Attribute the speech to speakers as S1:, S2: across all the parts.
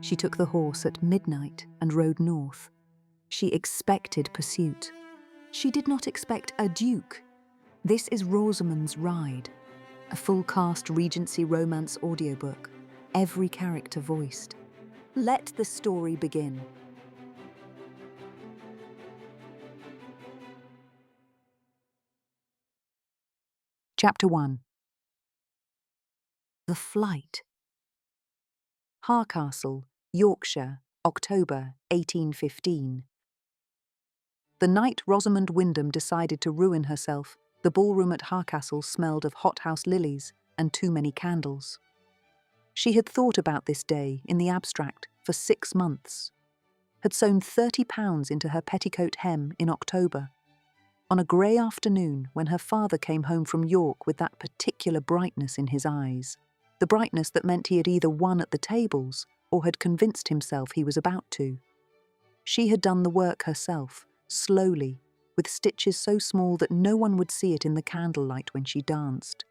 S1: She took the horse at midnight and rode north. She expected pursuit. She did not expect a duke. This is Rosamund's Ride, a full-cast Regency romance audiobook, every character voiced. Let the story begin. Chapter 1. The Flight. Harcastle, Yorkshire, October 1815. The night Rosamund Wyndham decided to ruin herself, the ballroom at Harcastle smelled of hothouse lilies and too many candles. She had thought about this day, in the abstract, for 6 months, had sewn £30 into her petticoat hem in October. On a grey afternoon, when her father came home from York with that particular brightness in his eyes, the brightness that meant he had either won at the tables or had convinced himself he was about to. She had done the work herself, slowly, with stitches so small that no one would see it in the candlelight when she danced.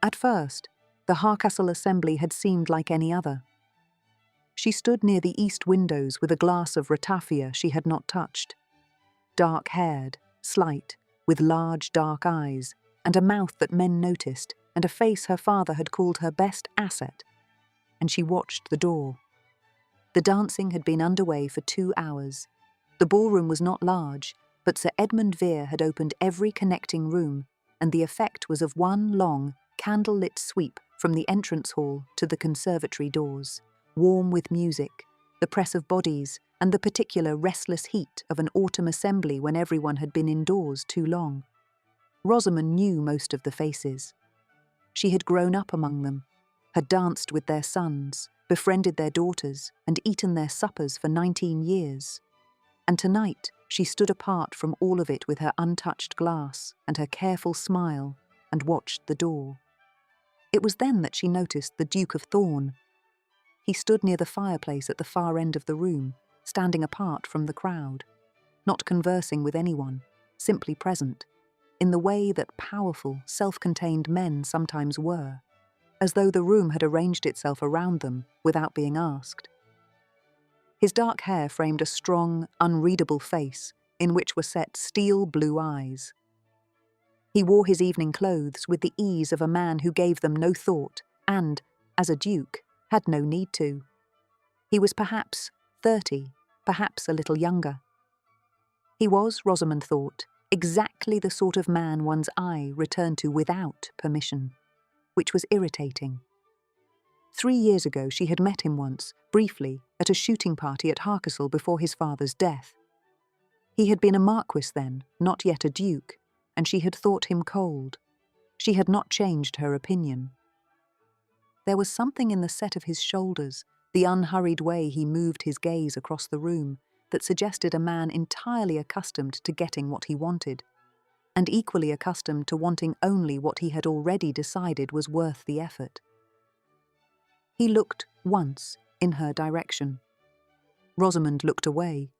S1: At first, the Harcastle assembly had seemed like any other. She stood near the east windows with a glass of ratafia she had not touched. Dark-haired, slight, with large dark eyes, and a mouth that men noticed, and a face her father had called her best asset. And she watched the door. The dancing had been underway for 2 hours. The ballroom was not large, but Sir Edmund Vere had opened every connecting room, and the effect was of one long, candle-lit sweep from the entrance hall to the conservatory doors, warm with music, the press of bodies, and the particular restless heat of an autumn assembly when everyone had been indoors too long. Rosamund knew most of the faces. She had grown up among them, had danced with their sons, befriended their daughters, and eaten their suppers for 19 years. And tonight she stood apart from all of it with her untouched glass and her careful smile, and watched the door. It was then that she noticed the Duke of Thorne. He stood near the fireplace at the far end of the room, standing apart from the crowd, not conversing with anyone, simply present, in the way that powerful, self-contained men sometimes were, as though the room had arranged itself around them without being asked. His dark hair framed a strong, unreadable face in which were set steel blue eyes. He wore his evening clothes with the ease of a man who gave them no thought and, as a duke, had no need to. He was perhaps 30, perhaps a little younger. He was, Rosamund thought, exactly the sort of man one's eye returned to without permission, which was irritating. 3 years ago she had met him once, briefly, at a shooting party at Harcastle before his father's death. He had been a marquis then, not yet a duke, and she had thought him cold. She had not changed her opinion. There was something in the set of his shoulders, the unhurried way he moved his gaze across the room, that suggested a man entirely accustomed to getting what he wanted, and equally accustomed to wanting only what he had already decided was worth the effort. He looked, once, in her direction. Rosamund looked away.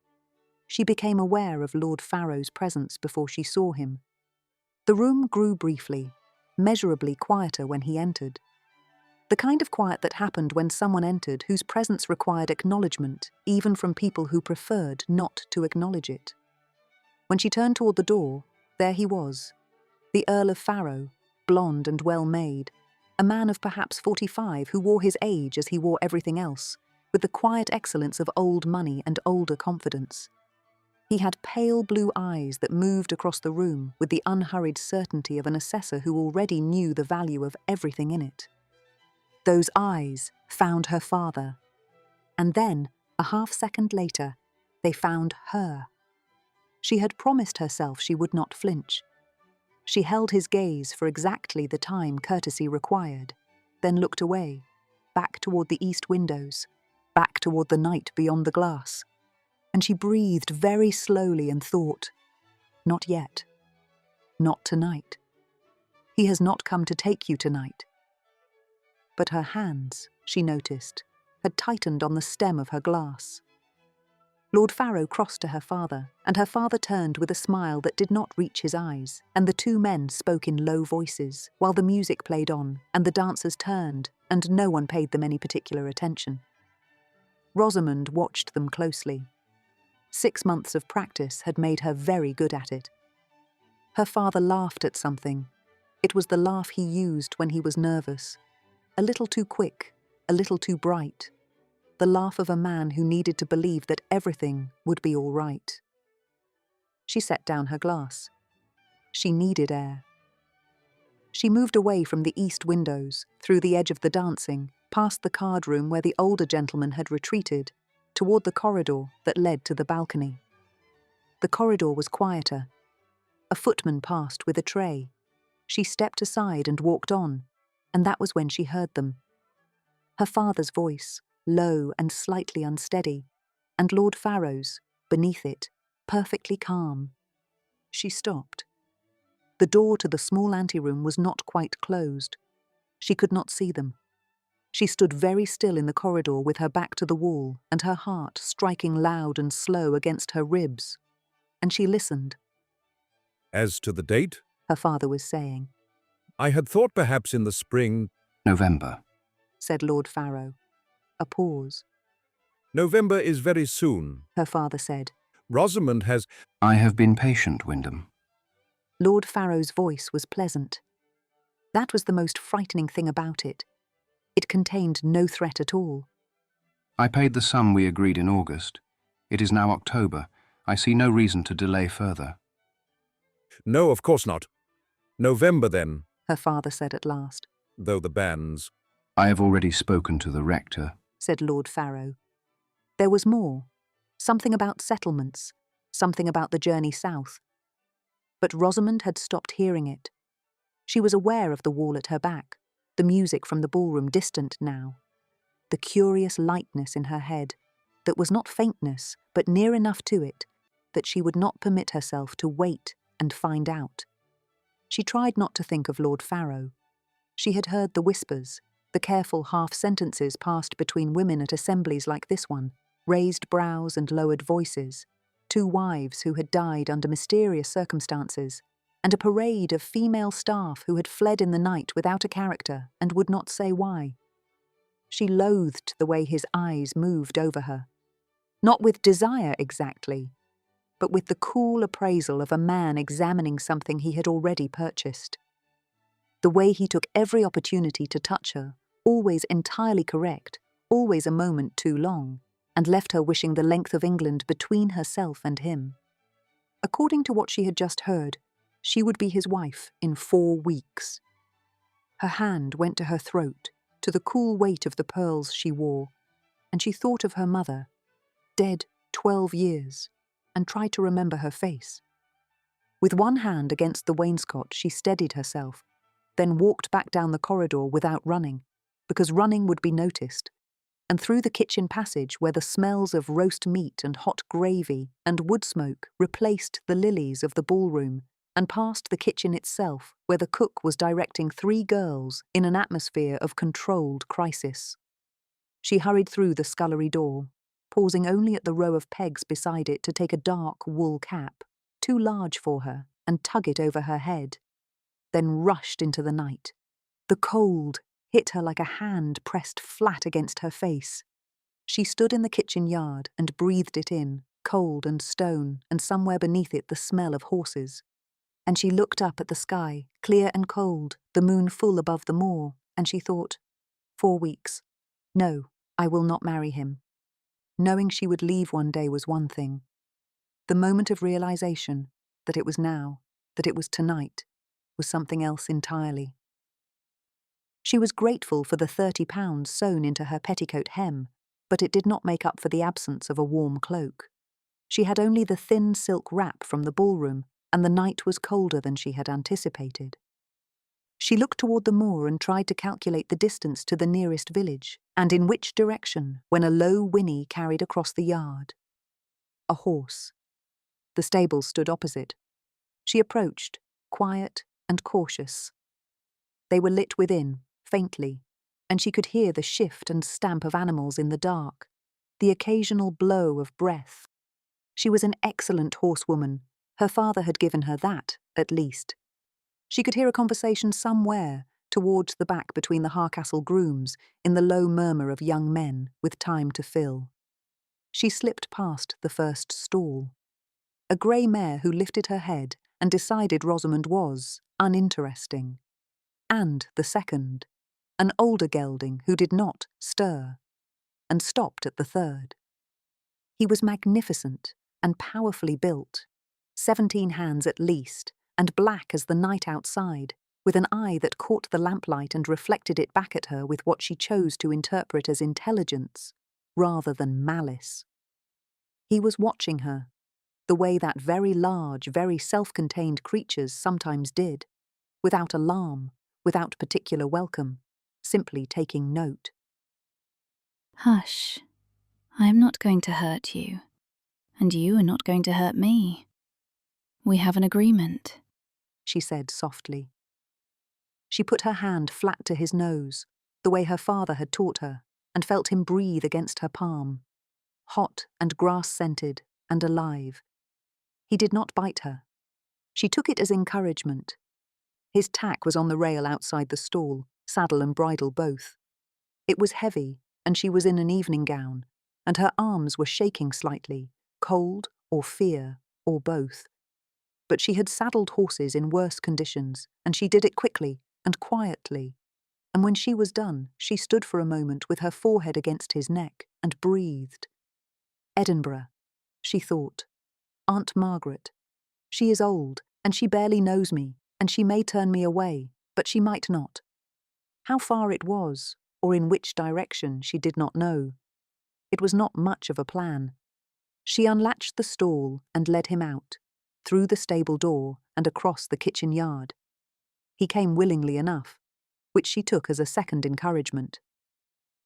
S1: She became aware of Lord Farrow's presence before she saw him. The room grew briefly, measurably quieter when he entered. The kind of quiet that happened when someone entered whose presence required acknowledgement, even from people who preferred not to acknowledge it. When she turned toward the door, there he was, the Earl of Farrow, blonde and well-made, a man of perhaps 45 who wore his age as he wore everything else, with the quiet excellence of old money and older confidence. He had pale blue eyes that moved across the room with the unhurried certainty of an assessor who already knew the value of everything in it. Those eyes found her father, and then, a half-second later, they found her. She had promised herself she would not flinch. She held his gaze for exactly the time courtesy required, then looked away, back toward the east windows, back toward the night beyond the glass, and she breathed very slowly and thought, not yet, not tonight. He has not come to take you tonight. But her hands, she noticed, had tightened on the stem of her glass. Lord Farrow crossed to her father, and her father turned with a smile that did not reach his eyes, and the two men spoke in low voices, while the music played on, and the dancers turned, and no one paid them any particular attention. Rosamund watched them closely. 6 months of practice had made her very good at it. Her father laughed at something. It was the laugh he used when he was nervous. A little too quick, a little too bright. The laugh of a man who needed to believe that everything would be all right. She set down her glass. She needed air. She moved away from the east windows, through the edge of the dancing, past the card room where the older gentleman had retreated, toward the corridor that led to the balcony. The corridor was quieter. A footman passed with a tray. She stepped aside and walked on, and that was when she heard them. Her father's voice, low and slightly unsteady, and Lord Farrow's, beneath it, perfectly calm. She stopped. The door to the small anteroom was not quite closed. She could not see them. She stood very still in the corridor with her back to the wall and her heart striking loud and slow against her ribs. And she listened.
S2: As to the date,
S1: Her father was saying.
S2: I had thought perhaps in the spring.
S3: November.
S1: Said Lord Farrow. A pause.
S2: November is very soon.
S1: Her father said.
S2: Rosamund has.
S3: I have been patient, Wyndham.
S1: Lord Farrow's voice was pleasant. That was the most frightening thing about it. It contained no threat at all.
S3: I paid the sum we agreed in August. It is now October. I see no reason to delay further.
S2: No, of course not. November, then.
S1: Her father said at last.
S2: Though the banns.
S3: I have already spoken to the rector,
S1: said Lord Farrow. There was more. Something about settlements. Something about the journey south. But Rosamund had stopped hearing it. She was aware of the wall at her back, the music from the ballroom distant now, the curious lightness in her head that was not faintness, but near enough to it that she would not permit herself to wait and find out. She tried not to think of Lord Farrow. She had heard the whispers, the careful half-sentences passed between women at assemblies like this one, raised brows and lowered voices, 2 wives who had died under mysterious circumstances, and a parade of female staff who had fled in the night without a character and would not say why. She loathed the way his eyes moved over her. Not with desire exactly, but with the cool appraisal of a man examining something he had already purchased. The way he took every opportunity to touch her, always entirely correct, always a moment too long, and left her wishing the length of England between herself and him. According to what she had just heard, she would be his wife in 4 weeks. Her hand went to her throat, to the cool weight of the pearls she wore, and she thought of her mother, dead 12 years, and tried to remember her face. With one hand against the wainscot, she steadied herself, then walked back down the corridor without running, because running would be noticed, and through the kitchen passage where the smells of roast meat and hot gravy and wood smoke replaced the lilies of the ballroom, and past the kitchen itself where the cook was directing 3 girls in an atmosphere of controlled crisis. She hurried through the scullery door, pausing only at the row of pegs beside it to take a dark wool cap, too large for her, and tug it over her head, then rushed into the night. The cold hit her like a hand pressed flat against her face. She stood in the kitchen yard and breathed it in, cold and stone, and somewhere beneath it the smell of horses. And she looked up at the sky, clear and cold, the moon full above the moor, and she thought, 4 weeks. No, I will not marry him. Knowing she would leave one day was one thing. The moment of realization, that it was now, that it was tonight, was something else entirely. She was grateful for the £30 sewn into her petticoat hem, but it did not make up for the absence of a warm cloak. She had only the thin silk wrap from the ballroom, and the night was colder than she had anticipated. She looked toward the moor and tried to calculate the distance to the nearest village, and in which direction, when a low whinny carried across the yard. A horse. The stables stood opposite. She approached, quiet and cautious. They were lit within, faintly, and she could hear the shift and stamp of animals in the dark, the occasional blow of breath. She was an excellent horsewoman. Her father had given her that, at least. She could hear a conversation somewhere, towards the back between the Harcastle grooms, in the low murmur of young men, with time to fill. She slipped past the first stall. A grey mare who lifted her head and decided Rosamund was uninteresting. And the second, an older gelding who did not stir, and stopped at the third. He was magnificent and powerfully built, 17 hands at least, and black as the night outside, with an eye that caught the lamplight and reflected it back at her with what she chose to interpret as intelligence, rather than malice. He was watching her, the way that very large, very self-contained creatures sometimes did, without alarm, without particular welcome, simply taking note.
S4: Hush. I am not going to hurt you, and you are not going to hurt me. We have an agreement,
S1: she said softly. She put her hand flat to his nose, the way her father had taught her, and felt him breathe against her palm, hot and grass-scented and alive. He did not bite her. She took it as encouragement. His tack was on the rail outside the stall, saddle and bridle both. It was heavy, and she was in an evening gown, and her arms were shaking slightly, cold or fear, or both. But she had saddled horses in worse conditions, and she did it quickly and quietly. And when she was done, she stood for a moment with her forehead against his neck and breathed. Edinburgh, she thought. Aunt Margaret. She is old, and she barely knows me, and she may turn me away, but she might not. How far it was, or in which direction, she did not know. It was not much of a plan. She unlatched the stall and led him out, through the stable door and across the kitchen yard. He came willingly enough, which she took as a second encouragement.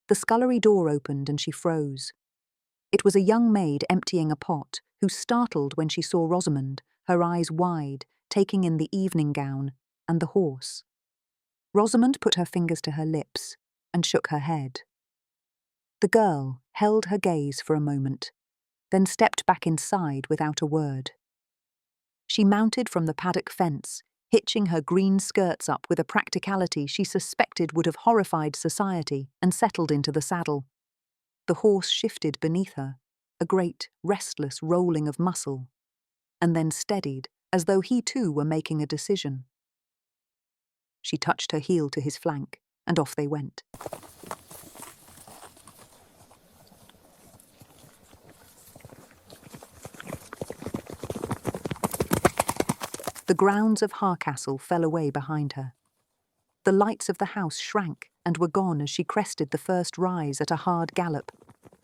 S1: The scullery door opened and she froze. It was a young maid emptying a pot, who startled when she saw Rosamund, her eyes wide, taking in the evening gown and the horse. Rosamund put her fingers to her lips and shook her head. The girl held her gaze for a moment, then stepped back inside without a word. She mounted from the paddock fence, hitching her green skirts up with a practicality she suspected would have horrified society, and settled into the saddle. The horse shifted beneath her, a great, restless rolling of muscle, and then steadied, as though he too were making a decision. She touched her heel to his flank, and off they went. The grounds of Harcastle fell away behind her. The lights of the house shrank and were gone as she crested the first rise at a hard gallop,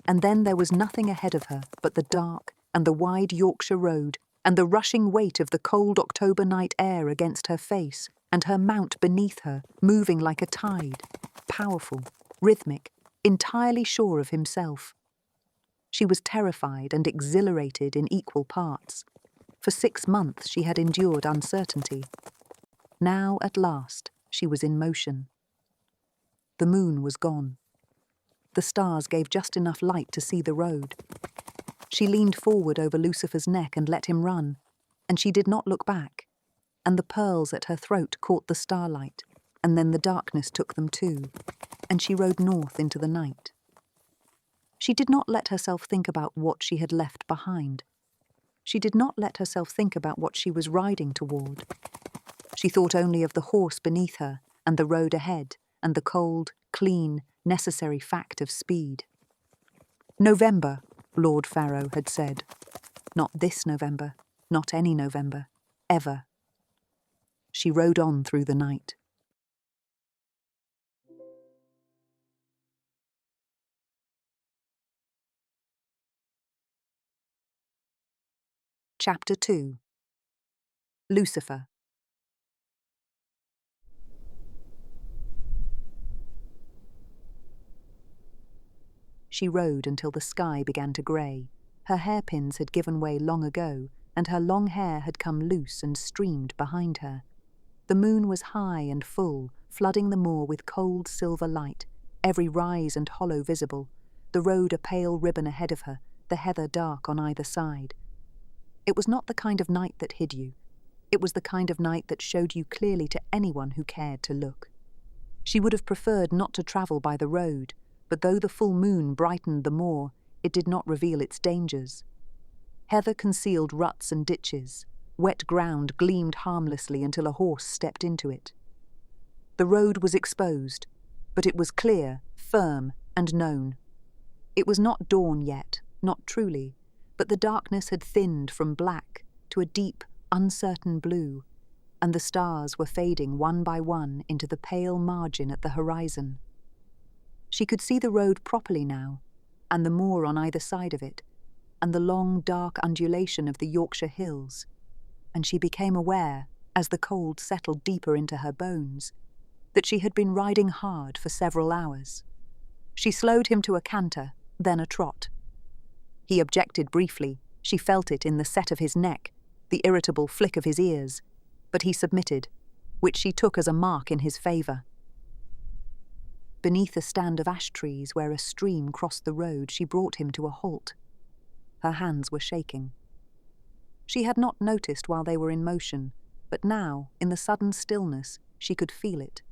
S1: and then there was nothing ahead of her but the dark and the wide Yorkshire road and the rushing weight of the cold October night air against her face, and her mount beneath her, moving like a tide, powerful, rhythmic, entirely sure of himself. She was terrified and exhilarated in equal parts. For 6 months she had endured uncertainty. Now, at last, she was in motion. The moon was gone. The stars gave just enough light to see the road. She leaned forward over Lucifer's neck and let him run, and she did not look back, and the pearls at her throat caught the starlight, and then the darkness took them too, and she rode north into the night. She did not let herself think about what she had left behind. She did not let herself think about what she was riding toward. She thought only of the horse beneath her, and the road ahead, and the cold, clean, necessary fact of speed. November, Lord Farrow had said. Not this November, not any November, ever. She rode on through the night. Chapter 2. Lucifer. She rode until the sky began to grey. Her hairpins had given way long ago, and her long hair had come loose and streamed behind her. The moon was high and full, flooding the moor with cold silver light, every rise and hollow visible, the road a pale ribbon ahead of her, the heather dark on either side. It was not the kind of night that hid you. It was the kind of night that showed you clearly to anyone who cared to look. She would have preferred not to travel by the road, but though the full moon brightened the moor, it did not reveal its dangers. Heather concealed ruts and ditches. Wet ground gleamed harmlessly until a horse stepped into it. The road was exposed, but it was clear, firm, and known. It was not dawn yet, not truly, but the darkness had thinned from black to a deep, uncertain blue, and the stars were fading one by one into the pale margin at the horizon. She could see the road properly now, and the moor on either side of it, and the long, dark undulation of the Yorkshire hills, and she became aware, as the cold settled deeper into her bones, that she had been riding hard for several hours. She slowed him to a canter, then a trot. He objected briefly. She felt it in the set of his neck, the irritable flick of his ears, but he submitted, which she took as a mark in his favour. Beneath a stand of ash trees where a stream crossed the road, she brought him to a halt. Her hands were shaking. She had not noticed while they were in motion, but now, in the sudden stillness, she could feel it.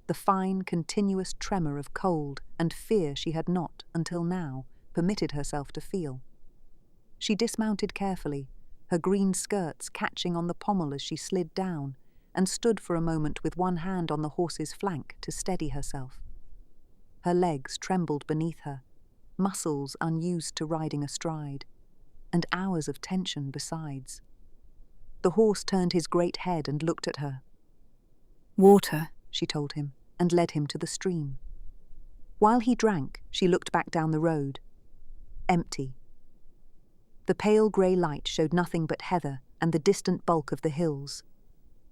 S1: The fine, continuous tremor of cold and fear she had not, until now, permitted herself to feel. She dismounted carefully, her green skirts catching on the pommel as she slid down, and stood for a moment with one hand on the horse's flank to steady herself. Her legs trembled beneath her, muscles unused to riding astride, and hours of tension besides. The horse turned his great head and looked at her.
S4: Water,
S1: she told him, and led him to the stream. While he drank, she looked back down the road. Empty. The pale grey light showed nothing but heather and the distant bulk of the hills.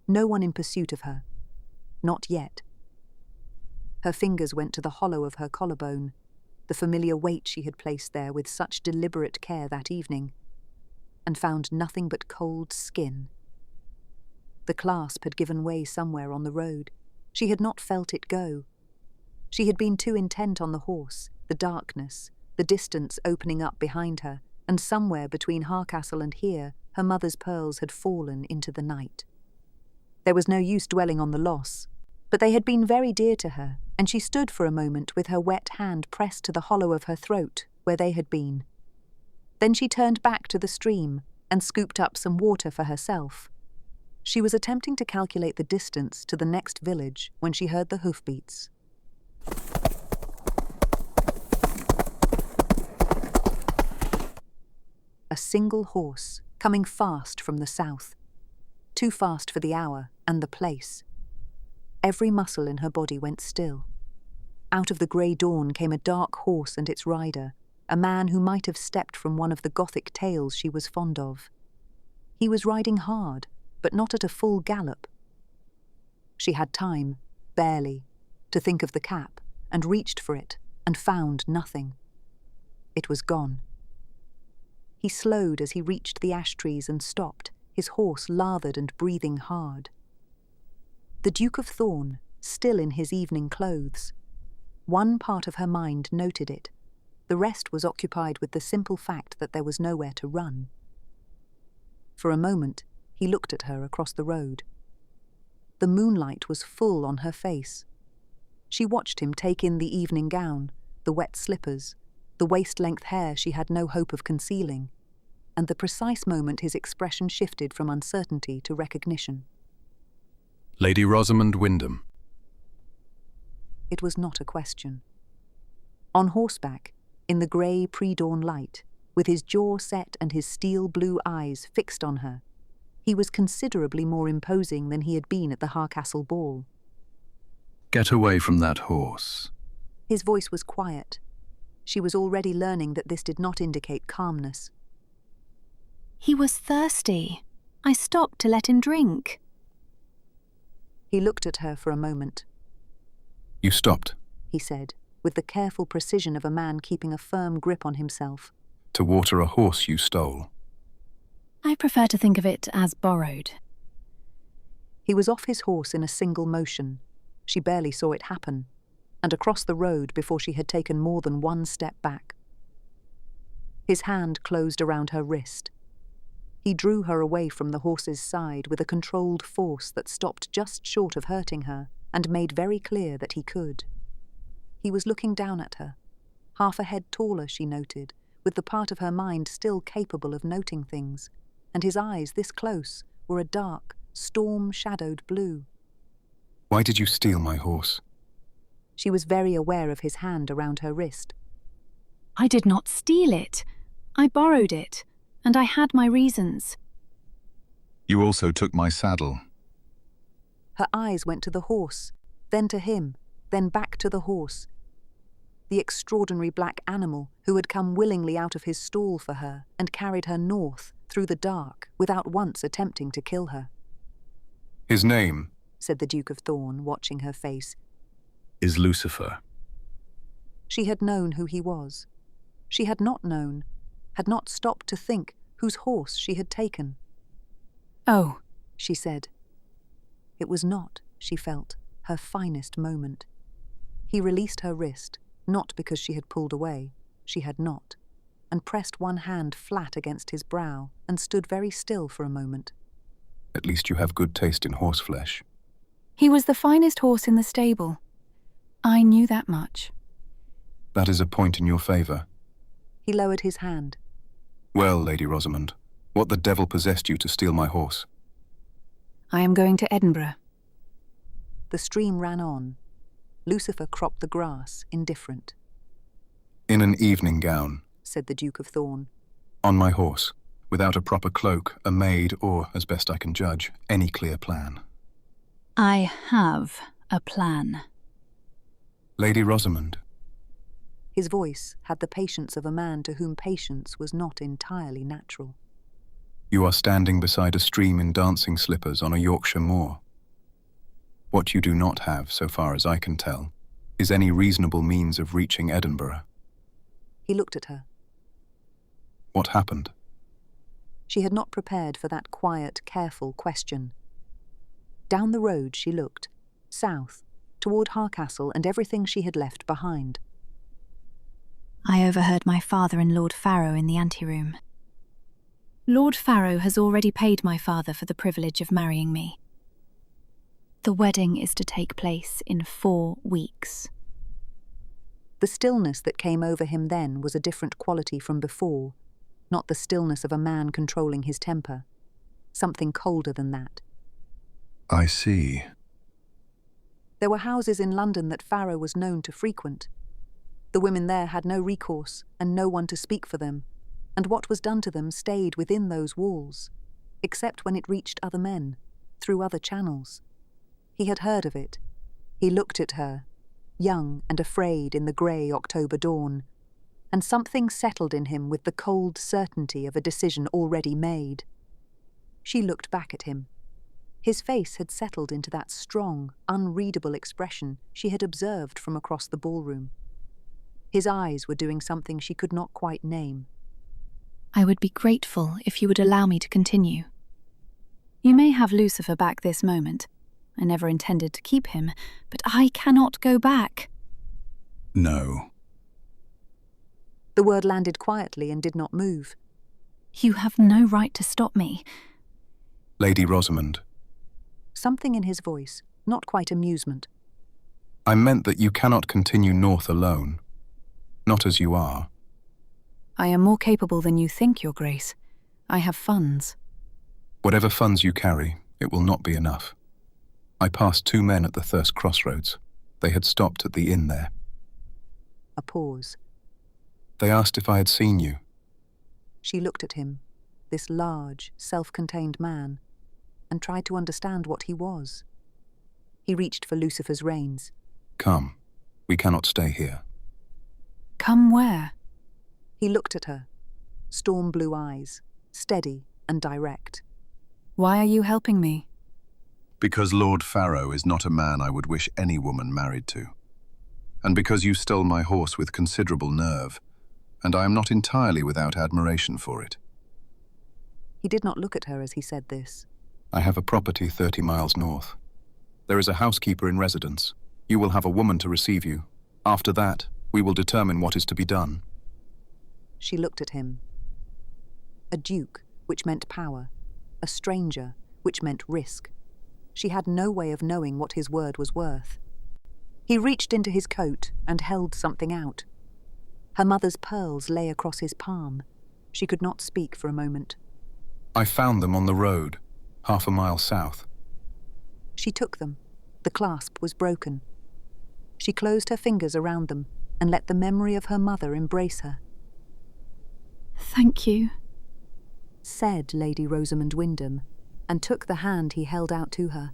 S1: No one in pursuit of her. Not yet. Her fingers went to the hollow of her collarbone, the familiar weight she had placed there with such deliberate care that evening, and found nothing but cold skin. The clasp had given way somewhere on the road. She had not felt it go. She had been too intent on the horse, the darkness, the distance opening up behind her, and somewhere between Harcastle and here, her mother's pearls had fallen into the night. There was no use dwelling on the loss, but they had been very dear to her, and she stood for a moment with her wet hand pressed to the hollow of her throat, where they had been. Then she turned back to the stream and scooped up some water for herself. She was attempting to calculate the distance to the next village when she heard the hoofbeats. A single horse, coming fast from the south. Too fast for the hour and the place. Every muscle in her body went still. Out of the grey dawn came a dark horse and its rider, a man who might have stepped from one of the Gothic tales she was fond of. He was riding hard, but not at a full gallop. She had time, barely, to think of the cap, and reached for it, and found nothing. It was gone. He slowed as he reached the ash trees and stopped, his horse lathered and breathing hard. The Duke of Thorne, still in his evening clothes. One part of her mind noted it. The rest was occupied with the simple fact that there was nowhere to run. For a moment, he looked at her across the road. The moonlight was full on her face. She watched him take in the evening gown, the wet slippers, the waist-length hair she had no hope of concealing, and the precise moment his expression shifted from uncertainty to recognition.
S2: Lady Rosamund Wyndham.
S1: It was not a question. On horseback, in the grey pre-dawn light, with his jaw set and his steel-blue eyes fixed on her, he was considerably more imposing than he had been at the Harcastle ball.
S3: Get away from that horse.
S1: His voice was quiet. She was already learning that this did not indicate calmness.
S4: He was thirsty. I stopped to let him drink.
S1: He looked at her for a moment.
S3: You stopped.
S1: He said, with the careful precision of a man keeping a firm grip on himself.
S3: To water a horse you stole.
S4: I prefer to think of it as borrowed.
S1: He was off his horse in a single motion. She barely saw it happen, and across the road before she had taken more than one step back. His hand closed around her wrist. He drew her away from the horse's side with a controlled force that stopped just short of hurting her and made very clear that he could. He was looking down at her, half a head taller, she noted, with the part of her mind still capable of noting things, and his eyes this close were a dark, storm-shadowed blue.
S3: Why did you steal my horse?
S1: She was very aware of his hand around her wrist.
S4: I did not steal it. I borrowed it, and I had my reasons.
S5: You also took my saddle.
S1: Her eyes went to the horse, then to him, then back to the horse. The extraordinary black animal who had come willingly out of his stall for her and carried her north through the dark without once attempting to kill her.
S3: His name,
S1: said the Duke of Thorne, watching her face.
S5: Is Lucifer.
S1: She had known who he was. She had not known, had not stopped to think whose horse she had taken.
S4: Oh,
S1: she said. It was not, she felt, her finest moment. He released her wrist, not because she had pulled away, she had not, and pressed one hand flat against his brow and stood very still for a moment.
S3: At least you have good taste in horseflesh.
S4: He was the finest horse in the stable. I knew that much.
S3: That is a point in your favour.
S1: He lowered his hand.
S3: Well, Lady Rosamund, what the devil possessed you to steal my horse?
S4: I am going to Edinburgh.
S1: The stream ran on. Lucifer cropped the grass, indifferent.
S3: In an evening gown,
S1: said the Duke of Thorne.
S3: On my horse, without a proper cloak, a maid, or, as best I can judge, any clear plan.
S4: I have a plan.
S3: Lady Rosamund.
S1: His voice had the patience of a man to whom patience was not entirely natural.
S3: You are standing beside a stream in dancing slippers on a Yorkshire moor. What you do not have, so far as I can tell, is any reasonable means of reaching Edinburgh.
S1: He looked at her.
S3: What happened?
S1: She had not prepared for that quiet, careful question. Down the road she looked, south, toward Harcastle and everything she had left behind.
S4: I overheard my father and Lord Farrow in the anteroom. Lord Farrow has already paid my father for the privilege of marrying me. The wedding is to take place in 4 weeks.
S1: The stillness that came over him then was a different quality from before, not the stillness of a man controlling his temper. Something colder than that.
S5: I see.
S1: There were houses in London that Farrow was known to frequent. The women there had no recourse and no one to speak for them, and what was done to them stayed within those walls, except when it reached other men, through other channels. He had heard of it. He looked at her, young and afraid in the grey October dawn, and something settled in him with the cold certainty of a decision already made. She looked back at him. His face had settled into that strong, unreadable expression she had observed from across the ballroom. His eyes were doing something she could not quite name.
S4: I would be grateful if you would allow me to continue. You may have Lucifer back this moment. I never intended to keep him, but I cannot go back.
S5: No.
S1: The word landed quietly and did not move.
S4: You have no right to stop me.
S3: Lady Rosamund.
S1: Something in his voice, not quite amusement.
S3: I meant that you cannot continue north alone. Not as you are.
S1: I am more capable than you think, Your Grace. I have funds.
S3: Whatever funds you carry, it will not be enough. I passed 2 men at the Thirst Crossroads. They had stopped at the inn there.
S1: A pause.
S3: They asked if I had seen you.
S1: She looked at him, this large, self-contained man, and tried to understand what he was. He reached for Lucifer's reins.
S3: Come, we cannot stay here.
S4: Come where?
S1: He looked at her, storm blue eyes, steady and direct.
S4: Why are you helping me?
S5: Because Lord Farrow is not a man I would wish any woman married to. And because you stole my horse with considerable nerve, and I am not entirely without admiration for it.
S1: He did not look at her as he said this.
S3: I have a property 30 miles north. There is a housekeeper in residence. You will have a woman to receive you. After that, we will determine what is to be done.
S1: She looked at him. A duke, which meant power. A stranger, which meant risk. She had no way of knowing what his word was worth. He reached into his coat and held something out. Her mother's pearls lay across his palm. She could not speak for a moment.
S3: I found them on the road, 1/2 mile south.
S1: She took them. The clasp was broken. She closed her fingers around them and let the memory of her mother embrace her.
S4: Thank you,
S1: Said Lady Rosamund Wyndham, and took the hand he held out to her.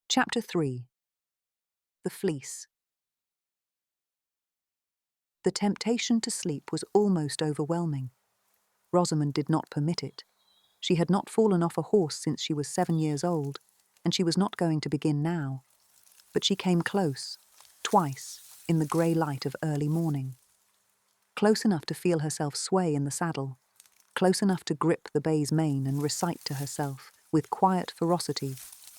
S1: Chapter 3. The Fleece. The temptation to sleep was almost overwhelming. Rosamund did not permit it. She had not fallen off a horse since she was 7 years old, and she was not going to begin now. But she came close, twice, in the grey light of early morning. Close enough to feel herself sway in the saddle, close enough to grip the bay's mane and recite to herself, with quiet ferocity,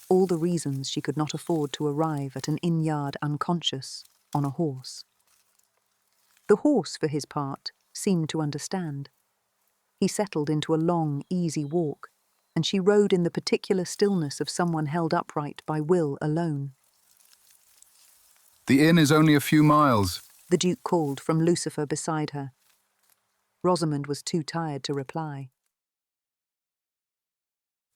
S1: all the reasons she could not afford to arrive at an inn-yard unconscious, on a horse. The horse, for his part, seemed to understand. He settled into a long, easy walk, and she rode in the particular stillness of someone held upright by will alone.
S3: The inn is only a few miles.
S1: The Duke called from Lucifer beside her. Rosamund was too tired to reply.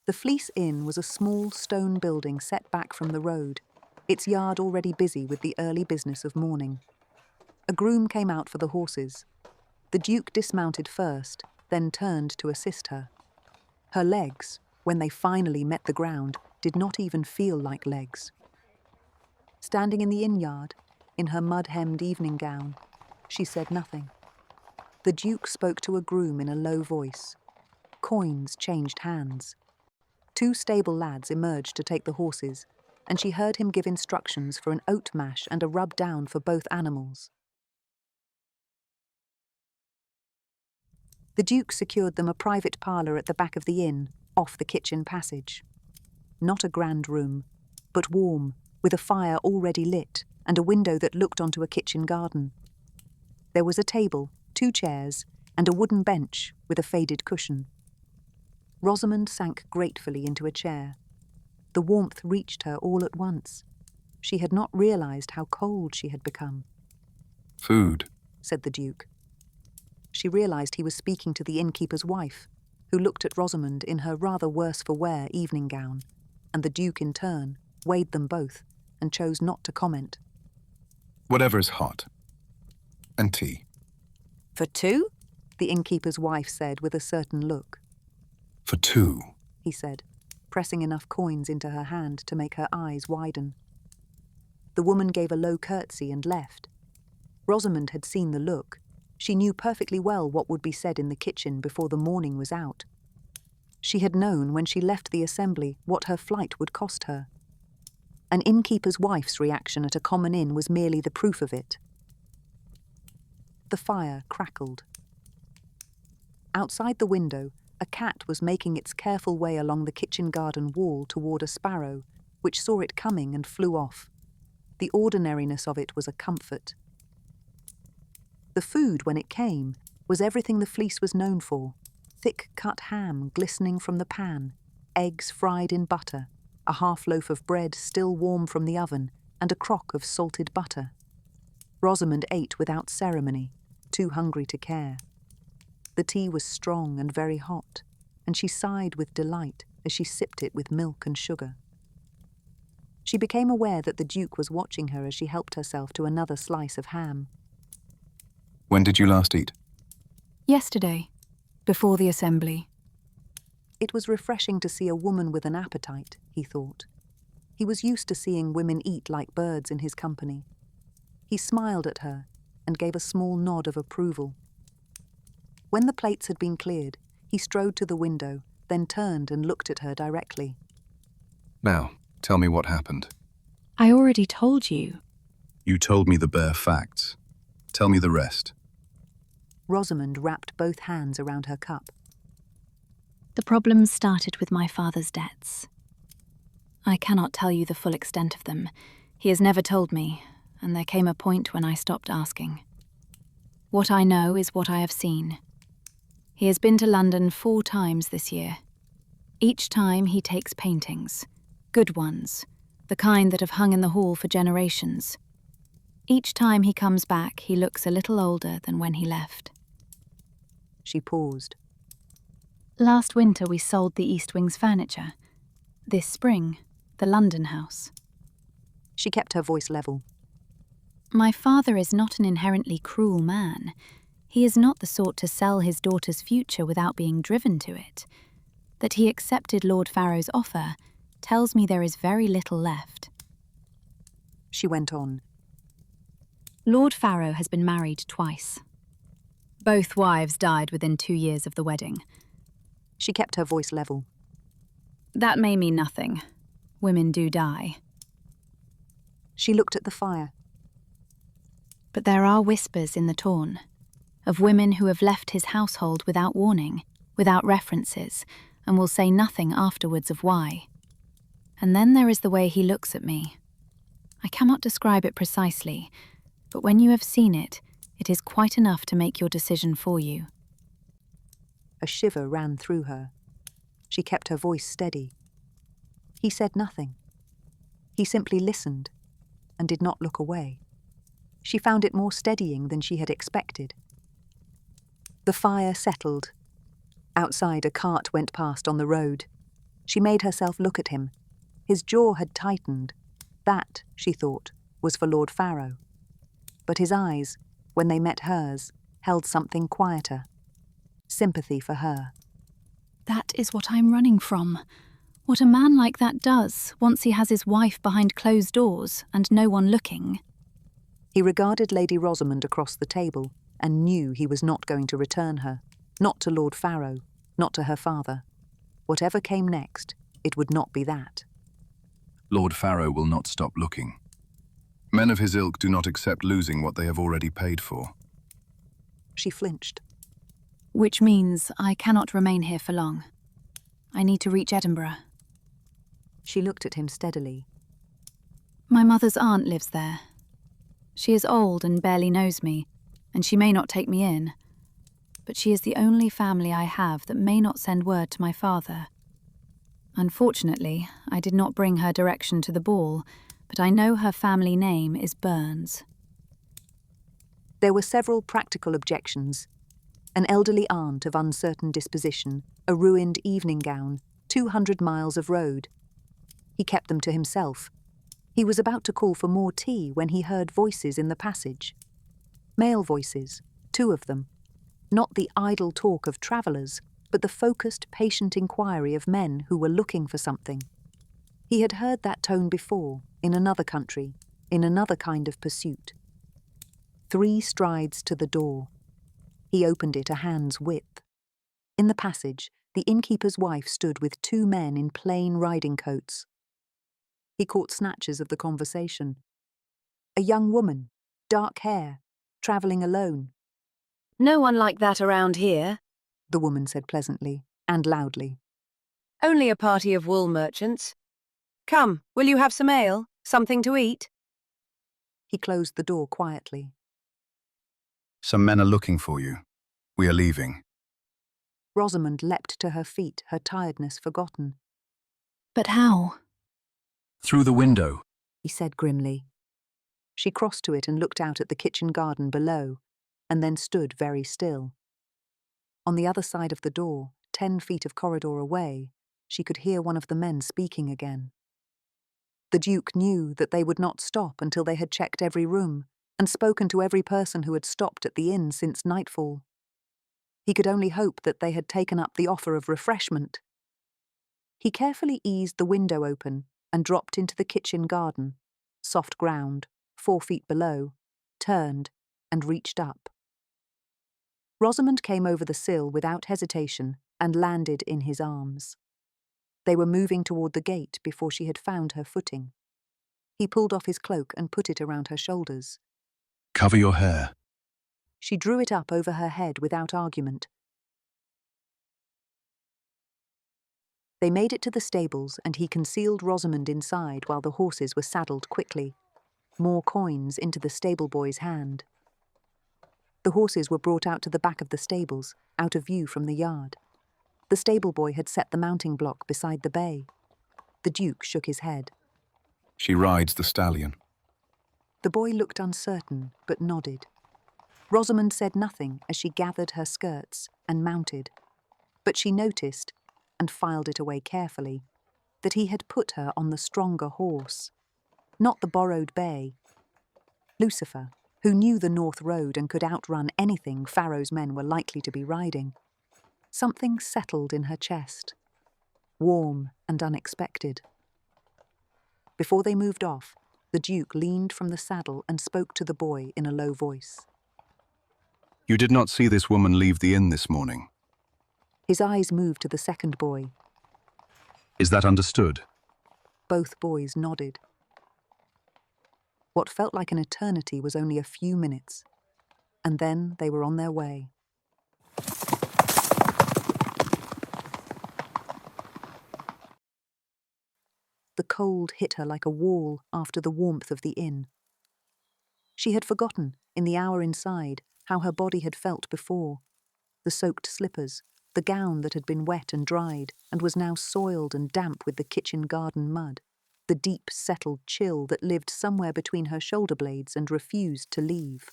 S1: The Fleece Inn was a small stone building set back from the road, its yard already busy with the early business of morning. A groom came out for the horses. The Duke dismounted first, then turned to assist her. Her legs, when they finally met the ground, did not even feel like legs. Standing in the inn-yard, in her mud-hemmed evening gown, she said nothing. The Duke spoke to a groom in a low voice. Coins changed hands. 2 stable lads emerged to take the horses, and she heard him give instructions for an oat mash and a rub-down for both animals. The Duke secured them a private parlour at the back of the inn, off the kitchen passage. Not a grand room, but warm, with a fire already lit and a window that looked onto a kitchen garden. There was a table, 2 chairs, and a wooden bench with a faded cushion. Rosamund sank gratefully into a chair. The warmth reached her all at once. She had not realised how cold she had become.
S3: Food,
S1: said the Duke. She realised he was speaking to the innkeeper's wife, who looked at Rosamund in her rather worse-for-wear evening gown, and the Duke in turn weighed them both and chose not to comment.
S3: Whatever's hot. And tea.
S1: For 2? The innkeeper's wife said with a certain look.
S3: For 2.
S1: He said, pressing enough coins into her hand to make her eyes widen. The woman gave a low curtsy and left. Rosamund had seen the look. She knew perfectly well what would be said in the kitchen before the morning was out. She had known when she left the assembly what her flight would cost her. An innkeeper's wife's reaction at a common inn was merely the proof of it. The fire crackled. Outside the window, a cat was making its careful way along the kitchen garden wall toward a sparrow, which saw it coming and flew off. The ordinariness of it was a comfort. The food, when it came, was everything the Fleece was known for: thick-cut ham glistening from the pan, eggs fried in butter, a half-loaf of bread still warm from the oven, and a crock of salted butter. Rosamund ate without ceremony, too hungry to care. The tea was strong and very hot, and she sighed with delight as she sipped it with milk and sugar. She became aware that the Duke was watching her as she helped herself to another slice of ham.
S3: When did you last eat?
S4: Yesterday, before the assembly.
S1: It was refreshing to see a woman with an appetite, he thought. He was used to seeing women eat like birds in his company. He smiled at her and gave a small nod of approval. When the plates had been cleared, he strode to the window, then turned and looked at her directly.
S5: Now, tell me what happened.
S4: I already told you.
S5: You told me the bare facts. Tell me the rest.
S1: Rosamund wrapped both hands around her cup.
S4: The problem started with my father's debts. I cannot tell you the full extent of them. He has never told me, and there came a point when I stopped asking. What I know is what I have seen. He has been to London 4 times this year, Each time he takes paintings, good ones, the kind that have hung in the hall for generations. Each time he comes back, he looks a little older than when he left.
S1: She paused.
S4: Last winter we sold the East Wing's furniture. This spring, the London house.
S1: She kept her voice level.
S4: My father is not an inherently cruel man. He is not the sort to sell his daughter's future without being driven to it. That he accepted Lord Farrow's offer tells me there is very little left.
S1: She went on.
S4: Lord Farrow has been married twice. Both wives died within 2 years of the wedding.
S1: She kept her voice level.
S4: That may mean nothing. Women do die.
S1: She looked at the fire.
S4: But there are whispers in the Thorne, of women who have left his household without warning, without references, and will say nothing afterwards of why. And then there is the way he looks at me. I cannot describe it precisely, but when you have seen it, it is quite enough to make your decision for you.
S1: A shiver ran through her. She kept her voice steady. He said nothing. He simply listened and did not look away. She found it more steadying than she had expected. The fire settled. Outside, a cart went past on the road. She made herself look at him. His jaw had tightened. That, she thought, was for Lord Farrow. But his eyes, when they met hers, held something quieter. Sympathy for her.
S4: That is what I'm running from. What a man like that does once he has his wife behind closed doors and no one looking.
S1: He regarded Lady Rosamund across the table and knew he was not going to return her, not to Lord Farrow, not to her father. Whatever came next, it would not be that.
S5: Lord Farrow will not stop looking. Men of his ilk do not accept losing what they have already paid for.
S1: She flinched.
S4: Which means I cannot remain here for long. I need to reach Edinburgh.
S1: She looked at him steadily.
S4: My mother's aunt lives there. She is old and barely knows me, and she may not take me in. But she is the only family I have that may not send word to my father. Unfortunately, I did not bring her direction to the ball, but I know her family name is Burns.
S1: There were several practical objections. An elderly aunt of uncertain disposition, a ruined evening gown, 200 miles of road. He kept them to himself. He was about to call for more tea when he heard voices in the passage. Male voices, 2 of them. Not the idle talk of travellers, but the focused, patient inquiry of men who were looking for something. He had heard that tone before, in another country, in another kind of pursuit. 3 strides to the door. He opened it a hand's width. In the passage, the innkeeper's wife stood with 2 men in plain riding coats. He caught snatches of the conversation. A young woman, dark hair, travelling alone.
S6: No one like that around here,
S1: The woman said pleasantly and loudly.
S6: only a party of wool merchants. Come, will you have some ale? Something to eat?
S1: He closed the door quietly.
S5: Some men are looking for you. We are leaving.
S1: Rosamund leapt to her feet, her tiredness forgotten.
S4: But how?
S5: Through the window.
S1: He said grimly. She crossed to it and looked out at the kitchen garden below, and then stood very still. On the other side of the door, 10 feet of corridor away, she could hear one of the men speaking again. The Duke knew that they would not stop until they had checked every room and spoken to every person who had stopped at the inn since nightfall. He could only hope that they had taken up the offer of refreshment. He carefully eased the window open and dropped into the kitchen garden, soft ground, 4 feet below, turned and reached up. Rosamund came over the sill without hesitation and landed in his arms. They were moving toward the gate before she had found her footing. He pulled off his cloak and put it around her shoulders.
S5: Cover your hair.
S1: She drew it up over her head without argument. They made it to the stables and he concealed Rosamund inside while the horses were saddled quickly. More coins into the stable boy's hand. The horses were brought out to the back of the stables, out of view from the yard. The stable boy had set the mounting block beside the bay. The Duke shook his head.
S3: She rides the stallion.
S1: The boy looked uncertain, but nodded. Rosamund said nothing as she gathered her skirts and mounted, but she noticed, and filed it away carefully, that he had put her on the stronger horse, not the borrowed bay. Lucifer, who knew the North Road and could outrun anything Farrow's men were likely to be riding. Something settled in her chest, warm and unexpected. Before they moved off, the Duke leaned from the saddle and spoke to the boy in a low voice.
S5: You did not see this woman leave the inn this morning.
S1: His eyes moved to the second boy.
S5: Is that understood?
S1: Both boys nodded. What felt like an eternity was only a few minutes, and then they were on their way. The cold hit her like a wall after the warmth of the inn. She had forgotten, in the hour inside, how her body had felt before. The soaked slippers, the gown that had been wet and dried and was now soiled and damp with the kitchen garden mud, the deep, settled chill that lived somewhere between her shoulder blades and refused to leave.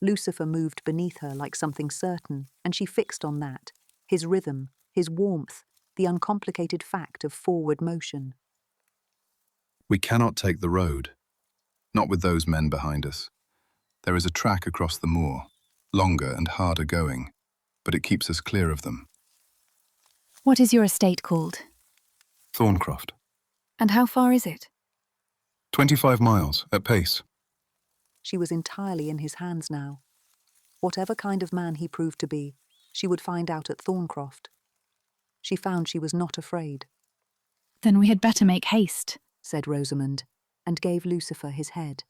S1: Lucifer moved beneath her like something certain, and she fixed on that, his rhythm, his warmth, the uncomplicated fact of forward motion.
S5: We cannot take the road. Not with those men behind us. There is a track across the moor, longer and harder going, but it keeps us clear of them.
S4: What is your estate called?
S3: Thorncroft.
S4: And how far is it?
S3: 25 miles, at pace.
S1: She was entirely in his hands now. Whatever kind of man he proved to be, she would find out at Thorncroft. She found she was not afraid.
S4: Then we had better make haste,
S1: said Rosamund, and gave Lucifer his head.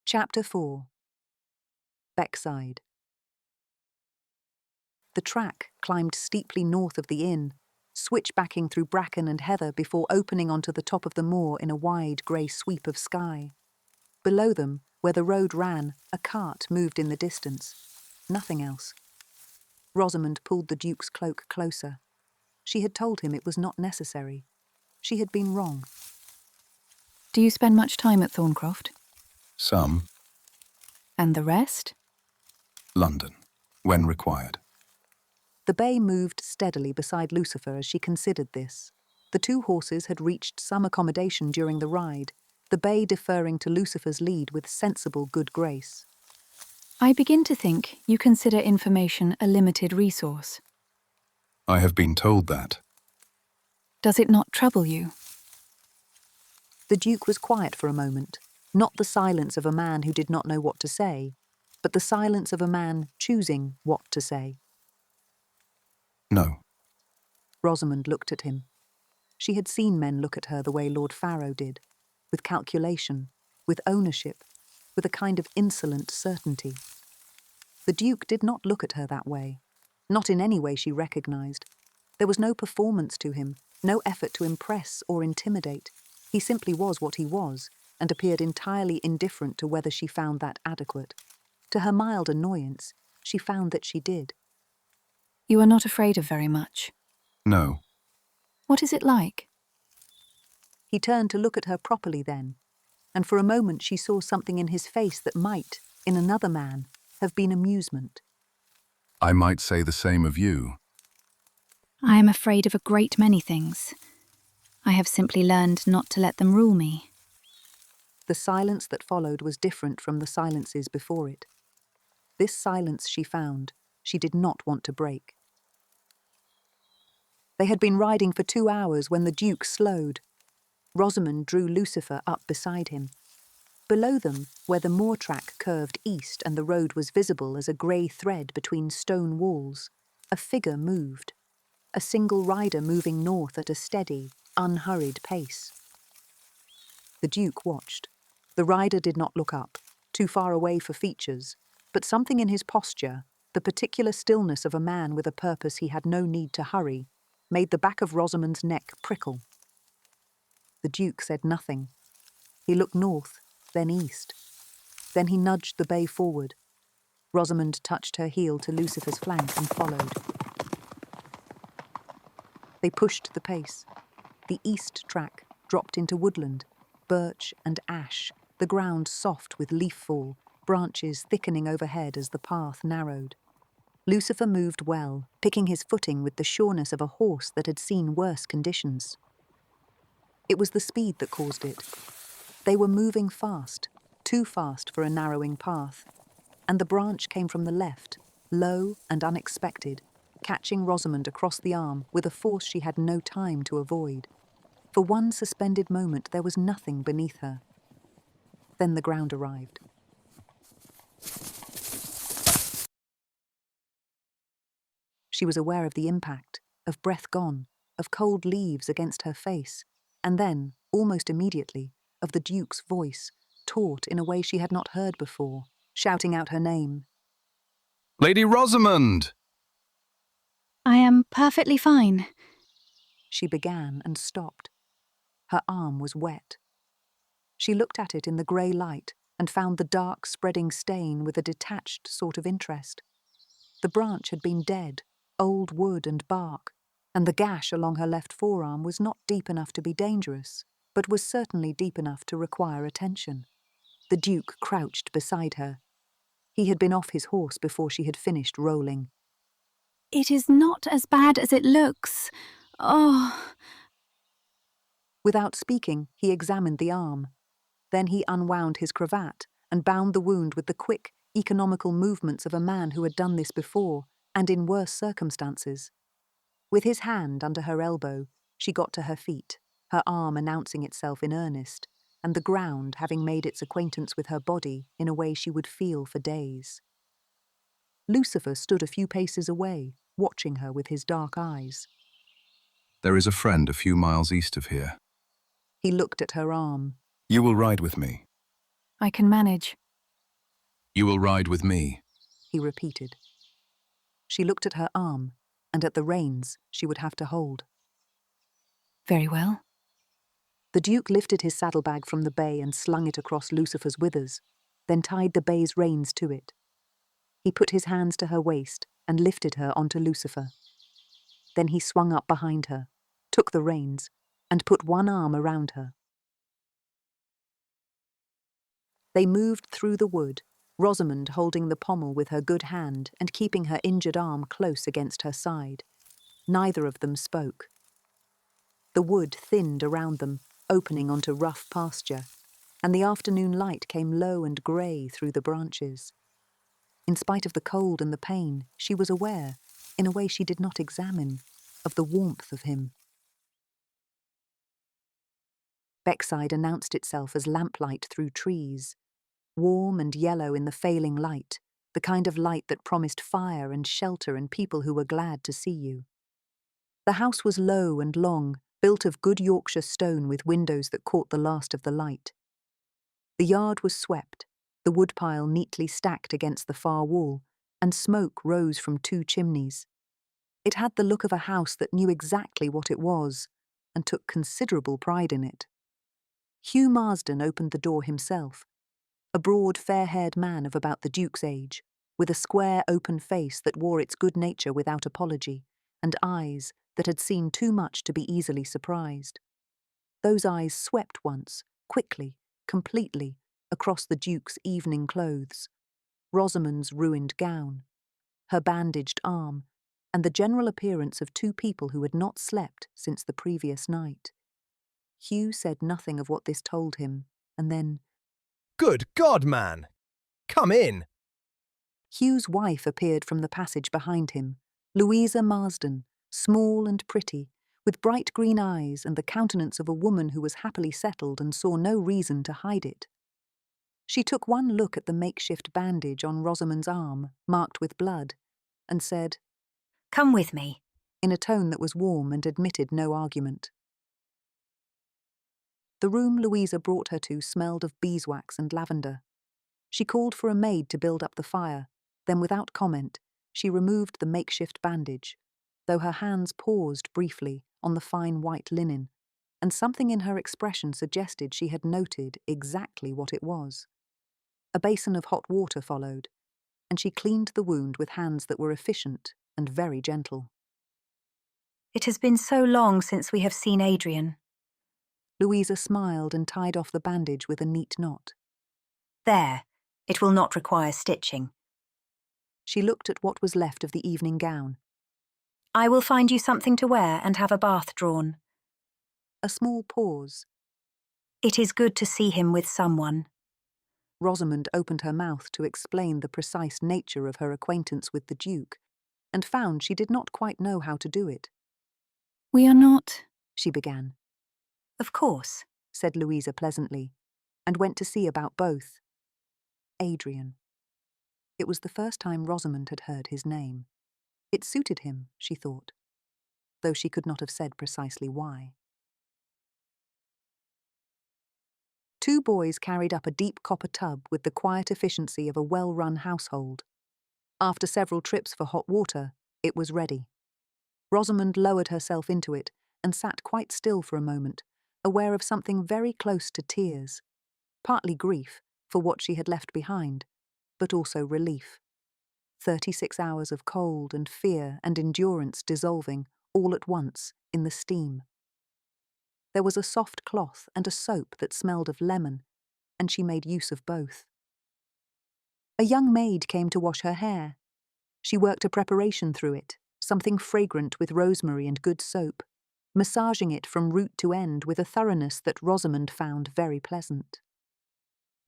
S1: Chapter 4. Beckside. The track climbed steeply north of the inn, switchbacking through bracken and heather before opening onto the top of the moor in a wide grey sweep of sky. Below them, where the road ran, a cart moved in the distance. Nothing else. Rosamund pulled the Duke's cloak closer. She had told him it was not necessary. She had been wrong.
S4: Do you spend much time at Thorncroft?
S3: Some.
S4: And the rest?
S3: London, when required.
S1: The bay moved steadily beside Lucifer as she considered this. The two horses had reached some accommodation during the ride, the bay deferring to Lucifer's lead with sensible good grace.
S4: I begin to think you consider information a limited resource.
S3: I have been told that.
S4: Does it not trouble you?
S1: The Duke was quiet for a moment, not the silence of a man who did not know what to say, but the silence of a man choosing what to say.
S3: No.
S1: Rosamund looked at him. She had seen men look at her the way Lord Farrow did, with calculation, with ownership, with a kind of insolent certainty. The Duke did not look at her that way, not in any way she recognized. There was no performance to him, no effort to impress or intimidate. He simply was what he was, and appeared entirely indifferent to whether she found that adequate. To her mild annoyance, she found that she did.
S4: You are not afraid of very much.
S3: No.
S4: What is it like?
S1: He turned to look at her properly then, and for a moment she saw something in his face that might, in another man, have been amusement.
S5: I might say the same of you.
S4: I am afraid of a great many things. I have simply learned not to let them rule me.
S1: The silence that followed was different from the silences before it. This silence she found, she did not want to break. They had been riding for 2 hours when the Duke slowed. Rosamund drew Lucifer up beside him. Below them, where the moor track curved east and the road was visible as a grey thread between stone walls, a figure moved, a single rider moving north at a steady, unhurried pace. The Duke watched. The rider did not look up, too far away for features, but something in his posture, the particular stillness of a man with a purpose he had no need to hurry, made the back of Rosamund's neck prickle. The Duke said nothing. He looked north, then east. Then he nudged the bay forward. Rosamund touched her heel to Lucifer's flank and followed. They pushed the pace. The east track dropped into woodland, birch and ash, the ground soft with leaf fall, branches thickening overhead as the path narrowed. Lucifer moved well, picking his footing with the sureness of a horse that had seen worse conditions. It was the speed that caused it. They were moving fast, too fast for a narrowing path, and the branch came from the left, low and unexpected, catching Rosamund across the arm with a force she had no time to avoid. For one suspended moment there was nothing beneath her. Then the ground arrived. She was aware of the impact, of breath gone, of cold leaves against her face, and then, almost immediately, of the Duke's voice, taut in a way she had not heard before, shouting out her name.
S5: Lady Rosamund!
S4: I am perfectly fine.
S1: She began and stopped. Her arm was wet. She looked at it in the grey light and found the dark spreading stain with a detached sort of interest. The branch had been dead, old wood and bark, and the gash along her left forearm was not deep enough to be dangerous, but was certainly deep enough to require attention. The Duke crouched beside her. He had been off his horse before she had finished rolling.
S4: It is not as bad as it looks. Oh.
S1: Without speaking, he examined the arm. Then he unwound his cravat and bound the wound with the quick, economical movements of a man who had done this before, and in worse circumstances. With his hand under her elbow, she got to her feet, her arm announcing itself in earnest, and the ground having made its acquaintance with her body in a way she would feel for days. Lucifer stood a few paces away, watching her with his dark eyes.
S5: There is a friend a few miles east of here.
S1: He looked at her arm.
S3: You will ride with me.
S4: I can manage.
S5: You will ride with me.
S1: He repeated. She looked at her arm, and at the reins she would have to hold.
S4: Very well.
S1: The Duke lifted his saddlebag from the bay and slung it across Lucifer's withers, then tied the bay's reins to it. He put his hands to her waist and lifted her onto Lucifer. Then he swung up behind her, took the reins, and put one arm around her. They moved through the wood, Rosamund holding the pommel with her good hand and keeping her injured arm close against her side. Neither of them spoke. The wood thinned around them, opening onto rough pasture, and the afternoon light came low and grey through the branches. In spite of the cold and the pain, she was aware, in a way she did not examine, of the warmth of him. Beckside announced itself as lamplight through trees, warm and yellow in the failing light, the kind of light that promised fire and shelter and people who were glad to see you. The house was low and long, built of good Yorkshire stone with windows that caught the last of the light. The yard was swept, the woodpile neatly stacked against the far wall, and smoke rose from 2 chimneys. It had the look of a house that knew exactly what it was, and took considerable pride in it. Hugh Marsden opened the door himself, a broad, fair-haired man of about the Duke's age, with a square, open face that wore its good nature without apology, and eyes that had seen too much to be easily surprised. Those eyes swept once, quickly, completely, across the Duke's evening clothes, Rosamund's ruined gown, her bandaged arm, and the general appearance of 2 people who had not slept since the previous night. Hugh said nothing of what this told him, and then,
S7: Good God, man! Come in!
S1: Hugh's wife appeared from the passage behind him, Louisa Marsden, small and pretty, with bright green eyes and the countenance of a woman who was happily settled and saw no reason to hide it. She took one look at the makeshift bandage on Rosamund's arm, marked with blood, and said,
S8: Come with me,
S1: in a tone that was warm and admitted no argument. The room Louisa brought her to smelled of beeswax and lavender. She called for a maid to build up the fire, then without comment, she removed the makeshift bandage, though her hands paused briefly on the fine white linen, and something in her expression suggested she had noted exactly what it was. A basin of hot water followed, and she cleaned the wound with hands that were efficient and very gentle.
S8: It has been so long since we have seen Adrian.
S1: Louisa smiled and tied off the bandage with a neat knot.
S8: There, it will not require stitching.
S1: She looked at what was left of the evening gown.
S8: I will find you something to wear and have a bath drawn.
S1: A small pause.
S8: It is good to see him with someone.
S1: Rosamund opened her mouth to explain the precise nature of her acquaintance with the Duke, and found she did not quite know how to do it.
S4: We are not,
S1: She began.
S8: Of course.
S1: Said Louisa pleasantly, and went to see about both. Adrian. It was the first time Rosamund had heard his name. It suited him, she thought, though she could not have said precisely why. 2 boys carried up a deep copper tub with the quiet efficiency of a well-run household. After several trips for hot water, it was ready. Rosamund lowered herself into it and sat quite still for a moment, aware of something very close to tears, partly grief for what she had left behind, but also relief. 36 hours of cold and fear and endurance dissolving all at once in the steam. There was a soft cloth and a soap that smelled of lemon, and she made use of both. A young maid came to wash her hair. She worked a preparation through it, something fragrant with rosemary and good soap, massaging it from root to end with a thoroughness that Rosamund found very pleasant.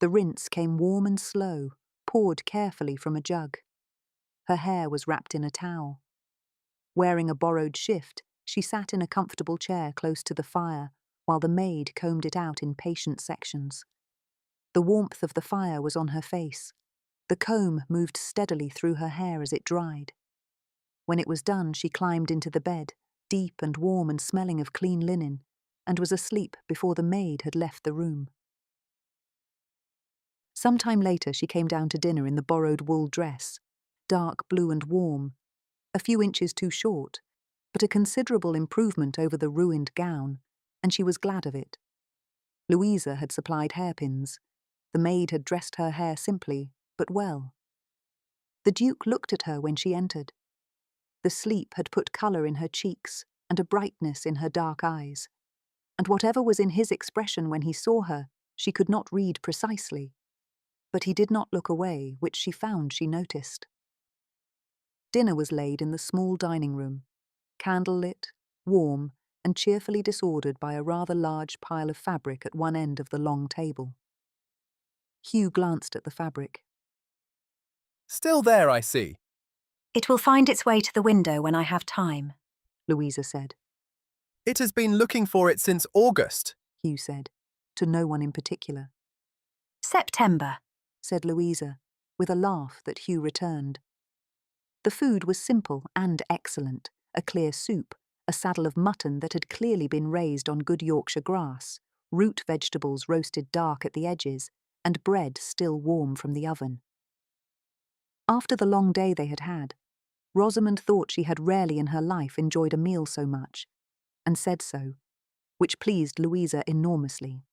S1: The rinse came warm and slow, poured carefully from a jug. Her hair was wrapped in a towel. Wearing a borrowed shift, she sat in a comfortable chair close to the fire, while the maid combed it out in patient sections. The warmth of the fire was on her face. The comb moved steadily through her hair as it dried. When it was done, she climbed into the bed, deep and warm and smelling of clean linen, and was asleep before the maid had left the room. Some time later she came down to dinner in the borrowed wool dress, dark blue and warm, a few inches too short, but a considerable improvement over the ruined gown, and she was glad of it. Louisa had supplied hairpins. The maid had dressed her hair simply, but well. The Duke looked at her when she entered. The sleep had put colour in her cheeks and a brightness in her dark eyes, and whatever was in his expression when he saw her, she could not read precisely. But he did not look away, which she found she noticed. Dinner was laid in the small dining room, candle-lit, warm, and cheerfully disordered by a rather large pile of fabric at one end of the long table. Hugh glanced at the fabric.
S7: Still there, I see.
S8: It will find its way to the window when I have time,
S1: Louisa said.
S7: It has been looking for it since August.
S1: Hugh said, to no one in particular.
S8: September,
S1: Said Louisa, with a laugh that Hugh returned. The food was simple and excellent, a clear soup, a saddle of mutton that had clearly been raised on good Yorkshire grass, root vegetables roasted dark at the edges, and bread still warm from the oven. After the long day they had had, Rosamund thought she had rarely in her life enjoyed a meal so much, and said so, which pleased Louisa enormously.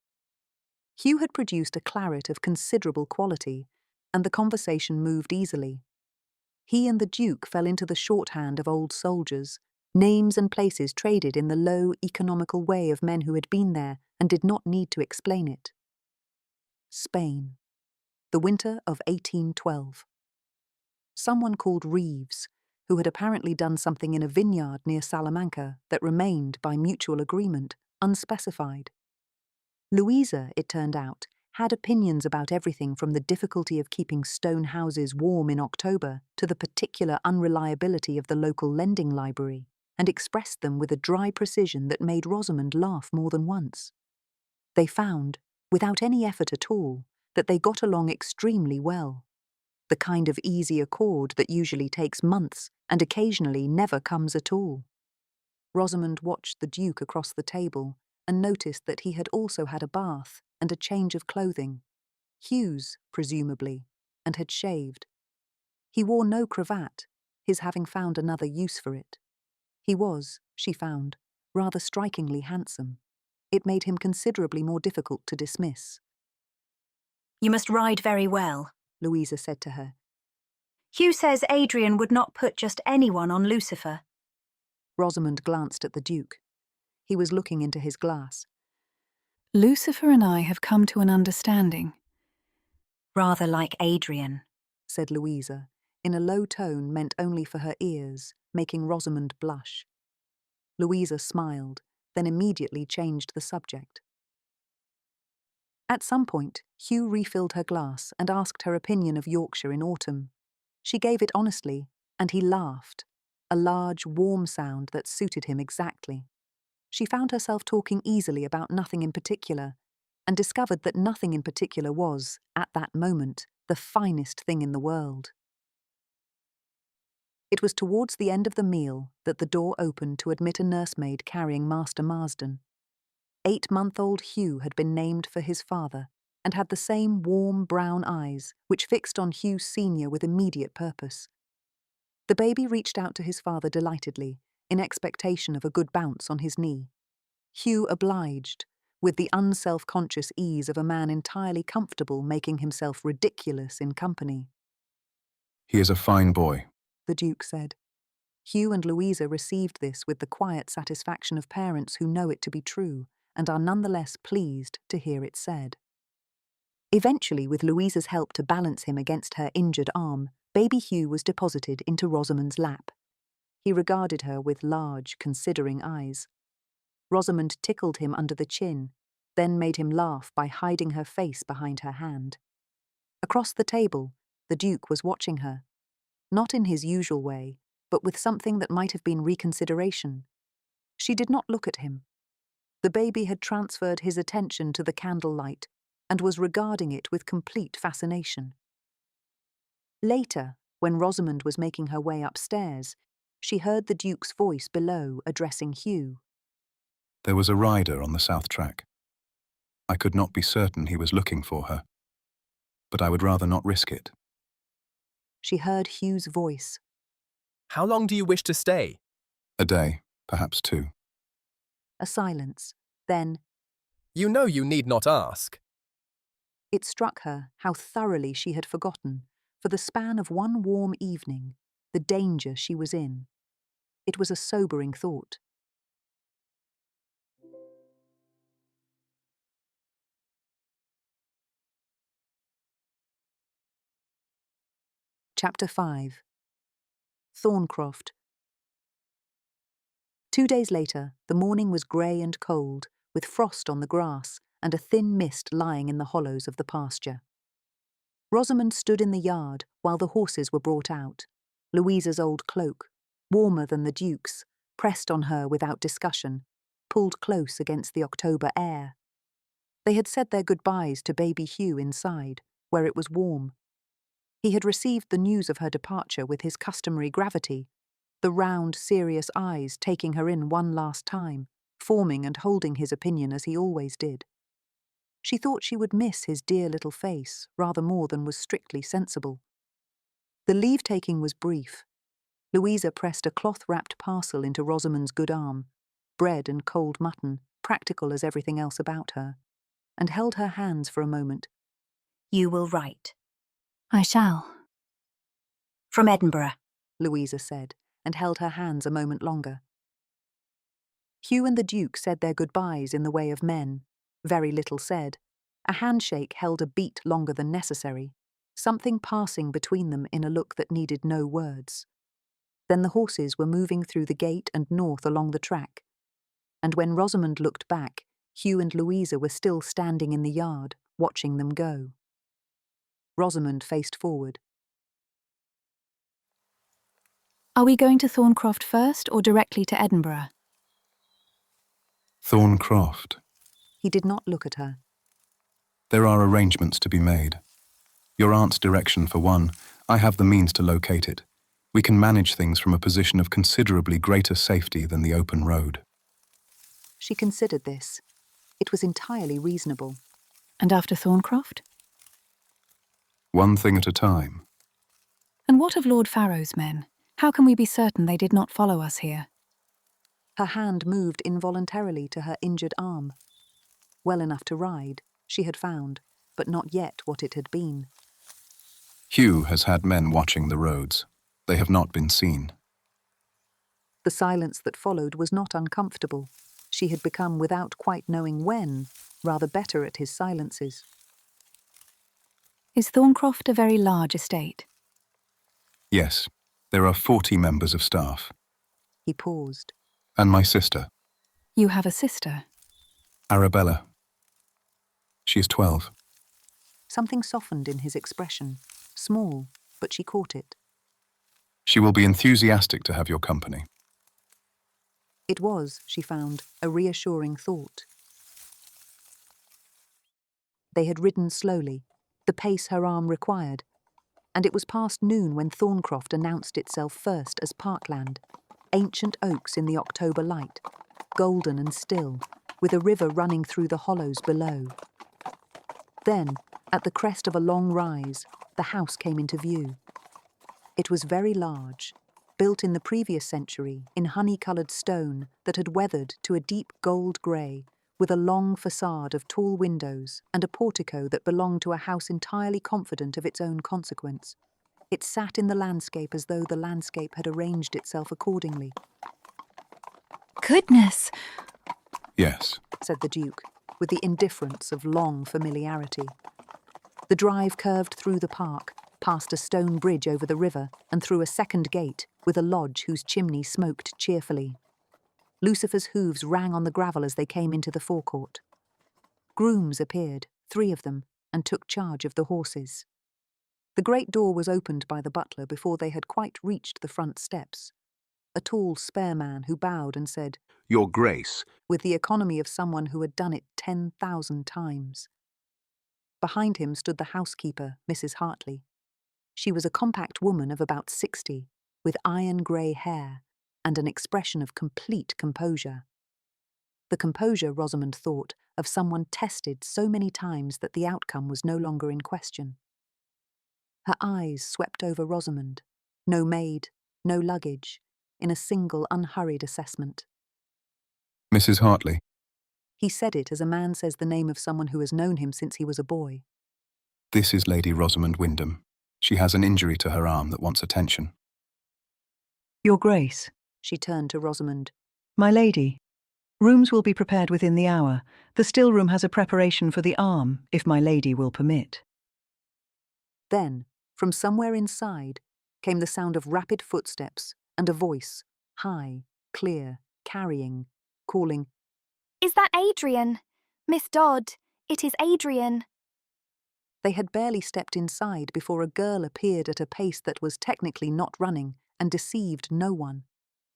S1: Hugh had produced a claret of considerable quality, and the conversation moved easily. He and the Duke fell into the shorthand of old soldiers, names and places traded in the low, economical way of men who had been there and did not need to explain it. Spain. The winter of 1812. Someone called Reeves, who had apparently done something in a vineyard near Salamanca that remained, by mutual agreement, unspecified. Louisa, it turned out, had opinions about everything from the difficulty of keeping stone houses warm in October to the particular unreliability of the local lending library, and expressed them with a dry precision that made Rosamund laugh more than once. They found, without any effort at all, that they got along extremely well. The kind of easy accord that usually takes months and occasionally never comes at all. Rosamund watched the Duke across the table and noticed that he had also had a bath and a change of clothing, Hugh's, presumably, and had shaved. He wore no cravat, his having found another use for it. He was, she found, rather strikingly handsome. It made him considerably more difficult to dismiss.
S8: You must ride very well,
S1: Louisa said to her.
S8: Hugh says Adrian would not put just anyone on Lucifer.
S1: Rosamund glanced at the Duke. He was looking into his glass.
S4: Lucifer and I have come to an understanding.
S8: Rather like Adrian,
S1: said Louisa, in a low tone meant only for her ears, making Rosamund blush. Louisa smiled, then immediately changed the subject. At some point, Hugh refilled her glass and asked her opinion of Yorkshire in autumn. She gave it honestly, and he laughed, a large, warm sound that suited him exactly. She found herself talking easily about nothing in particular, and discovered that nothing in particular was, at that moment, the finest thing in the world. It was towards the end of the meal that the door opened to admit a nursemaid carrying Master Marsden. 8-month-old Hugh had been named for his father, and had the same warm brown eyes, which fixed on Hugh Senior with immediate purpose. The baby reached out to his father delightedly, in expectation of a good bounce on his knee. Hugh obliged, with the unself-conscious ease of a man entirely comfortable making himself ridiculous in company.
S3: He is a fine boy,
S1: the Duke said. Hugh and Louisa received this with the quiet satisfaction of parents who know it to be true, and are nonetheless pleased to hear it said. Eventually, with Louisa's help to balance him against her injured arm, baby Hugh was deposited into Rosamund's lap. He regarded her with large, considering eyes. Rosamund tickled him under the chin, then made him laugh by hiding her face behind her hand. Across the table, the Duke was watching her, not in his usual way, but with something that might have been reconsideration. She did not look at him. The baby had transferred his attention to the candlelight and was regarding it with complete fascination. Later, when Rosamund was making her way upstairs, she heard the Duke's voice below addressing Hugh.
S3: There was a rider on the south track. I could not be certain he was looking for her, but I would rather not risk it.
S1: She heard Hugh's voice.
S7: How long do you wish to stay?
S3: A day, perhaps 2.
S1: A silence. Then,
S7: You know you need not ask.
S1: it struck her how thoroughly she had forgotten, for the span of one warm evening, the danger she was in. It was a sobering thought. Chapter 5. Thorncroft. 2 days later, the morning was grey and cold, with frost on the grass and a thin mist lying in the hollows of the pasture. Rosamund stood in the yard while the horses were brought out. Louisa's old cloak, warmer than the Duke's, pressed on her without discussion, pulled close against the October air. They had said their goodbyes to baby Hugh inside, where it was warm. He had received the news of her departure with his customary gravity, the round, serious eyes taking her in one last time, forming and holding his opinion as he always did. She thought she would miss his dear little face rather more than was strictly sensible. The leave-taking was brief. Louisa pressed a cloth-wrapped parcel into Rosamund's good arm, bread and cold mutton, practical as everything else about her, and held her hands for a moment.
S8: You will write.
S4: I shall.
S8: From Edinburgh,
S1: Louisa said, and held her hands a moment longer. Hugh and the Duke said their goodbyes in the way of men. Very little said. A handshake held a beat longer than necessary, something passing between them in a look that needed no words. Then the horses were moving through the gate and north along the track, and when Rosamund looked back, Hugh and Louisa were still standing in the yard, watching them go. Rosamund faced forward.
S4: Are we going to Thorncroft first or directly to Edinburgh?
S3: Thorncroft.
S1: He did not look at her.
S3: There are arrangements to be made. Your aunt's direction for one, I have the means to locate it. We can manage things from a position of considerably greater safety than the open road.
S1: She considered this. It was entirely reasonable.
S4: And after Thorncroft?
S3: One thing at a time.
S4: And what of Lord Farrow's men? How can we be certain they did not follow us here?
S1: Her hand moved involuntarily to her injured arm. well enough to ride, she had found, but not yet what it had been.
S3: Hugh has had men watching the roads. They have not been seen.
S1: The silence that followed was not uncomfortable. She had become, without quite knowing when, rather better at his silences.
S4: Is Thorncroft a very large estate?
S3: Yes, there are 40 members of staff.
S1: He paused.
S3: And my sister,
S4: You have a sister?
S3: Arabella. She is 12.
S1: Something softened in his expression. Small, but she caught it.
S3: She will be enthusiastic to have your company.
S1: It was, she found, a reassuring thought. They had ridden slowly, the pace her arm required, and it was past noon when Thorncroft announced itself first as parkland, ancient oaks in the October light, golden and still, with a river running through the hollows below. Then, at the crest of a long rise, the house came into view. It was very large, built in the previous century in honey-coloured stone that had weathered to a deep gold grey, with a long facade of tall windows and a portico that belonged to a house entirely confident of its own consequence. It sat in the landscape as though the landscape had arranged itself accordingly.
S4: Goodness!
S3: Yes.
S1: Said the Duke, with the indifference of long familiarity. The drive curved through the park, past a stone bridge over the river and through a second gate with a lodge whose chimney smoked cheerfully. Lucifer's hooves rang on the gravel as they came into the forecourt. Grooms appeared, 3 of them, and took charge of the horses. The great door was opened by the butler before they had quite reached the front steps. A tall, spare man who bowed and said,
S2: Your Grace.
S1: with the economy of someone who had done it 10,000 times. Behind him stood the housekeeper, Mrs. Hartley. She was a compact woman of about 60, with iron-grey hair and an expression of complete composure. The composure, Rosamund thought, of someone tested so many times that the outcome was no longer in question. Her eyes swept over Rosamund, no maid, no luggage, in a single unhurried assessment.
S3: Mrs. Hartley.
S1: He said it as a man says the name of someone who has known him since he was a boy.
S3: This is Lady Rosamund Wyndham. She has an injury to her arm that wants attention.
S9: Your Grace,
S1: She turned to Rosamund.
S9: my lady, rooms will be prepared within the hour. The still room has a preparation for the arm, if my lady will permit.
S1: Then, from somewhere inside, came the sound of rapid footsteps and a voice, high, clear, carrying, calling,
S10: Is that Adrian? Miss Dodd, it is Adrian.
S1: They had barely stepped inside before a girl appeared at a pace that was technically not running and deceived no one,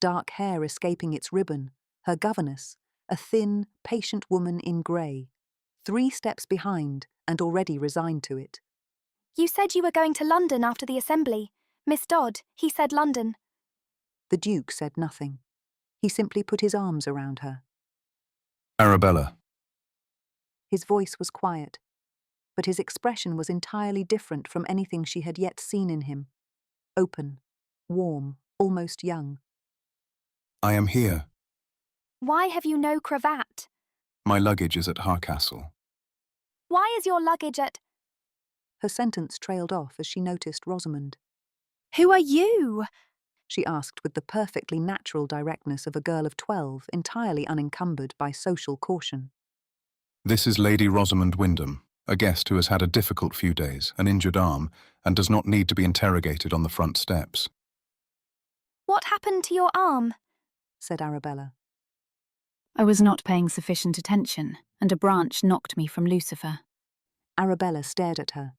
S1: dark hair escaping its ribbon, her governess, a thin, patient woman in grey, 3 steps behind and already resigned to it.
S10: You said you were going to London after the assembly. Miss Dodd, he said London.
S1: The Duke said nothing. He simply put his arms around her.
S3: Arabella.
S1: His voice was quiet, but his expression was entirely different from anything she had yet seen in him. Open, warm, almost young.
S3: I am here.
S10: Why have you no cravat?
S3: My luggage is at Harcastle.
S10: Why is your luggage at...
S1: Her sentence trailed off as she noticed Rosamund.
S10: Who are you?
S1: She asked with the perfectly natural directness of a girl of 12, entirely unencumbered by social caution.
S3: This is Lady Rosamund Wyndham, a guest who has had a difficult few days, an injured arm, and does not need to be interrogated on the front steps.
S10: What happened to your arm?
S1: Said Arabella.
S4: I was not paying sufficient attention, and a branch knocked me from Lucifer.
S1: Arabella stared at her.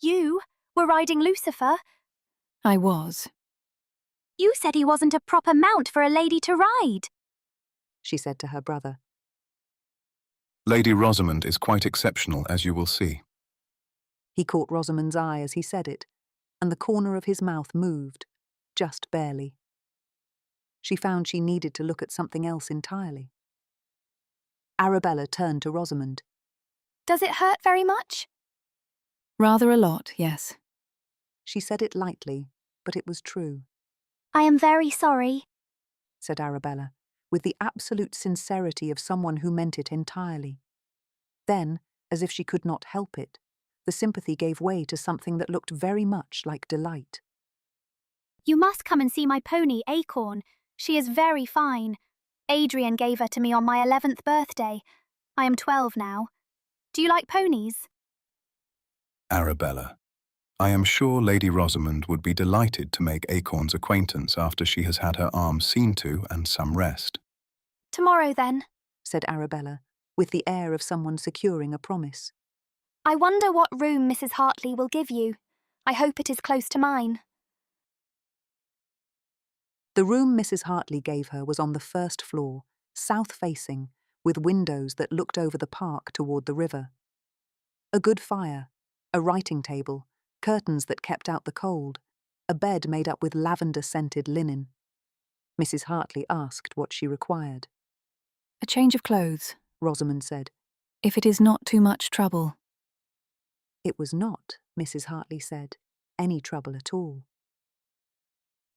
S10: You were riding Lucifer?
S4: I was.
S10: You said he wasn't a proper mount for a lady to ride.
S1: She said to her brother.
S3: Lady Rosamund is quite exceptional, as you will see.
S1: He caught Rosamund's eye as he said it, and the corner of his mouth moved, just barely. She found she needed to look at something else entirely. Arabella turned to Rosamund.
S10: Does it hurt very much?
S4: Rather a lot, yes.
S1: She said it lightly, but it was true.
S10: I am very sorry,
S1: said Arabella, with the absolute sincerity of someone who meant it entirely. Then, as if she could not help it, the sympathy gave way to something that looked very much like delight.
S10: You must come and see my pony, Acorn. She is very fine. Adrian gave her to me on my 11th birthday. I am 12 now. Do you like ponies?
S3: Arabella, I am sure Lady Rosamund would be delighted to make Acorn's acquaintance after she has had her arm seen to and some rest.
S10: Tomorrow, then,
S1: said Arabella, with the air of someone securing a promise.
S10: I wonder what room Mrs. Hartley will give you. I hope it is close to mine.
S1: The room Mrs. Hartley gave her was on the first floor, south-facing, with windows that looked over the park toward the river. A good fire, a writing table, curtains that kept out the cold, a bed made up with lavender-scented linen. Mrs. Hartley asked what she required.
S4: A change of clothes,
S1: Rosamund said.
S4: if it is not too much trouble.
S1: It was not, Mrs. Hartley said, any trouble at all.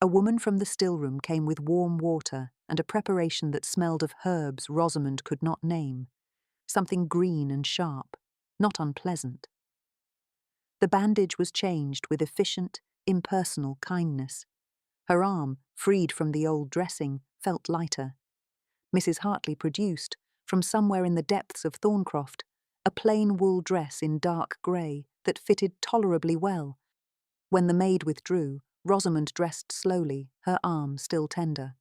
S1: A woman from the still-room came with warm water and a preparation that smelled of herbs Rosamund could not name, something green and sharp, not unpleasant. The bandage was changed with efficient, impersonal kindness. Her arm, freed from the old dressing, felt lighter. Mrs. Hartley produced, from somewhere in the depths of Thorncroft, a plain wool dress in dark grey that fitted tolerably well. When the maid withdrew, Rosamund dressed slowly, her arm still tender.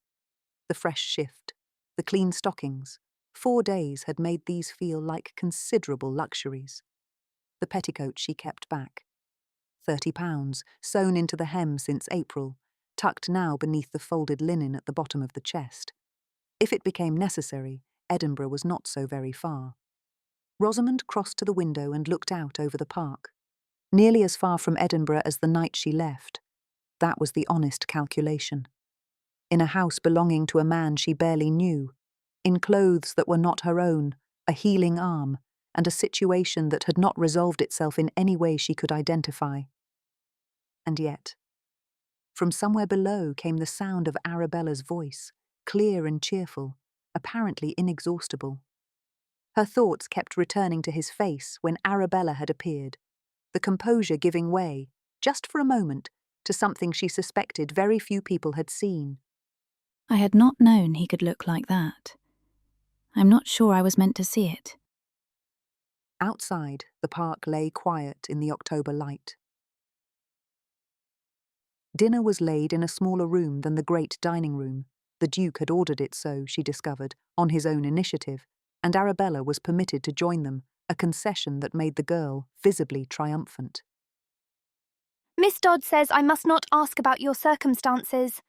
S1: The fresh shift, the clean stockings, 4 days had made these feel like considerable luxuries. The petticoat she kept back. £30, sewn into the hem since April, tucked now beneath the folded linen at the bottom of the chest. If it became necessary, Edinburgh was not so very far. Rosamund crossed to the window and looked out over the park. Nearly as far from Edinburgh as the night she left. That was the honest calculation. In a house belonging to a man she barely knew, in clothes that were not her own, a healing arm, and a situation that had not resolved itself in any way she could identify. And yet, from somewhere below came the sound of Arabella's voice, clear and cheerful, apparently inexhaustible. Her thoughts kept returning to his face when Arabella had appeared, the composure giving way, just for a moment, to something she suspected very few people had seen.
S4: I had not known he could look like that. I'm not sure I was meant to see it.
S1: Outside, the park lay quiet in the October light. Dinner was laid in a smaller room than the great dining room. The Duke had ordered it so, she discovered, on his own initiative, and Arabella was permitted to join them, a concession that made the girl visibly triumphant.
S10: Miss Dodd says I must not ask about your circumstances,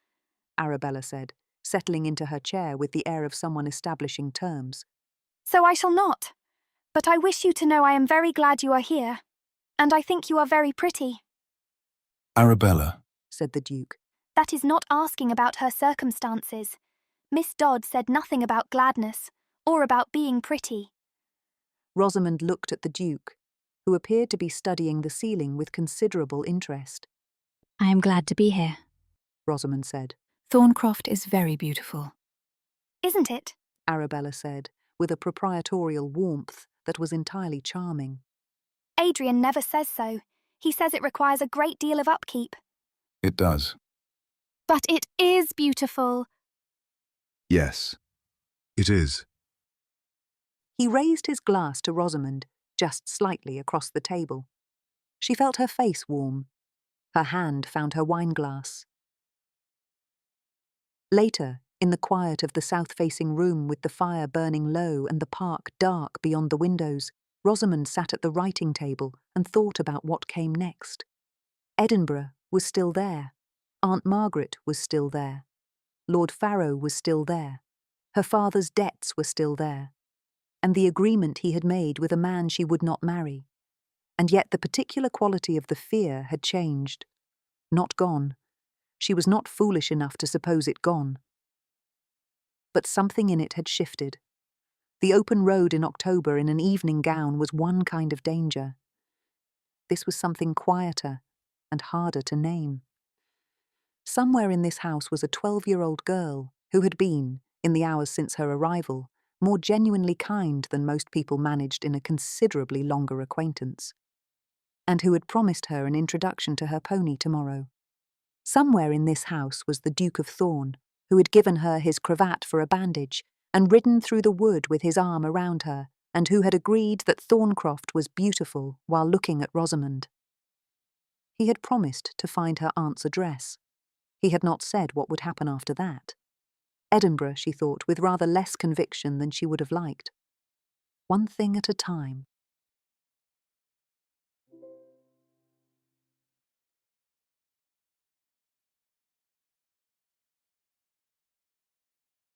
S1: Arabella said, settling into her chair with the air of someone establishing terms.
S10: So I shall not. But I wish you to know I am very glad you are here, and I think you are very pretty.
S3: Arabella,
S1: said the Duke.
S10: That is not asking about her circumstances. Miss Dodd said nothing about gladness, or about being pretty.
S1: Rosamund looked at the Duke, who appeared to be studying the ceiling with considerable interest.
S4: I am glad to be here,
S1: Rosamund said.
S4: Thorncroft is very beautiful.
S10: Isn't it?
S1: Arabella said, with a proprietorial warmth that was entirely charming.
S10: Adrian never says so. He says it requires a great deal of upkeep.
S3: It does.
S10: But it is beautiful.
S5: Yes, it is.
S1: He raised his glass to Rosamund, just slightly across the table. She felt her face warm. Her hand found her wineglass. Later, in the quiet of the south-facing room with the fire burning low and the park dark beyond the windows, Rosamund sat at the writing table and thought about what came next. Edinburgh was still there. Aunt Margaret was still there. Lord Farrow was still there. Her father's debts were still there. And the agreement he had made with a man she would not marry. And yet the particular quality of the fear had changed. Not gone. She was not foolish enough to suppose it gone. But something in it had shifted. The open road in October in an evening gown was one kind of danger. This was something quieter and harder to name. Somewhere in this house was a 12-year-old girl who had been, in the hours since her arrival, more genuinely kind than most people managed in a considerably longer acquaintance, and who had promised her an introduction to her pony tomorrow. Somewhere in this house was the Duke of Thorne, who had given her his cravat for a bandage and ridden through the wood with his arm around her, and who had agreed that Thorncroft was beautiful while looking at Rosamund. He had promised to find her aunt's address. He had not said what would happen after that. Edinburgh, she thought, with rather less conviction than she would have liked. One thing at a time.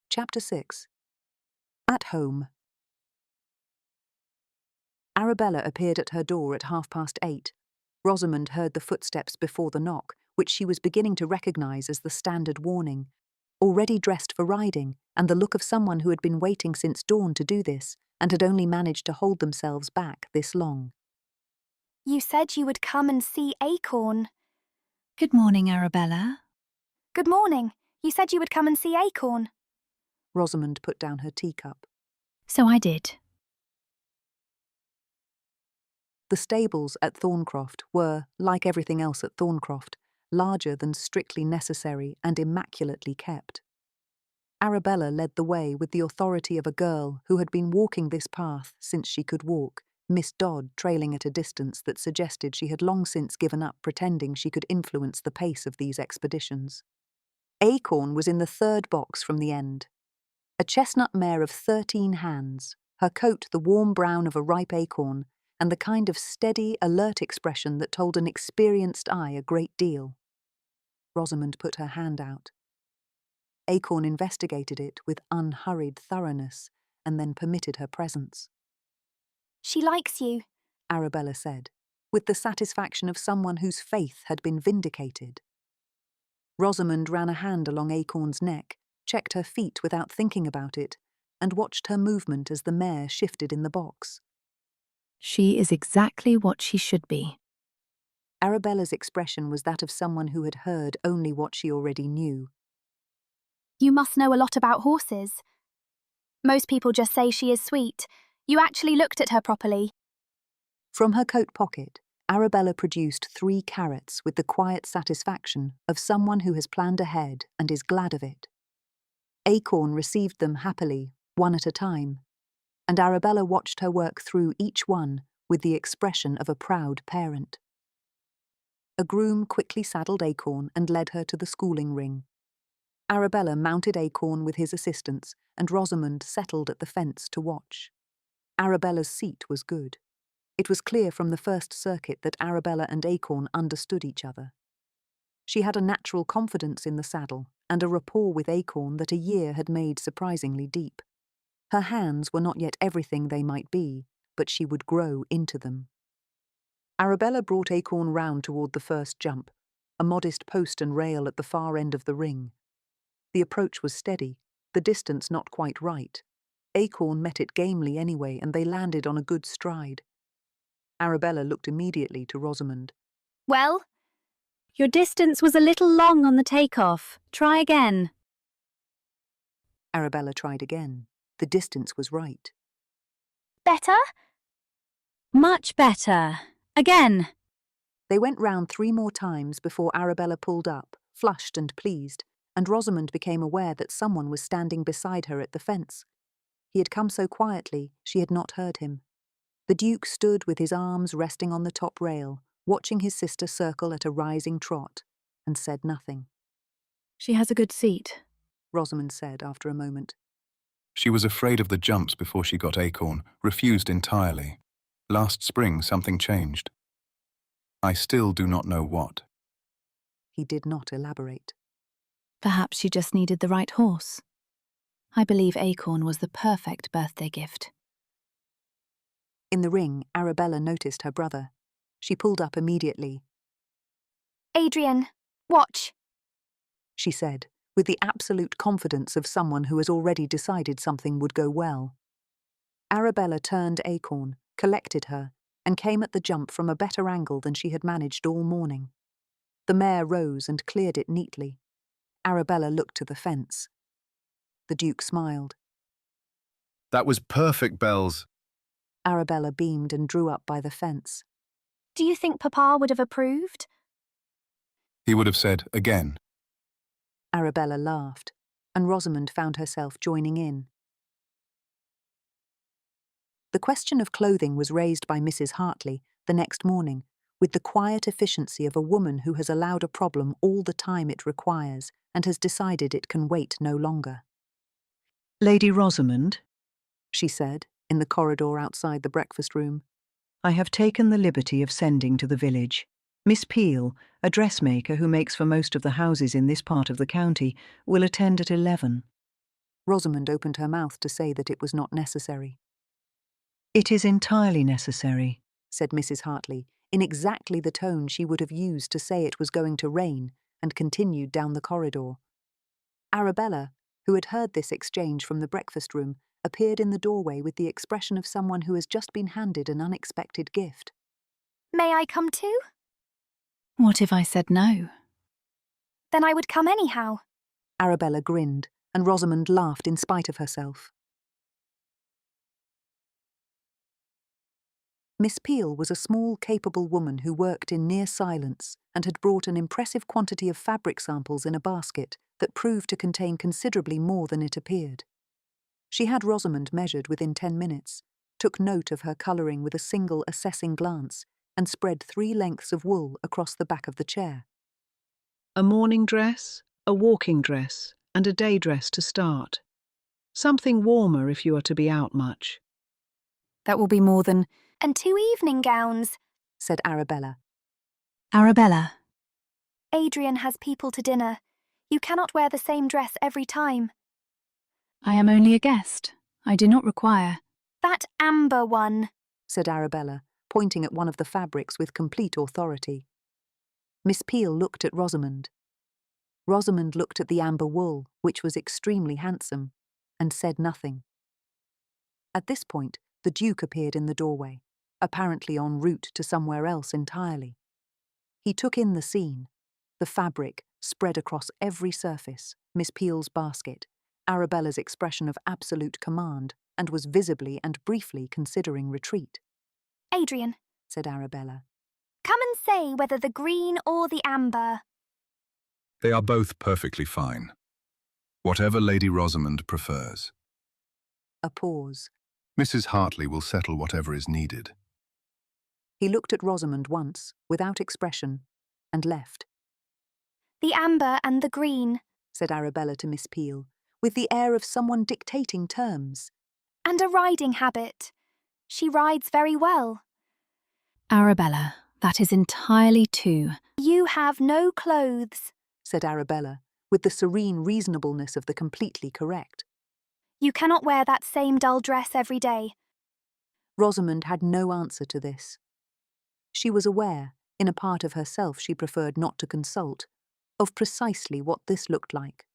S1: Chapter 6. At Home. Arabella appeared at her door at 8:30. Rosamund heard the footsteps before the knock, which she was beginning to recognise as the standard warning. Already dressed for riding, and the look of someone who had been waiting since dawn to do this, and had only managed to hold themselves back this long.
S10: You said you would come and see Acorn.
S4: Good morning, Arabella.
S10: Good morning. You said you would come and see Acorn.
S1: Rosamund put down her teacup.
S4: So I did.
S1: The stables at Thorncroft were, like everything else at Thorncroft, larger than strictly necessary and immaculately kept. Arabella led the way with the authority of a girl who had been walking this path since she could walk, Miss Dodd trailing at a distance that suggested she had long since given up pretending she could influence the pace of these expeditions. Acorn was in the third box from the end. A chestnut mare of 13 hands, her coat the warm brown of a ripe acorn, and the kind of steady, alert expression that told an experienced eye a great deal. Rosamund put her hand out. Acorn investigated it with unhurried thoroughness, and then permitted her presence.
S10: She likes you,
S1: Arabella said, with the satisfaction of someone whose faith had been vindicated. Rosamund ran a hand along Acorn's neck, checked her feet without thinking about it, and watched her movement as the mare shifted in the box.
S4: She is exactly what she should be.
S1: Arabella's expression was that of someone who had heard only what she already knew.
S10: You must know a lot about horses. Most people just say she is sweet. You actually looked at her properly.
S1: From her coat pocket, Arabella produced 3 carrots with the quiet satisfaction of someone who has planned ahead and is glad of it. Acorn received them happily, one at a time, and Arabella watched her work through each one with the expression of a proud parent. A groom quickly saddled Acorn and led her to the schooling ring. Arabella mounted Acorn with his assistance, and Rosamund settled at the fence to watch. Arabella's seat was good. It was clear from the first circuit that Arabella and Acorn understood each other. She had a natural confidence in the saddle and a rapport with Acorn that a year had made surprisingly deep. Her hands were not yet everything they might be, but she would grow into them. Arabella brought Acorn round toward the first jump, a modest post and rail at the far end of the ring. The approach was steady, the distance not quite right. Acorn met it gamely anyway, and they landed on a good stride. Arabella looked immediately to Rosamund.
S10: Well?
S4: Your distance was a little long on the takeoff. Try again.
S1: Arabella tried again. The distance was right.
S10: Better?
S4: Much better. Again.
S1: They went round 3 more times before Arabella pulled up, flushed and pleased, and Rosamund became aware that someone was standing beside her at the fence. He had come so quietly, she had not heard him. The Duke stood with his arms resting on the top rail, watching his sister circle at a rising trot, and said nothing.
S4: She has a good seat,
S1: Rosamund said after a moment.
S3: She was afraid of the jumps before she got Acorn, refused entirely. Last spring something changed. I still do not know what.
S1: He did not elaborate.
S4: Perhaps she just needed the right horse. I believe Acorn was the perfect birthday gift.
S1: In the ring, Arabella noticed her brother. She pulled up immediately.
S10: Adrian, watch,
S1: she said, with the absolute confidence of someone who has already decided something would go well. Arabella turned Acorn, collected her, and came at the jump from a better angle than she had managed all morning. The mare rose and cleared it neatly. Arabella looked to the fence. The Duke smiled.
S5: That was perfect, Bells.
S1: Arabella beamed and drew up by the fence.
S10: Do you think Papa would have approved?
S3: He would have said, again.
S1: Arabella laughed, and Rosamund found herself joining in. The question of clothing was raised by Mrs. Hartley the next morning, with the quiet efficiency of a woman who has allowed a problem all the time it requires and has decided it can wait no longer.
S9: Lady Rosamund,
S1: She said, in the corridor outside the breakfast room.
S9: I have taken the liberty of sending to the village. Miss Peel, a dressmaker who makes for most of the houses in this part of the county, will attend at 11.
S1: Rosamund opened her mouth to say that it was not necessary.
S9: It is entirely necessary,
S1: said Mrs. Hartley, in exactly the tone she would have used to say it was going to rain, and continued down the corridor. Arabella, who had heard this exchange from the breakfast room, appeared in the doorway with the expression of someone who has just been handed an unexpected gift.
S10: May I come too?
S4: What if I said no?
S10: Then I would come anyhow.
S1: Arabella grinned, and Rosamund laughed in spite of herself. Miss Peel was a small, capable woman who worked in near silence and had brought an impressive quantity of fabric samples in a basket that proved to contain considerably more than it appeared. She had Rosamund measured within 10 minutes, took note of her colouring with a single assessing glance, and spread 3 lengths of wool across the back of the chair.
S9: A morning dress, a walking dress, and a day dress to start. Something warmer if you are to be out much.
S6: That will be more than...
S10: And 2 evening gowns,
S1: said Arabella.
S4: Arabella.
S10: Adrian has people to dinner. You cannot wear the same dress every time.
S4: I am only a guest. I do not require.
S10: That amber one,
S1: said Arabella, pointing at one of the fabrics with complete authority. Miss Peel looked at Rosamund. Rosamund looked at the amber wool, which was extremely handsome, and said nothing. At this point, the Duke appeared in the doorway, apparently en route to somewhere else entirely. He took in the scene, the fabric spread across every surface, Miss Peel's basket, Arabella's expression of absolute command, and was visibly and briefly considering retreat.
S10: Adrian,
S1: said Arabella.
S10: come and say whether the green or the amber.
S5: They are both perfectly fine. Whatever Lady Rosamund prefers.
S1: A pause.
S5: Mrs. Hartley will settle whatever is needed.
S1: He looked at Rosamund once, without expression, and left.
S10: The amber and the green,
S1: said Arabella to Miss Peel, with the air of someone dictating terms.
S10: and a riding habit. She rides very well.
S4: Arabella, that is entirely too.
S10: You have no clothes,
S1: said Arabella, with the serene reasonableness of the completely correct.
S10: You cannot wear that same dull dress every day.
S1: Rosamund had no answer to this. She was aware, in a part of herself she preferred not to consult, of precisely what this looked like.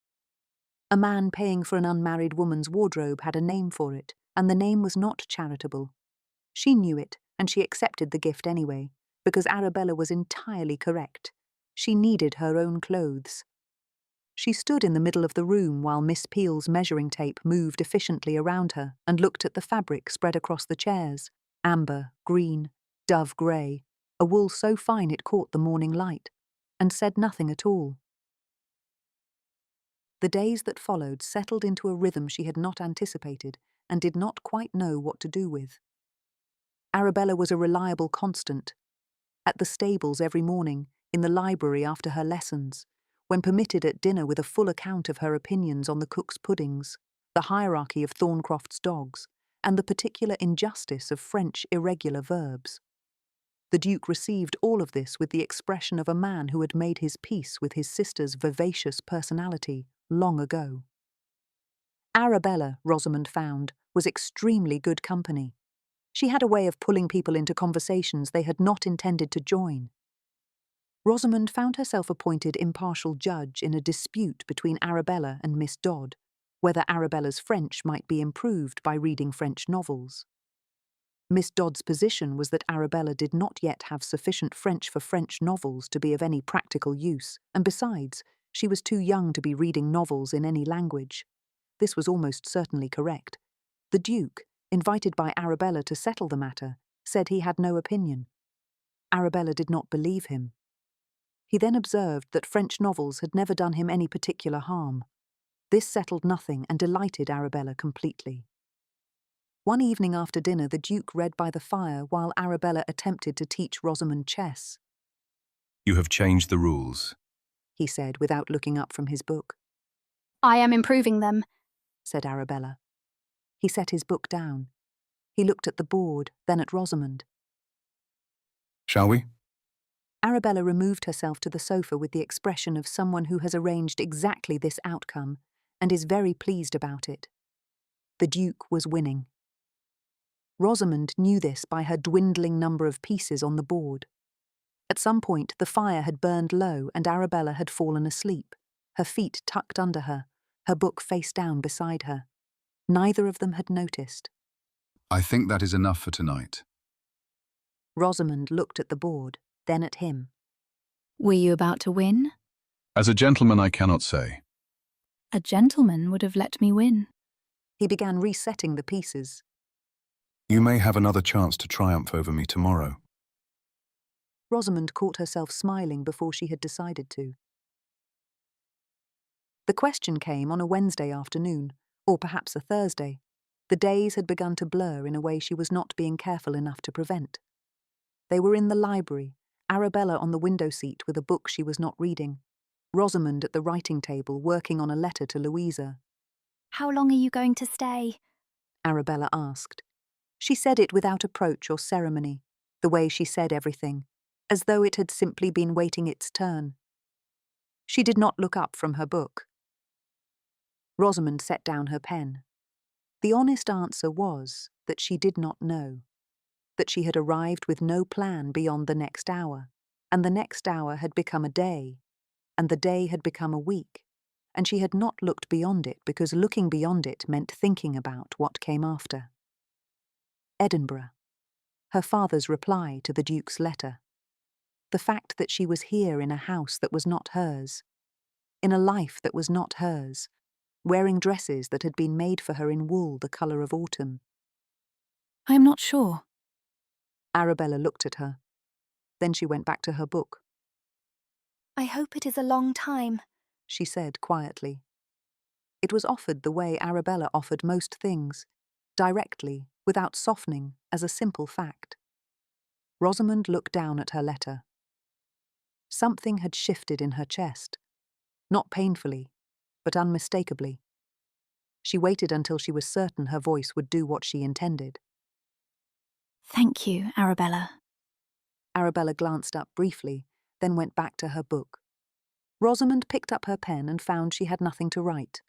S1: A man paying for an unmarried woman's wardrobe had a name for it, and the name was not charitable. She knew it, and she accepted the gift anyway, because Arabella was entirely correct. She needed her own clothes. She stood in the middle of the room while Miss Peel's measuring tape moved efficiently around her and looked at the fabric spread across the chairs, amber, green, dove grey, a wool so fine it caught the morning light, and said nothing at all. The days that followed settled into a rhythm she had not anticipated and did not quite know what to do with. Arabella was a reliable constant. At the stables every morning, in the library after her lessons, when permitted at dinner with a full account of her opinions on the cook's puddings, the hierarchy of Thorncroft's dogs, and the particular injustice of French irregular verbs. The Duke received all of this with the expression of a man who had made his peace with his sister's vivacious personality long ago. Arabella, Rosamund found, was extremely good company. She had a way of pulling people into conversations they had not intended to join. Rosamund found herself appointed impartial judge in a dispute between Arabella and Miss Dodd, whether Arabella's French might be improved by reading French novels. Miss Dodd's position was that Arabella did not yet have sufficient French for French novels to be of any practical use, and besides, she was too young to be reading novels in any language. This was almost certainly correct. The Duke, invited by Arabella to settle the matter, said he had no opinion. Arabella did not believe him. He then observed that French novels had never done him any particular harm. This settled nothing and delighted Arabella completely. One evening after dinner, the Duke read by the fire while Arabella attempted to teach Rosamund chess.
S3: You have changed the rules.
S1: He said without looking up from his book.
S10: I am improving them.
S1: Said Arabella. He set his book down. He looked at the board, then at Rosamund.
S3: Shall we?
S1: Arabella removed herself to the sofa with the expression of someone who has arranged exactly this outcome and is very pleased about it. The Duke was winning. Rosamund knew this by her dwindling number of pieces on the board. At some point, the fire had burned low and Arabella had fallen asleep, her feet tucked under her book face down beside her. Neither of them had noticed.
S5: I think that is enough for tonight.
S1: Rosamund looked at the board, then at him.
S4: Were you about to win?
S5: As a gentleman, I cannot say.
S4: A gentleman would have let me win.
S1: He began resetting the pieces.
S3: You may have another chance to triumph over me tomorrow.
S1: Rosamund caught herself smiling before she had decided to. The question came on a Wednesday afternoon, or perhaps a Thursday. The days had begun to blur in a way she was not being careful enough to prevent. They were in the library, Arabella on the window seat with a book she was not reading, Rosamund at the writing table working on a letter to Louisa.
S10: How long are you going to stay?
S1: Arabella asked. She said it without approach or ceremony, the way she said everything, as though it had simply been waiting its turn. She did not look up from her book. Rosamund set down her pen. The honest answer was that she did not know, that she had arrived with no plan beyond the next hour, and the next hour had become a day, and the day had become a week, and she had not looked beyond it because looking beyond it meant thinking about what came after. Edinburgh. Her father's reply to the Duke's letter. The fact that she was here in a house that was not hers, in a life that was not hers, wearing dresses that had been made for her in wool the colour of autumn.
S4: I am not sure.
S1: Arabella looked at her. Then she went back to her book.
S10: I hope it is a long time,
S1: she said quietly. It was offered the way Arabella offered most things, directly, without softening, as a simple fact. Rosamund looked down at her letter. Something had shifted in her chest, not painfully, but unmistakably. She waited until she was certain her voice would do what she intended.
S4: Thank you, Arabella.
S1: Arabella glanced up briefly, then went back to her book. Rosamund picked up her pen and found she had nothing to write.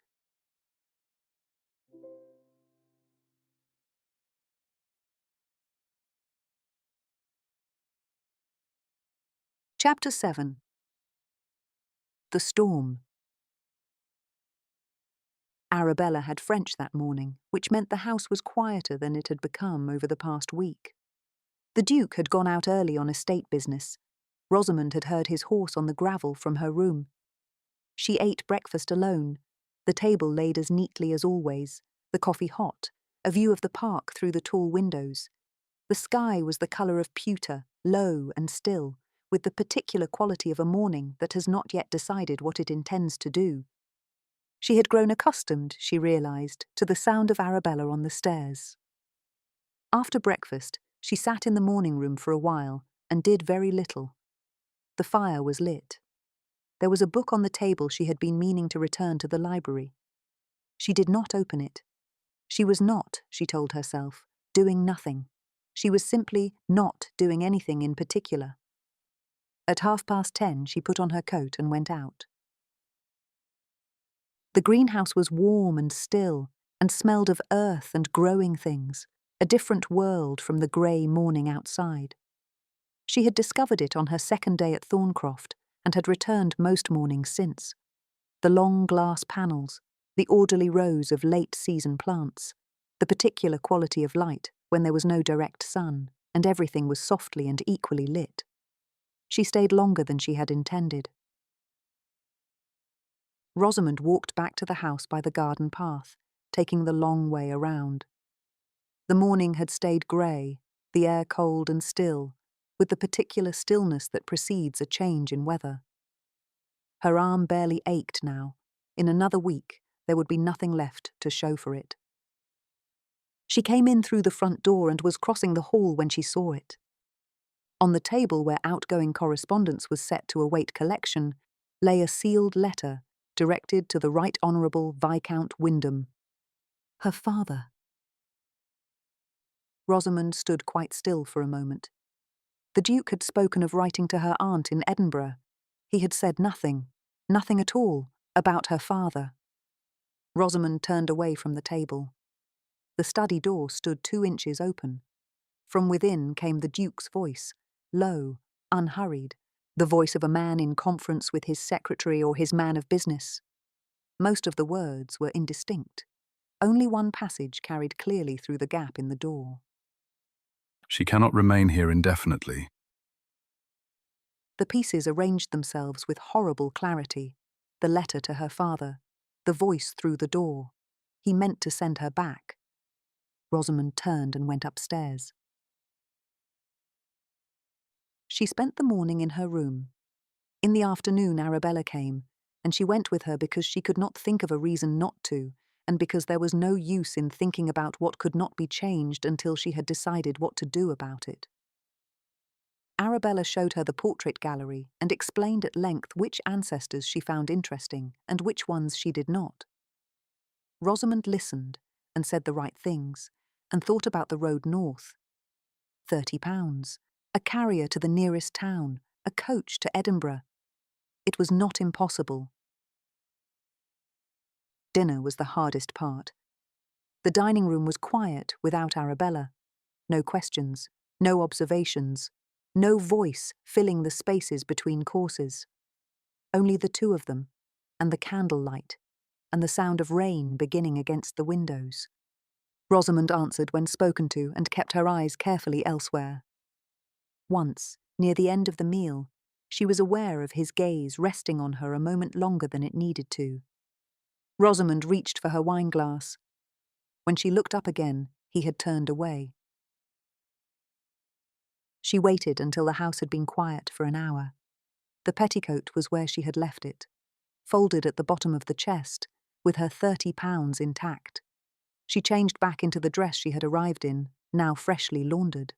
S1: Chapter 7. The Storm. Arabella had French that morning, which meant the house was quieter than it had become over the past week. The Duke had gone out early on estate business. Rosamund had heard his horse on the gravel from her room. She ate breakfast alone, the table laid as neatly as always, the coffee hot, a view of the park through the tall windows. The sky was the colour of pewter, low and still, with the particular quality of a morning that has not yet decided what it intends to do. She had grown accustomed, she realised, to the sound of Arabella on the stairs. After breakfast, she sat in the morning room for a while and did very little. The fire was lit. There was a book on the table she had been meaning to return to the library. She did not open it. She was not, she told herself, doing nothing. She was simply not doing anything in particular. At 10:30, she put on her coat and went out. The greenhouse was warm and still and smelled of earth and growing things, a different world from the grey morning outside. She had discovered it on her second day at Thorncroft and had returned most mornings since. The long glass panels, the orderly rows of late-season plants, the particular quality of light when there was no direct sun and everything was softly and equally lit. She stayed longer than she had intended. Rosamund walked back to the house by the garden path, taking the long way around. The morning had stayed grey, the air cold and still, with the particular stillness that precedes a change in weather. Her arm barely ached now. In another week, there would be nothing left to show for it. She came in through the front door and was crossing the hall when she saw it. On the table where outgoing correspondence was set to await collection lay a sealed letter directed to the Right Honourable Viscount Wyndham. Her father. Rosamund stood quite still for a moment. The Duke had spoken of writing to her aunt in Edinburgh. He had said nothing at all, about her father. Rosamund turned away from the table. The study door stood 2 inches open. From within came the Duke's voice, low, unhurried, the voice of a man in conference with his secretary or his man of business. Most of the words were indistinct. Only one passage carried clearly through the gap in the door.
S3: She cannot remain here indefinitely.
S1: The pieces arranged themselves with horrible clarity. The letter to her father, the voice through the door. He meant to send her back. Rosamund turned and went upstairs. She spent the morning in her room. In the afternoon Arabella came, and she went with her because she could not think of a reason not to, and because there was no use in thinking about what could not be changed until she had decided what to do about it. Arabella showed her the portrait gallery and explained at length which ancestors she found interesting and which ones she did not. Rosamund listened and said the right things, and thought about the road north. £30, a carrier to the nearest town, a coach to Edinburgh. It was not impossible. Dinner was the hardest part. The dining room was quiet without Arabella. No questions, no observations, no voice filling the spaces between courses. Only the two of them, and the candlelight, and the sound of rain beginning against the windows. Rosamund answered when spoken to and kept her eyes carefully elsewhere. Once, near the end of the meal, she was aware of his gaze resting on her a moment longer than it needed to. Rosamund reached for her wineglass. When she looked up again, he had turned away. She waited until the house had been quiet for an hour. The petticoat was where she had left it, folded at the bottom of the chest, with her £30 intact. She changed back into the dress she had arrived in, now freshly laundered.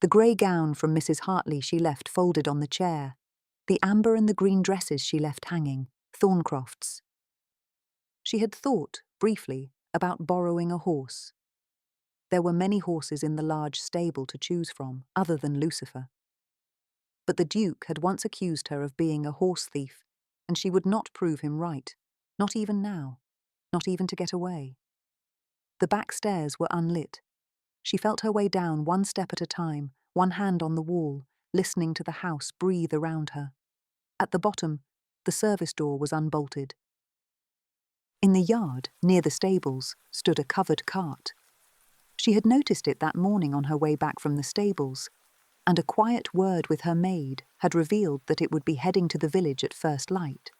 S1: The grey gown from Mrs. Hartley she left folded on the chair. The amber and the green dresses she left hanging, Thorncroft's. She had thought, briefly, about borrowing a horse. There were many horses in the large stable to choose from, other than Lucifer. But the Duke had once accused her of being a horse thief, and she would not prove him right, not even now, not even to get away. The back stairs were unlit. She felt her way down 1 step at a time, one hand on the wall, listening to the house breathe around her. At the bottom, the service door was unbolted. In the yard, near the stables, stood a covered cart. She had noticed it that morning on her way back from the stables, and a quiet word with her maid had revealed that it would be heading to the village at first light.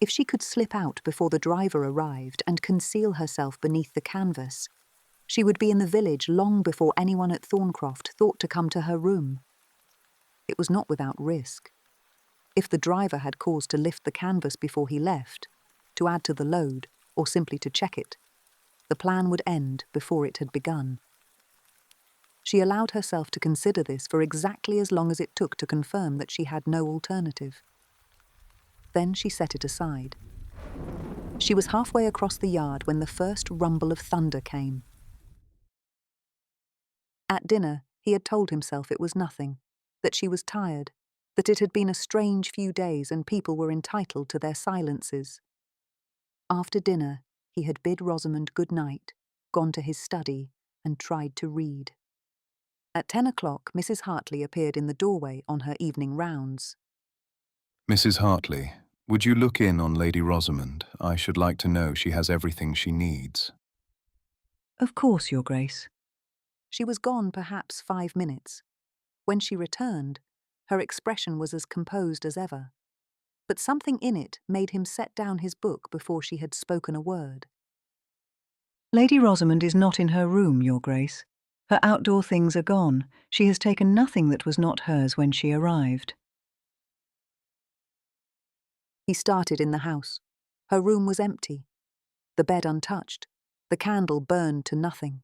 S1: If she could slip out before the driver arrived and conceal herself beneath the canvas, she would be in the village long before anyone at Thorncroft thought to come to her room. It was not without risk. If the driver had cause to lift the canvas before he left, to add to the load, or simply to check it, the plan would end before it had begun. She allowed herself to consider this for exactly as long as it took to confirm that she had no alternative. Then she set it aside. She was halfway across the yard when the first rumble of thunder came. At dinner, he had told himself it was nothing, that she was tired, that it had been a strange few days and people were entitled to their silences. After dinner, he had bid Rosamund good night, gone to his study, and tried to read. At 10 o'clock, Mrs. Hartley appeared in the doorway on her evening rounds.
S3: Mrs. Hartley, would you look in on Lady Rosamund? I should like to know she has everything she needs.
S9: Of course, Your Grace.
S1: She was gone perhaps 5 minutes. When she returned, her expression was as composed as ever. But something in it made him set down his book before she had spoken a word.
S9: Lady Rosamund is not in her room, Your Grace. Her outdoor things are gone. She has taken nothing that was not hers when she arrived.
S1: He started in the house. Her room was empty, the bed untouched, the candle burned to nothing.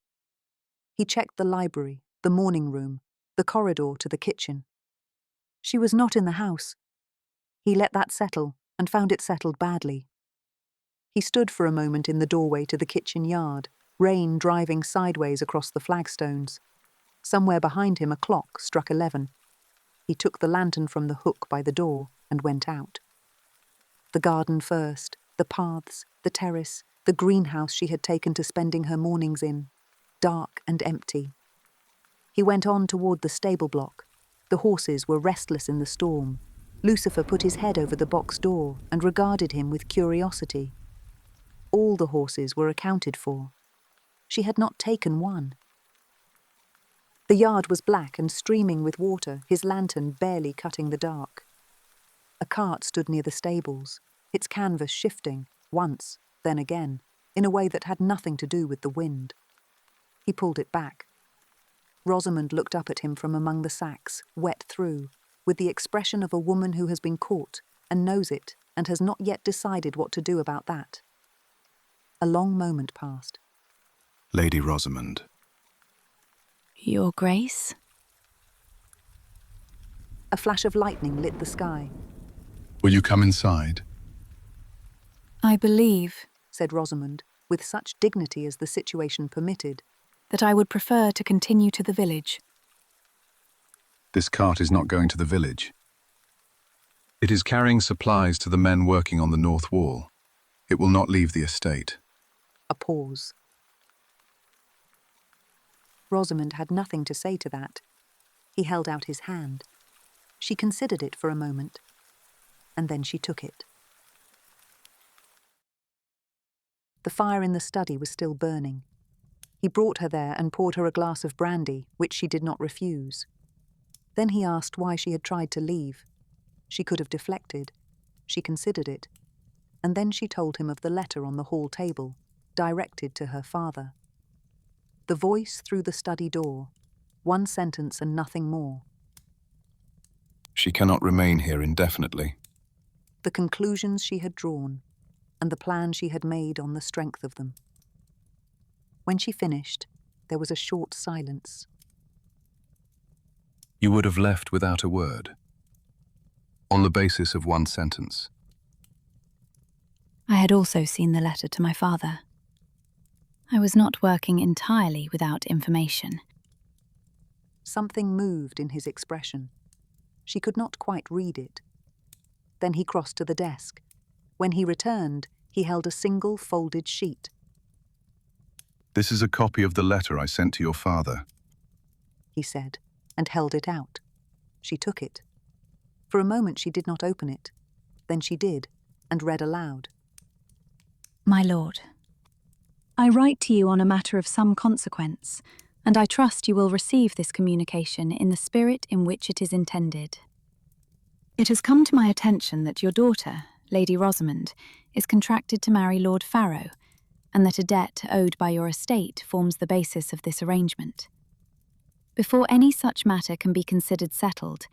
S1: He checked the library, the morning room, the corridor to the kitchen. She was not in the house. He let that settle and found it settled badly. He stood for a moment in the doorway to the kitchen yard, rain driving sideways across the flagstones. Somewhere behind him a clock struck 11. He took the lantern from the hook by the door and went out. The garden first, the paths, the terrace, the greenhouse she had taken to spending her mornings in, dark and empty. He went on toward the stable block. The horses were restless in the storm. Lucifer put his head over the box door and regarded him with curiosity. All the horses were accounted for. She had not taken one. The yard was black and streaming with water, his lantern barely cutting the dark. A cart stood near the stables, its canvas shifting, once, then again, in a way that had nothing to do with the wind. He pulled it back. Rosamund looked up at him from among the sacks, wet through, with the expression of a woman who has been caught and knows it and has not yet decided what to do about that. A long moment passed.
S3: Lady Rosamund.
S4: Your Grace?
S1: A flash of lightning lit the sky.
S5: Will you come inside?
S4: I believe,
S1: said Rosamund, with such dignity as the situation permitted,
S4: that I would prefer to continue to the village.
S5: This cart is not going to the village. It is carrying supplies to the men working on the north wall. It will not leave the estate.
S1: A pause. Rosamund had nothing to say to that. He held out his hand. She considered it for a moment, and then she took it. The fire in the study was still burning. He brought her there and poured her a glass of brandy, which she did not refuse. Then he asked why she had tried to leave. She could have deflected. She considered it. And then she told him of the letter on the hall table, directed to her father. The voice through the study door, one sentence and nothing more.
S3: She cannot remain here indefinitely.
S1: The conclusions she had drawn, and the plan she had made on the strength of them. When she finished, there was a short silence.
S5: You would have left without a word. On the basis of one sentence.
S4: I had also seen the letter to my father. I was not working entirely without information.
S1: Something moved in his expression. She could not quite read it. Then he crossed to the desk. When he returned, he held a single folded sheet.
S5: This is a copy of the letter I sent to your father,
S1: he said, and held it out. She took it. For a moment she did not open it. Then she did, and read aloud.
S4: My lord, I write to you on a matter of some consequence, and I trust you will receive this communication in the spirit in which it is intended. It has come to my attention that your daughter, Lady Rosamund, is contracted to marry Lord Farrow, and that a debt owed by your estate forms the basis of this arrangement. Before any such matter can be considered settled,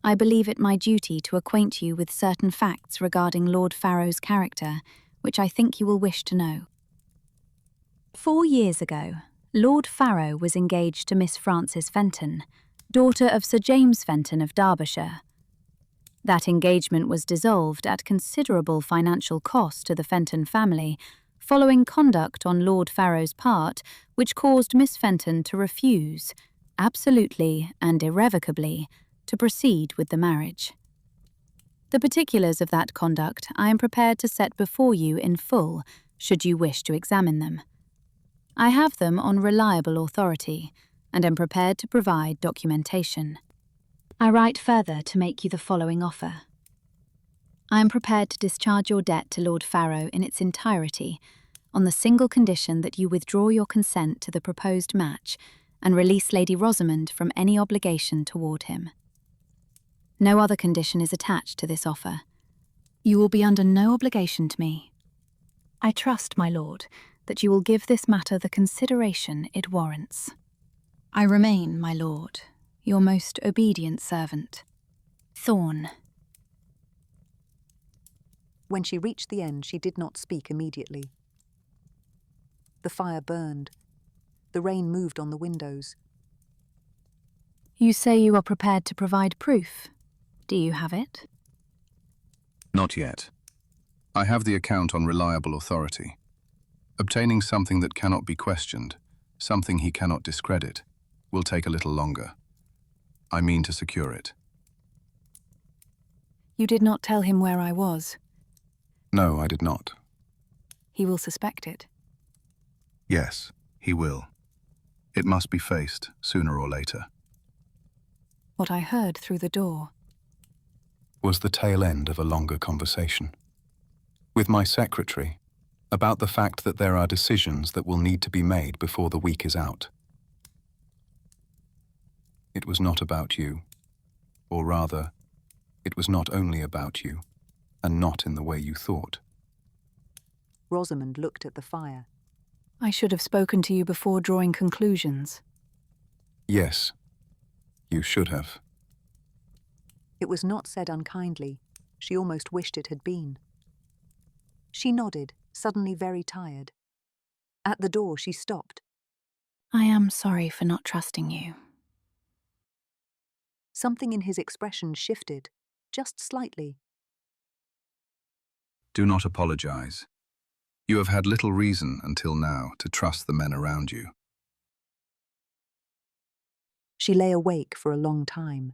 S4: I believe it my duty to acquaint you with certain facts regarding Lord Farrow's character, which I think you will wish to know. 4 years ago, Lord Farrow was engaged to Miss Frances Fenton, daughter of Sir James Fenton of Derbyshire. That engagement was dissolved at considerable financial cost to the Fenton family, following conduct on Lord Farrow's part which caused Miss Fenton to refuse, absolutely and irrevocably, to proceed with the marriage. The particulars of that conduct I am prepared to set before you in full, should you wish to examine them. I have them on reliable authority, and am prepared to provide documentation. I write further to make you the following offer. I am prepared to discharge your debt to Lord Farrow in its entirety, on the single condition that you withdraw your consent to the proposed match and release Lady Rosamund from any obligation toward him. No other condition is attached to this offer. You will be under no obligation to me. I trust, my lord, that you will give this matter the consideration it warrants. I remain, my lord, your most obedient servant, Thorne.
S1: When she reached the end, she did not speak immediately. The fire burned. The rain moved on the windows.
S4: You say you are prepared to provide proof. Do you have it?
S5: Not yet. I have the account on reliable authority. Obtaining something that cannot be questioned, something he cannot discredit, will take a little longer. I mean to secure it.
S4: You did not tell him where I was.
S3: No, I did not.
S4: He will suspect it.
S5: Yes, he will. It must be faced, sooner or later.
S4: What I heard through the door
S3: Was the tail end of a longer conversation with my secretary about the fact that there are decisions that will need to be made before the week is out. It was not about you, or rather, it was not only about you, and not in the way you thought.
S1: Rosamund looked at the fire.
S4: I should have spoken to you before drawing conclusions.
S3: Yes, you should have.
S1: It was not said unkindly. She almost wished it had been. She nodded, suddenly very tired. At the door, she stopped.
S4: I am sorry for not trusting you.
S1: Something in his expression shifted, just slightly.
S5: Do not apologize. You have had little reason until now to trust the men around you.
S1: She lay awake for a long time.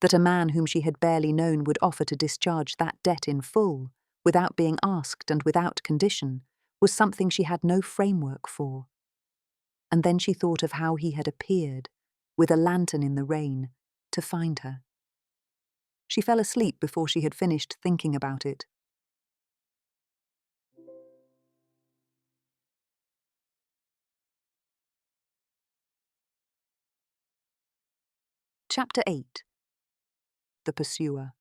S1: That a man whom she had barely known would offer to discharge that debt in full, without being asked and without condition, was something she had no framework for. And then she thought of how he had appeared, with a lantern in the rain, to find her. She fell asleep before she had finished thinking about it. Chapter 8. The Pursuer.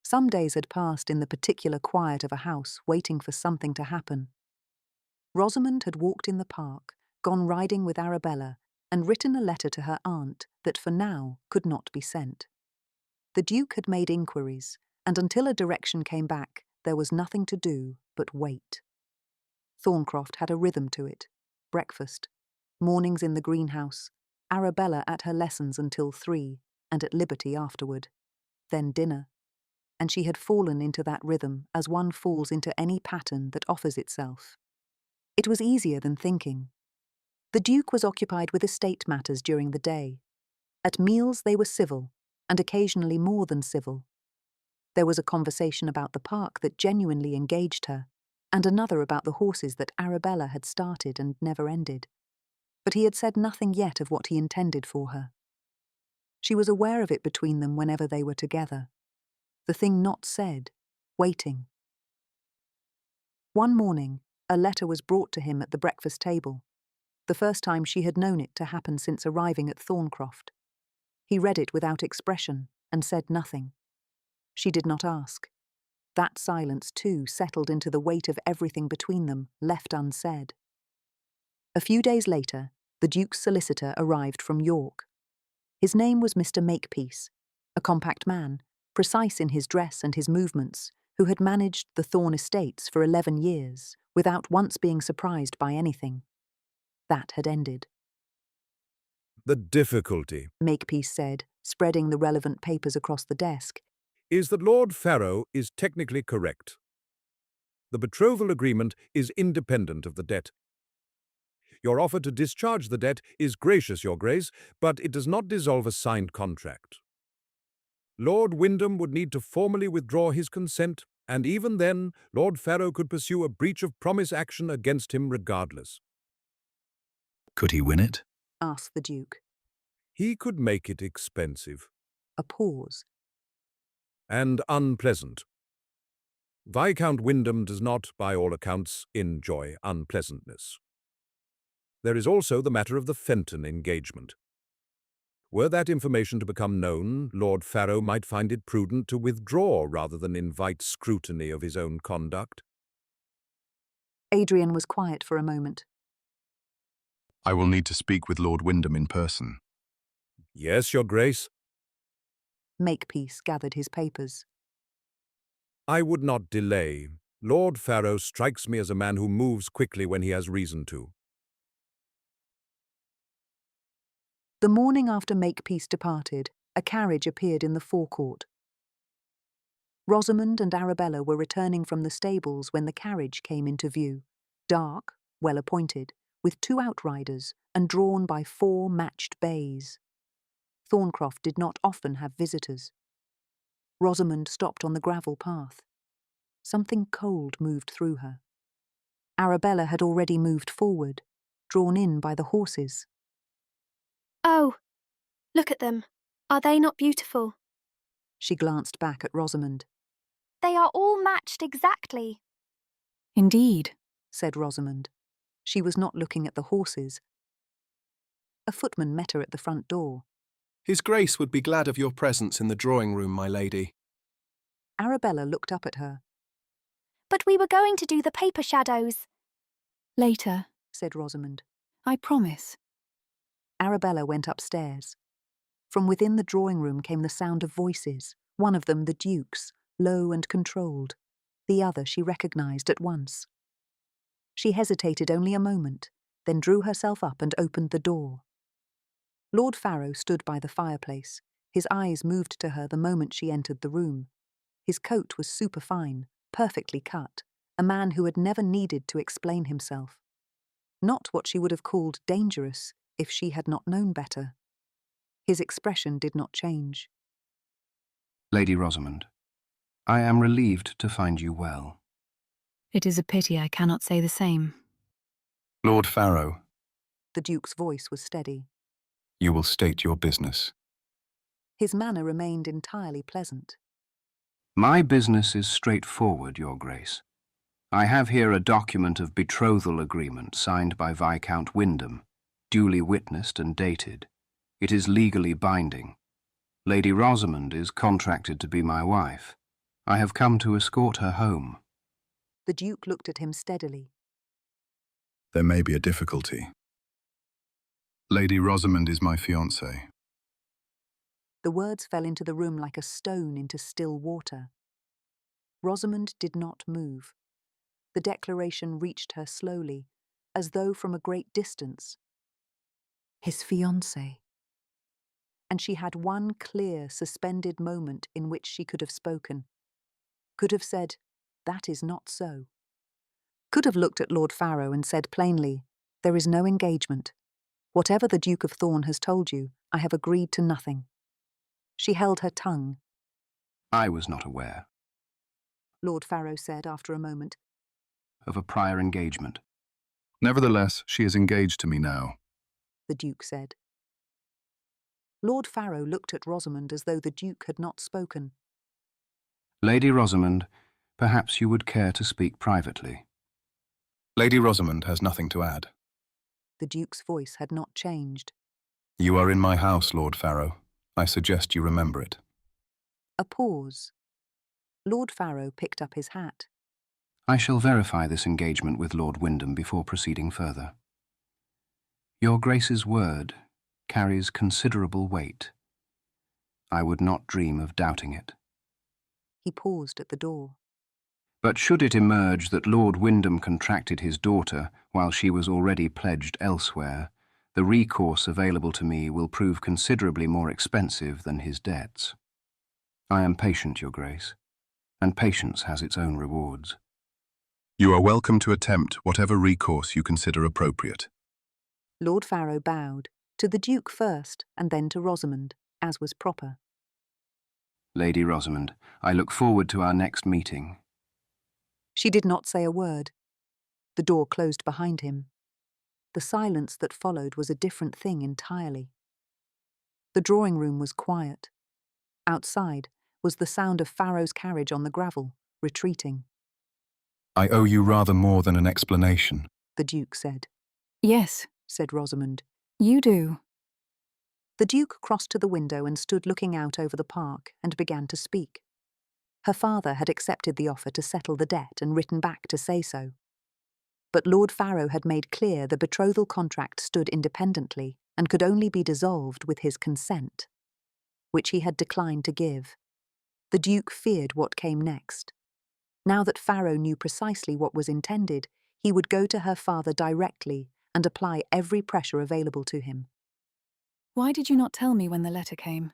S1: Some days had passed in the particular quiet of a house, waiting for something to happen. Rosamund had walked in the park, gone riding with Arabella, and written a letter to her aunt that for now could not be sent. The Duke had made inquiries, and until a direction came back, there was nothing to do but wait. Thorncroft had a rhythm to it. Breakfast, mornings in the greenhouse, Arabella at her lessons until 3, and at liberty afterward. Then dinner. And she had fallen into that rhythm as one falls into any pattern that offers itself. It was easier than thinking. The Duke was occupied with estate matters during the day. At meals they were civil, and occasionally more than civil. There was a conversation about the park that genuinely engaged her, and another about the horses that Arabella had started and never ended. But he had said nothing yet of what he intended for her. She was aware of it between them whenever they were together. The thing not said, waiting. One morning, a letter was brought to him at the breakfast table, the first time she had known it to happen since arriving at Thorncroft. He read it without expression and said nothing. She did not ask. That silence, too, settled into the weight of everything between them, left unsaid. A few days later, the Duke's solicitor arrived from York. His name was Mr. Makepeace, a compact man, precise in his dress and his movements, who had managed the Thorne estates for 11 years, without once being surprised by anything. That had ended.
S2: The difficulty,
S1: Makepeace said, spreading the relevant papers across the desk,
S2: is that Lord Farrow is technically correct. The betrothal agreement is independent of the debt. Your offer to discharge the debt is gracious, Your Grace, but it does not dissolve a signed contract. Lord Wyndham would need to formally withdraw his consent, and even then, Lord Farrow could pursue a breach of promise action against him regardless.
S5: Could he win it?
S1: asked the Duke.
S2: He could make it expensive.
S1: A pause.
S2: And unpleasant. Viscount Wyndham does not, by all accounts, enjoy unpleasantness. There is also the matter of the Fenton engagement. Were that information to become known, Lord Farrow might find it prudent to withdraw rather than invite scrutiny of his own conduct.
S1: Adrian was quiet for a moment.
S5: I will need to speak with Lord Wyndham in person.
S2: Yes, Your Grace.
S1: Makepeace gathered his papers.
S2: I would not delay. Lord Farrow strikes me as a man who moves quickly when he has reason to.
S1: The morning after Makepeace departed, a carriage appeared in the forecourt. Rosamund and Arabella were returning from the stables when the carriage came into view, dark, well appointed, with 2 outriders and drawn by 4 matched bays. Thorncroft did not often have visitors. Rosamund stopped on the gravel path. Something cold moved through her. Arabella had already moved forward, drawn in by the horses.
S10: Oh, look at them. Are they not beautiful?
S1: She glanced back at Rosamund.
S10: They are all matched exactly.
S4: Indeed,
S1: Said Rosamund. She was not looking at the horses. A footman met her at the front door.
S7: His Grace would be glad of your presence in the drawing room, my lady.
S1: Arabella looked up at her.
S10: But we were going to do the paper shadows.
S4: later,
S1: Said Rosamund.
S4: I promise.
S1: Arabella went upstairs. From within the drawing room came the sound of voices, one of them the Duke's, low and controlled. The other she recognised at once. She hesitated only a moment, then drew herself up and opened the door. Lord Farrow stood by the fireplace. His eyes moved to her the moment she entered the room. His coat was superfine, perfectly cut, a man who had never needed to explain himself. Not what she would have called dangerous if she had not known better. His expression did not change.
S3: Lady Rosamund, I am relieved to find you well.
S4: It is a pity I cannot say the same.
S3: Lord Farrow,
S1: The Duke's voice was steady.
S3: you will state your business.
S1: His manner remained entirely pleasant.
S3: My business is straightforward, Your Grace. I have here a document of betrothal agreement signed by Viscount Wyndham, duly witnessed and dated. It is legally binding. Lady Rosamund is contracted to be my wife. I have come to escort her home.
S1: The Duke looked at him steadily.
S5: There may be a difficulty. Lady Rosamund is my fiancée.
S1: The words fell into the room like a stone into still water. Rosamund did not move. The declaration reached her slowly, as though from a great distance. His fiancée. And she had one clear, suspended moment in which she could have spoken. Could have said, "That is not so." Could have looked at Lord Farrow and said plainly, "There is no engagement. Whatever the Duke of Thorne has told you, I have agreed to nothing." She held her tongue.
S3: I was not aware
S1: Lord Farrow said after a moment.
S3: of a prior engagement.
S5: Nevertheless, she is engaged to me now.
S1: The Duke said. Lord Farrow looked at Rosamund as though the Duke had not spoken.
S3: Lady Rosamund, perhaps you would care to speak privately. Lady Rosamund has nothing to add.
S1: The Duke's voice had not changed.
S3: You are in my house, Lord Farrow. I suggest you remember it.
S1: A pause. Lord Farrow picked up his hat.
S3: I shall verify this engagement with Lord Wyndham before proceeding further. Your Grace's word carries considerable weight. I would not dream of doubting it.
S1: He paused at the door.
S3: But should it emerge that Lord Wyndham contracted his daughter while she was already pledged elsewhere, the recourse available to me will prove considerably more expensive than his debts. I am patient, Your Grace, and patience has its own rewards.
S5: You are welcome to attempt whatever recourse you consider appropriate.
S1: Lord Farrow bowed, to the Duke first and then to Rosamund, as was proper.
S3: Lady Rosamund, I look forward to our next meeting.
S1: She did not say a word. The door closed behind him. The silence that followed was a different thing entirely. The drawing room was quiet. Outside was the sound of Farrow's carriage on the gravel, retreating.
S3: I owe you rather more than an explanation.
S1: The Duke said.
S4: Yes,
S1: Said Rosamund.
S4: you do.
S1: The Duke crossed to the window and stood looking out over the park and began to speak. Her father had accepted the offer to settle the debt and written back to say so. but Lord Farrow had made clear the betrothal contract stood independently and could only be dissolved with his consent, which he had declined to give. The Duke feared what came next. Now that Farrow knew precisely what was intended, he would go to her father directly and apply every pressure available to him.
S11: Why did you not tell me when the letter came?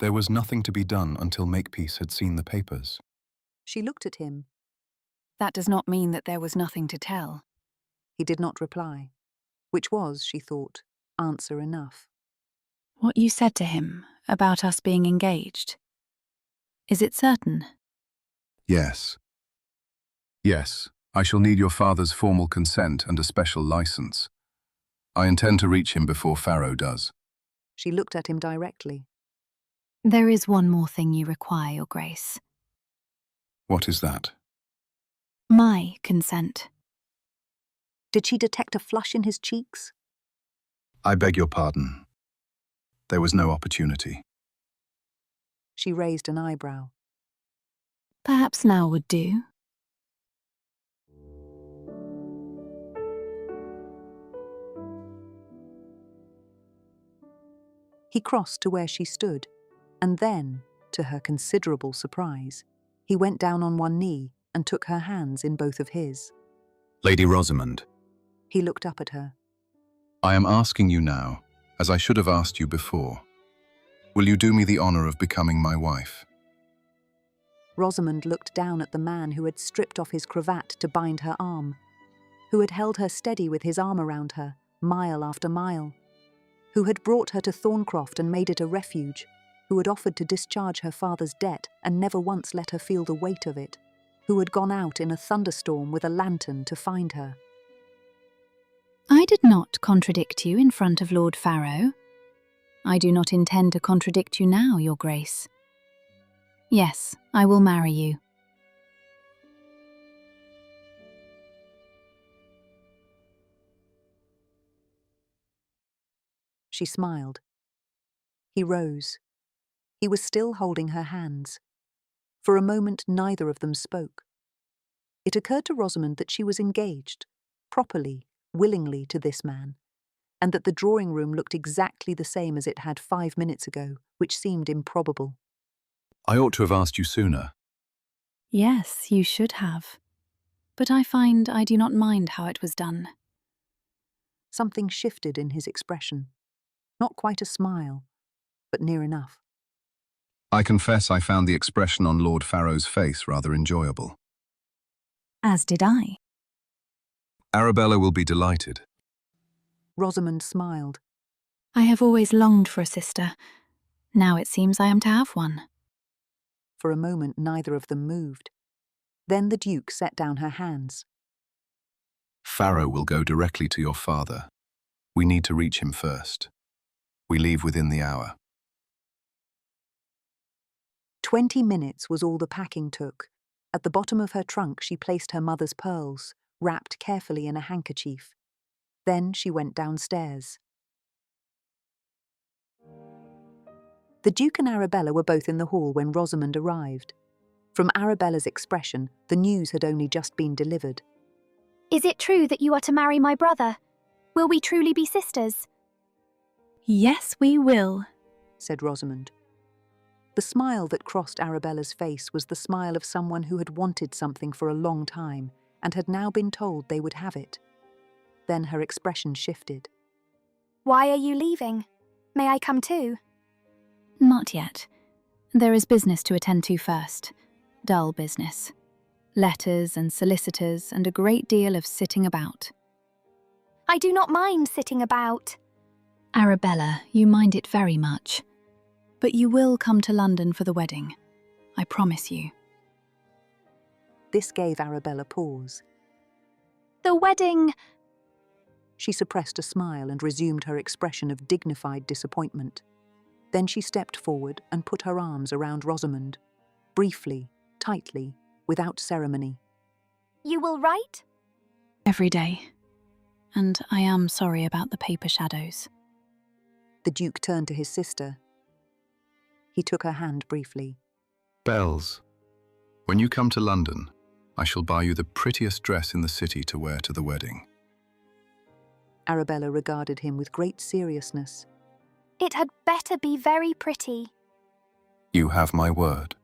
S5: There was nothing to be done until Makepeace had seen the papers.
S1: She looked at him.
S11: That does not mean that there was nothing to tell.
S1: He did not reply, which was, she thought, answer enough.
S4: What you said to him about us being engaged, is it certain?
S5: Yes. Yes, I shall need your father's formal consent and a special license. I intend to reach him before Farrow does.
S1: She looked at him directly.
S4: There is one more thing you require, Your Grace.
S5: What is that?
S4: My consent.
S1: Did she detect a flush in his cheeks?
S5: I beg your pardon. There was no opportunity.
S1: She raised an eyebrow.
S4: Perhaps now would do.
S1: He crossed to where she stood, and then, to her considerable surprise, he went down on one knee and took her hands in both of his.
S5: Lady Rosamund,
S1: He looked up at her.
S5: I am asking you now, as I should have asked you before. Will you do me the honor of becoming my wife?
S1: Rosamund looked down at the man who had stripped off his cravat to bind her arm, who had held her steady with his arm around her, mile after mile, who had brought her to Thorncroft and made it a refuge, who had offered to discharge her father's debt and never once let her feel the weight of it, who had gone out in a thunderstorm with a lantern to find her.
S4: I did not contradict you in front of Lord Farrow. I do not intend to contradict you now, Your Grace. Yes, I will marry you.
S1: She smiled. He rose. He was still holding her hands. For a moment, neither of them spoke. It occurred to Rosamund that she was engaged, properly, willingly, to this man, and that the drawing room looked exactly the same as it had 5 minutes ago, which seemed improbable.
S5: I ought to have asked you sooner.
S4: Yes, you should have. But I find I do not mind how it was done.
S1: Something shifted in his expression. Not quite a smile, but near enough.
S5: I confess I found the expression on Lord Farrow's face rather enjoyable.
S4: As did I.
S5: Arabella will be delighted.
S1: Rosamund smiled.
S4: I have always longed for a sister. Now it seems I am to have one.
S1: For a moment, neither of them moved. Then the Duke set down her hands.
S5: Farrow will go directly to your father. We need to reach him first. We leave within the hour.
S1: 20 minutes was all the packing took. At the bottom of her trunk she placed her mother's pearls, wrapped carefully in a handkerchief. Then she went downstairs. The Duke and Arabella were both in the hall when Rosamund arrived. From Arabella's expression, the news had only just been delivered.
S10: Is it true that you are to marry my brother? Will we truly be sisters?
S4: Yes, we will,
S1: said Rosamund. The smile that crossed Arabella's face was the smile of someone who had wanted something for a long time and had now been told they would have it. Then her expression shifted.
S10: Why are you leaving? May I come too?
S4: Not yet. There is business to attend to first. Dull business. Letters and solicitors and a great deal of sitting about.
S10: I do not mind sitting about.
S4: Arabella, you mind it very much. But you will come to London for the wedding. I promise you.
S1: This gave Arabella pause.
S10: The wedding...
S1: She suppressed a smile and resumed her expression of dignified disappointment. Then she stepped forward and put her arms around Rosamund, briefly, tightly, without ceremony.
S10: You will write?
S4: Every day. And I am sorry about the paper shadows.
S1: The Duke turned to his sister. He took her hand briefly.
S5: Bells, when you come to London, I shall buy you the prettiest dress in the city to wear to the wedding.
S1: Arabella regarded him with great seriousness.
S10: It had better be very pretty.
S5: You have my word.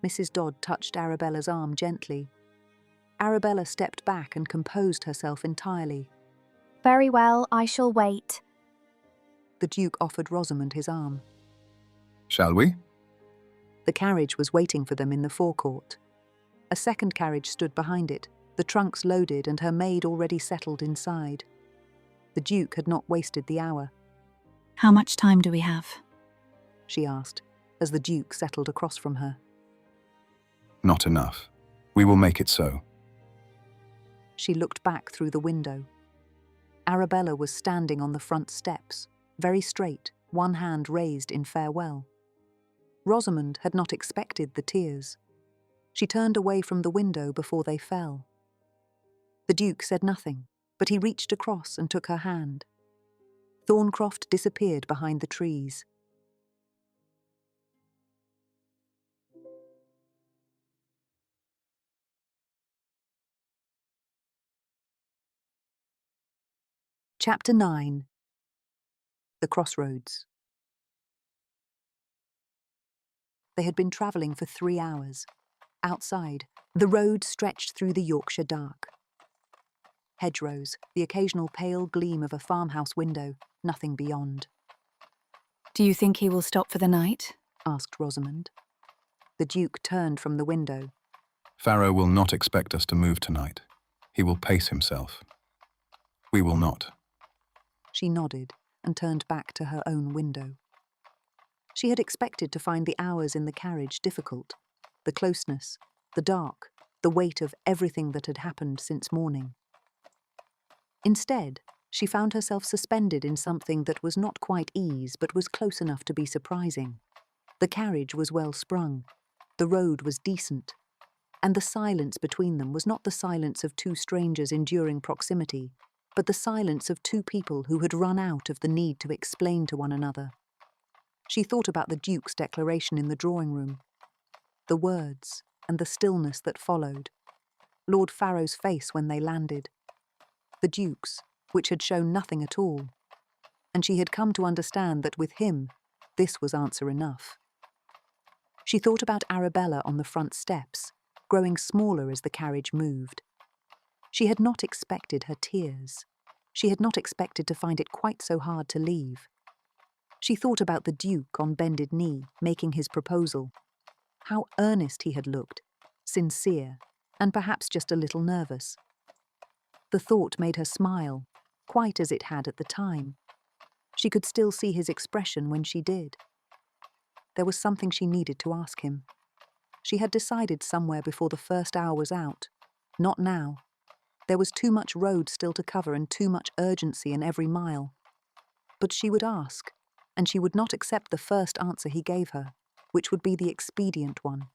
S1: Mrs. Dodd touched Arabella's arm gently. Arabella stepped back and composed herself entirely.
S10: Very well, I shall wait.
S1: The Duke offered Rosamund his arm.
S5: Shall we?
S1: The carriage was waiting for them in the forecourt. A second carriage stood behind it, the trunks loaded and her maid already settled inside. The Duke had not wasted the hour.
S4: How much time do we have?
S1: She asked, as the Duke settled across from her.
S5: Not enough. We will make it so.
S1: She looked back through the window. Arabella was standing on the front steps, very straight, one hand raised in farewell. Rosamund had not expected the tears. She turned away from the window before they fell. The Duke said nothing, but he reached across and took her hand. Thorncroft disappeared behind the trees. Chapter 9. The Crossroads. They had been travelling for 3 hours. Outside, the road stretched through the Yorkshire dark. Hedgerows, the occasional pale gleam of a farmhouse window, nothing beyond.
S11: Do you think he will stop for the night?
S1: Asked Rosamund. The Duke turned from the window.
S5: Farrow will not expect us to move tonight. He will pace himself. We will not.
S1: She nodded and turned back to her own window. She had expected to find the hours in the carriage difficult. The closeness, the dark, the weight of everything that had happened since morning. Instead, she found herself suspended in something that was not quite ease but was close enough to be surprising. The carriage was well sprung, the road was decent, and the silence between them was not the silence of two strangers enduring proximity, but the silence of two people who had run out of the need to explain to one another. She thought about the Duke's declaration in the drawing room, the words and the stillness that followed, Lord Farrow's face when they landed, the Duke's, which had shown nothing at all, and she had come to understand that with him, this was answer enough. She thought about Arabella on the front steps, growing smaller as the carriage moved. She had not expected her tears. She had not expected to find it quite so hard to leave. She thought about the Duke on bended knee, making his proposal. How earnest he had looked, sincere, and perhaps just a little nervous. The thought made her smile, quite as it had at the time. She could still see his expression when she did. There was something she needed to ask him. She had decided somewhere before the first hour was out. Not now. There was too much road still to cover and too much urgency in every mile. But she would ask, and she would not accept the first answer he gave her, which would be the expedient one.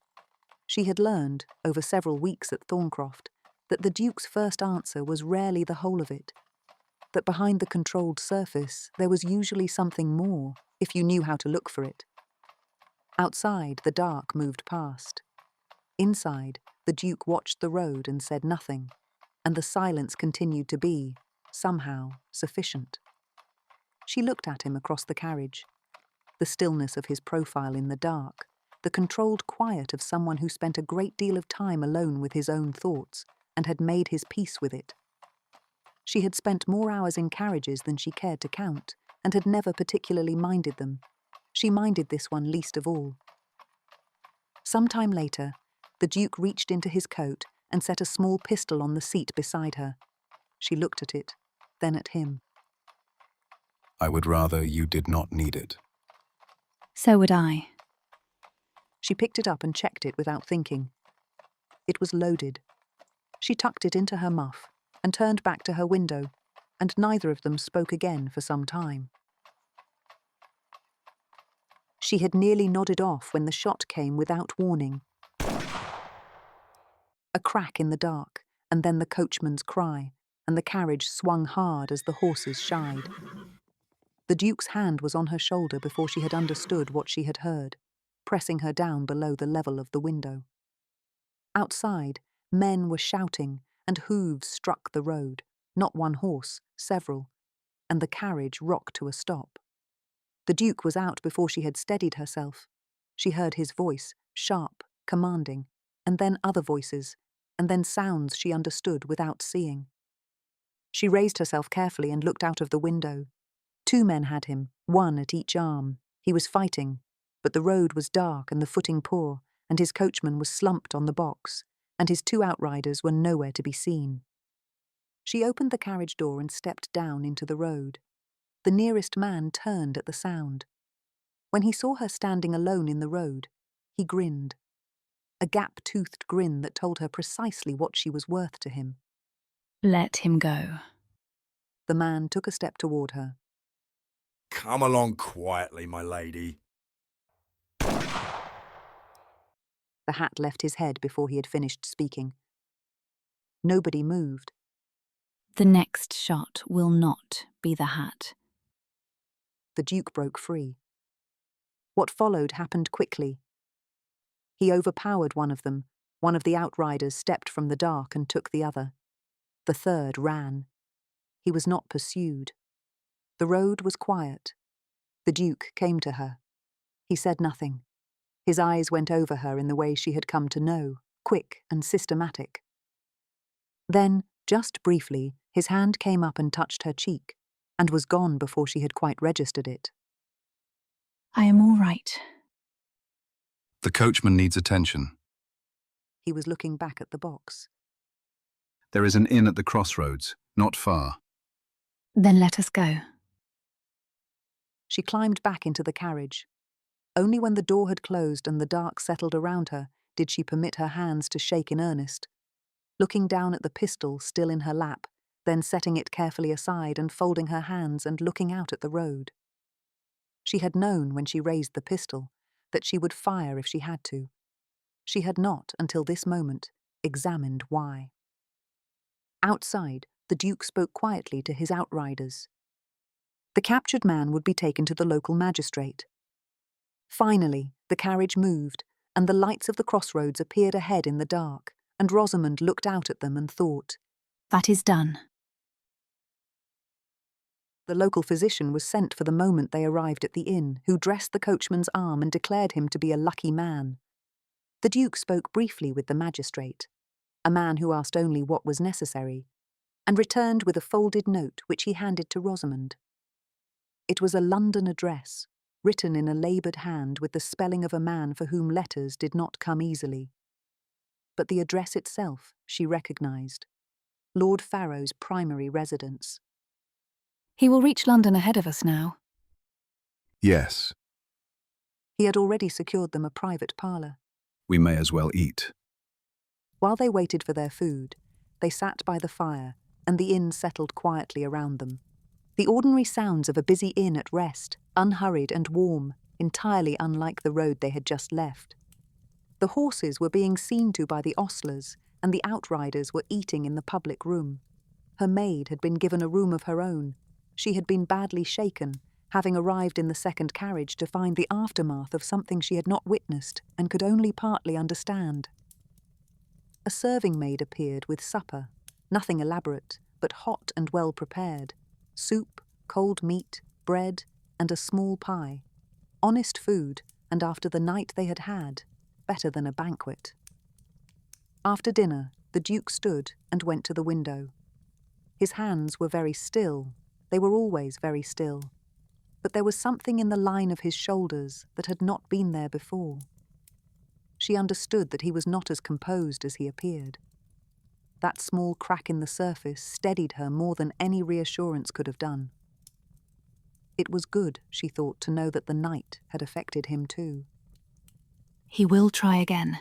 S1: She had learned, over several weeks at Thorncroft, that the Duke's first answer was rarely the whole of it, that behind the controlled surface there was usually something more, if you knew how to look for it. Outside, the dark moved past. Inside, the Duke watched the road and said nothing, and the silence continued to be, somehow, sufficient. She looked at him across the carriage. The stillness of his profile in the dark, the controlled quiet of someone who spent a great deal of time alone with his own thoughts and had made his peace with it. She had spent more hours in carriages than she cared to count, and had never particularly minded them. She minded this one least of all. Some time later, the Duke reached into his coat and set a small pistol on the seat beside her. She looked at it, then at him.
S5: I would rather you did not need it.
S4: So would I.
S1: She picked it up and checked it without thinking. It was loaded. She tucked it into her muff and turned back to her window, and neither of them spoke again for some time. She had nearly nodded off when the shot came without warning. A crack in the dark, and then the coachman's cry, and the carriage swung hard as the horses shied. The Duke's hand was on her shoulder before she had understood what she had heard, pressing her down below the level of the window. Outside, Men were shouting, and hooves struck the road, not one horse, several, and the carriage rocked to a stop. The Duke was out before she had steadied herself. She heard his voice, sharp, commanding, and then other voices, and then sounds she understood without seeing. She raised herself carefully and looked out of the window. 2 men had him, one at each arm. He was fighting, but the road was dark and the footing poor, and his coachman was slumped on the box, and his 2 outriders were nowhere to be seen. She opened the carriage door and stepped down into the road. The nearest man turned at the sound. When he saw her standing alone in the road, he grinned. A gap-toothed grin that told her precisely what she was worth to him.
S11: Let him go.
S1: The man took a step toward her.
S12: Come along quietly, my lady.
S1: The hat left his head before he had finished speaking. Nobody moved.
S11: The next shot will not be the hat.
S1: The Duke broke free. What followed happened quickly. He overpowered one of them. One of the outriders stepped from the dark and took the other. The third ran. He was not pursued. The road was quiet. The Duke came to her. He said nothing. His eyes went over her in the way she had come to know, quick and systematic. Then, just briefly, his hand came up and touched her cheek, and was gone before she had quite registered it.
S4: I am all right.
S5: The coachman needs attention.
S1: He was looking back at the box.
S5: There is an inn at the Crossroads, not far.
S4: Then let us go.
S1: She climbed back into the carriage. Only when the door had closed and the dark settled around her did she permit her hands to shake in earnest, looking down at the pistol still in her lap, then setting it carefully aside and folding her hands and looking out at the road. She had known when she raised the pistol that she would fire if she had to. She had not, until this moment, examined why. Outside, the Duke spoke quietly to his outriders. The captured man would be taken to the local magistrate. Finally, the carriage moved, and the lights of the Crossroads appeared ahead in the dark, and Rosamund looked out at them and thought,
S4: That is done.
S1: The local physician was sent for the moment they arrived at the inn, who dressed the coachman's arm and declared him to be a lucky man. The Duke spoke briefly with the magistrate, a man who asked only what was necessary, and returned with a folded note which he handed to Rosamund. It was a London address, written in a laboured hand with the spelling of a man for whom letters did not come easily. But the address itself she recognised, Lord Farrow's primary residence.
S11: He will reach London ahead of us now.
S5: Yes,
S1: He had already secured them a private parlour.
S5: we may as well eat.
S1: While they waited for their food, they sat by the fire, and the inn settled quietly around them. The ordinary sounds of a busy inn at rest, unhurried and warm, entirely unlike the road they had just left. The horses were being seen to by the ostlers, and the outriders were eating in the public room. Her maid had been given a room of her own. She had been badly shaken, having arrived in the second carriage to find the aftermath of something she had not witnessed and could only partly understand. A serving maid appeared with supper, nothing elaborate, but hot and well prepared. Soup, cold meat, bread, and a small pie. Honest food, and after the night they had had, better than a banquet. After dinner, the Duke stood and went to the window. His hands were very still. They were always very still. But there was something in the line of his shoulders that had not been there before. She understood that he was not as composed as he appeared. That small crack in the surface steadied her more than any reassurance could have done. It was good, she thought, to know that the night had affected him too.
S4: He will try again.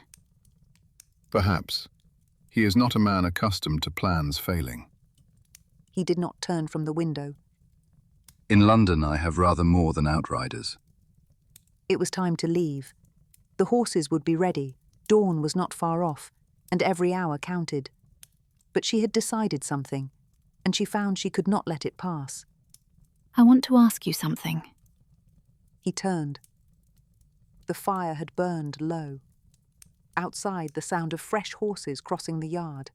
S5: Perhaps. He is not a man accustomed to plans failing.
S1: He did not turn from the window.
S5: In London I have rather more than outriders.
S1: It was time to leave. The horses would be ready, dawn was not far off, and every hour counted. But she had decided something, and she found she could not let it pass.
S4: I want to ask you something.
S1: He turned. The fire had burned low. Outside, the sound of fresh horses crossing the yard.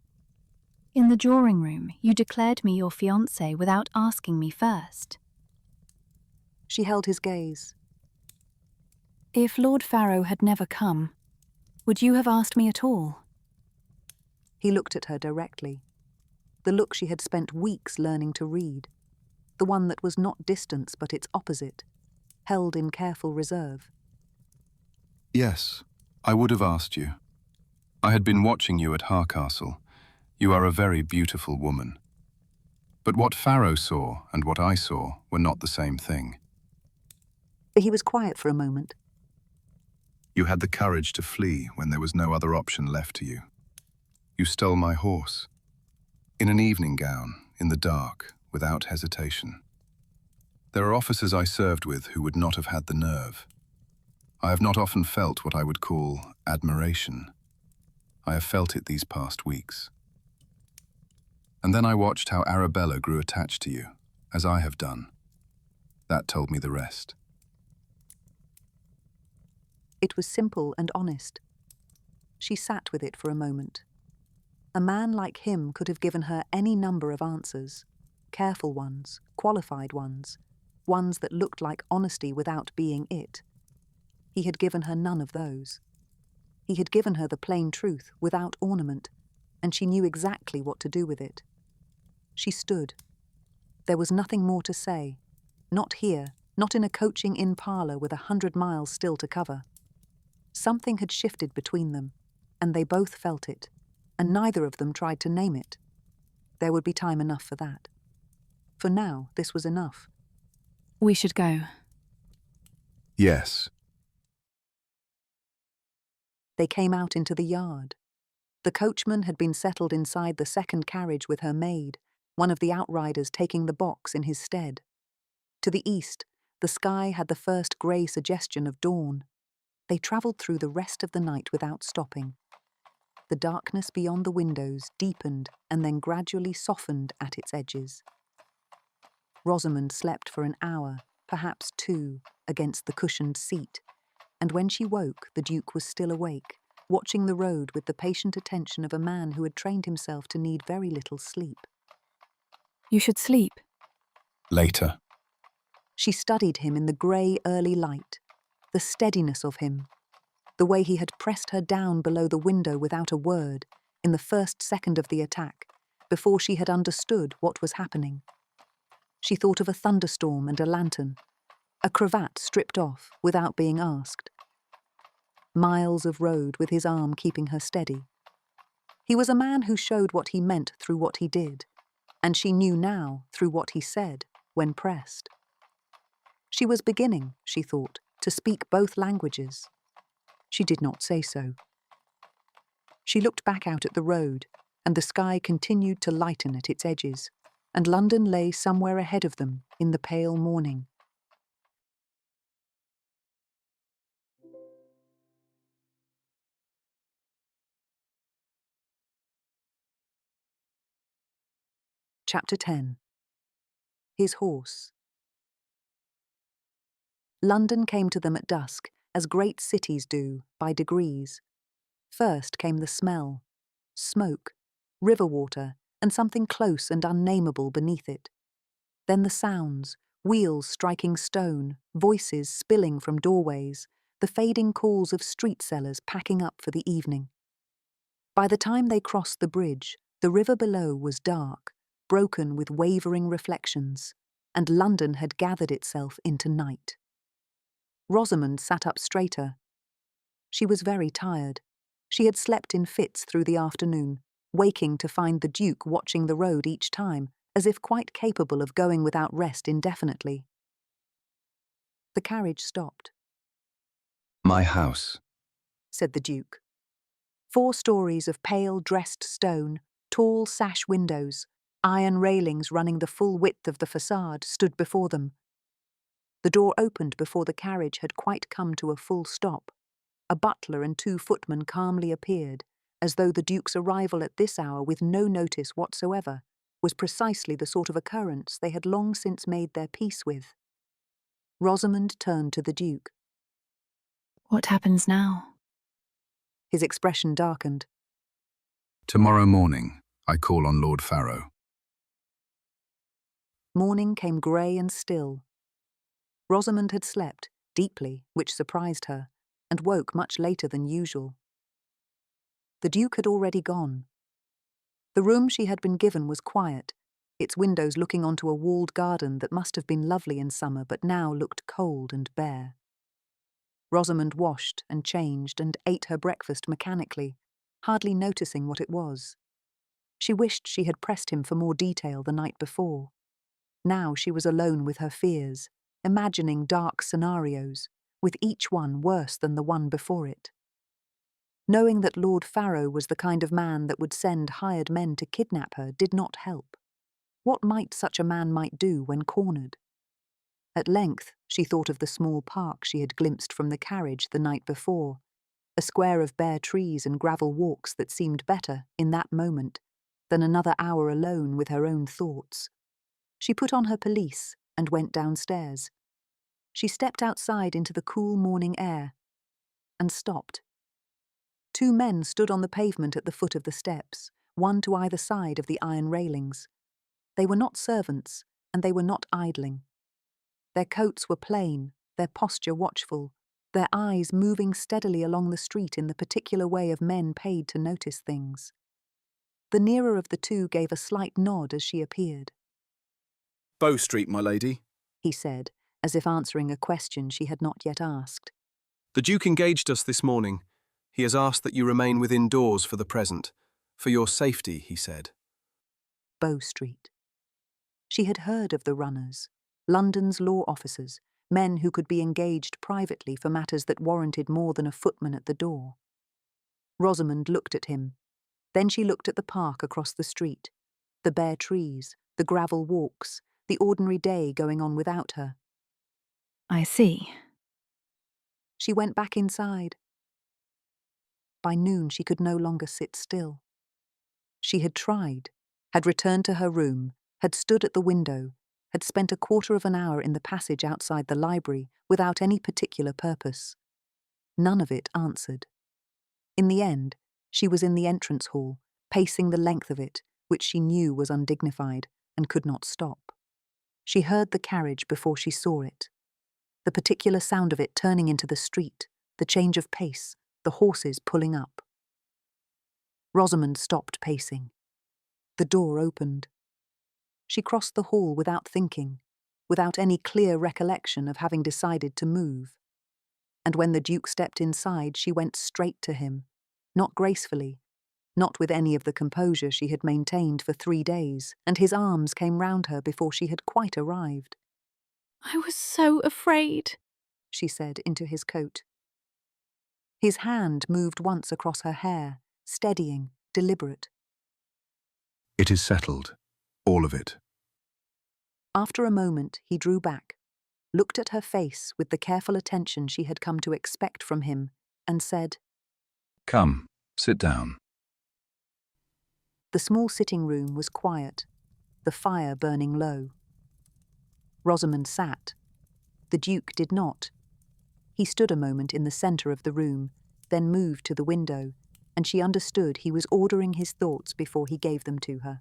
S4: In the drawing room, you declared me your fiancé without asking me first.
S1: She held his gaze.
S11: If Lord Farrow had never come, would you have asked me at all?
S1: He looked at her directly. The look she had spent weeks learning to read. The one that was not distance but its opposite, held in careful reserve.
S5: Yes, I would have asked you. I had been watching you at Harcastle. You are a very beautiful woman. But what Farrow saw and what I saw were not the same thing.
S1: He was quiet for a moment.
S5: You had the courage to flee when there was no other option left to you. You stole my horse. In an evening gown, in the dark, without hesitation. There are officers I served with who would not have had the nerve. I have not often felt what I would call admiration. I have felt it these past weeks. And then I watched how Arabella grew attached to you, as I have done. That told me the rest.
S1: It was simple and honest. She sat with it for a moment. A man like him could have given her any number of answers, careful ones, qualified ones, ones that looked like honesty without being it. He had given her none of those. He had given her the plain truth without ornament, and she knew exactly what to do with it. She stood. There was nothing more to say. Not here, not in a coaching inn parlour with 100 miles still to cover. Something had shifted between them, and they both felt it, and neither of them tried to name it. There would be time enough for that. For now, this was enough.
S11: We should go.
S5: Yes.
S1: They came out into the yard. The coachman had been settled inside the second carriage with her maid, one of the outriders taking the box in his stead. To the east, the sky had the first grey suggestion of dawn. They travelled through the rest of the night without stopping. The darkness beyond the windows deepened and then gradually softened at its edges. Rosamund slept for an hour, perhaps 2, against the cushioned seat, and when she woke, the Duke was still awake, watching the road with the patient attention of a man who had trained himself to need very little sleep.
S11: You should sleep.
S5: Later.
S1: She studied him in the grey early light, the steadiness of him, the way he had pressed her down below the window without a word, in the first second of the attack, before she had understood what was happening. She thought of a thunderstorm and a lantern, a cravat stripped off without being asked. Miles of road with his arm keeping her steady. He was a man who showed what he meant through what he did, and she knew now through what he said when pressed. She was beginning, she thought, to speak both languages. She did not say so. She looked back out at the road, and the sky continued to lighten at its edges, and London lay somewhere ahead of them in the pale morning. Chapter 10. His Horse. London came to them at dusk, as great cities do, by degrees. First came the smell, smoke, river water, and something close and unnameable beneath it. Then the sounds, wheels striking stone, voices spilling from doorways, the fading calls of street sellers packing up for the evening. By the time they crossed the bridge, the river below was dark, broken with wavering reflections, and London had gathered itself into night. Rosamund sat up straighter. She was very tired. She had slept in fits through the afternoon, waking to find the Duke watching the road each time, as if quite capable of going without rest indefinitely. The carriage stopped.
S3: My house,
S1: said the Duke. 4 stories of pale dressed stone, tall sash windows, iron railings running the full width of the facade stood before them. The door opened before the carriage had quite come to a full stop. A butler and 2 footmen calmly appeared, as though the Duke's arrival at this hour with no notice whatsoever was precisely the sort of occurrence they had long since made their peace with. Rosamund turned to the Duke.
S11: What happens now?
S1: His expression darkened.
S5: Tomorrow morning, I call on Lord Farrow.
S1: Morning came grey and still. Rosamund had slept, deeply, which surprised her, and woke much later than usual. The Duke had already gone. The room she had been given was quiet, its windows looking onto a walled garden that must have been lovely in summer but now looked cold and bare. Rosamund washed and changed and ate her breakfast mechanically, hardly noticing what it was. She wished she had pressed him for more detail the night before. Now she was alone with her fears, imagining dark scenarios, with each one worse than the one before it. Knowing that Lord Farrow was the kind of man that would send hired men to kidnap her did not help. What might such a man might do when cornered? At length she thought of the small park she had glimpsed from the carriage the night before, a square of bare trees and gravel walks that seemed better, in that moment, than another hour alone with her own thoughts. She put on her pelisse and went downstairs. She stepped outside into the cool morning air and stopped. 2 men stood on the pavement at the foot of the steps, one to either side of the iron railings. They were not servants, and they were not idling. Their coats were plain, their posture watchful, their eyes moving steadily along the street in the particular way of men paid to notice things. The nearer of the 2 gave a slight nod as she appeared.
S13: Bow Street, my lady,
S1: he said, as if answering a question she had not yet asked.
S13: The Duke engaged us this morning. He has asked that you remain within doors for the present. For your safety, he said.
S1: Bow Street. She had heard of the runners, London's law officers, men who could be engaged privately for matters that warranted more than a footman at the door. Rosamund looked at him. Then she looked at the park across the street, the bare trees, the gravel walks, the ordinary day going on without her.
S11: I see.
S1: She went back inside. By noon she could no longer sit still. She had tried, had returned to her room, had stood at the window, had spent a quarter of an hour in the passage outside the library without any particular purpose. None of it answered. In the end, she was in the entrance hall, pacing the length of it, which she knew was undignified, and could not stop. She heard the carriage before she saw it. The particular sound of it turning into the street, the change of pace, the horses pulling up. Rosamund stopped pacing. The door opened. She crossed the hall without thinking, without any clear recollection of having decided to move. And when the Duke stepped inside, she went straight to him, not gracefully, not with any of the composure she had maintained for 3 days, and his arms came round her before she had quite arrived.
S11: I was so afraid,
S1: she said into his coat. His hand moved once across her hair, steadying, deliberate.
S5: It is settled, all of it.
S1: After a moment, he drew back, looked at her face with the careful attention she had come to expect from him, and said,
S5: Come, sit down.
S1: The small sitting room was quiet, the fire burning low. Rosamund sat. The Duke did not. He stood a moment in the centre of the room, then moved to the window, and she understood he was ordering his thoughts before he gave them to her.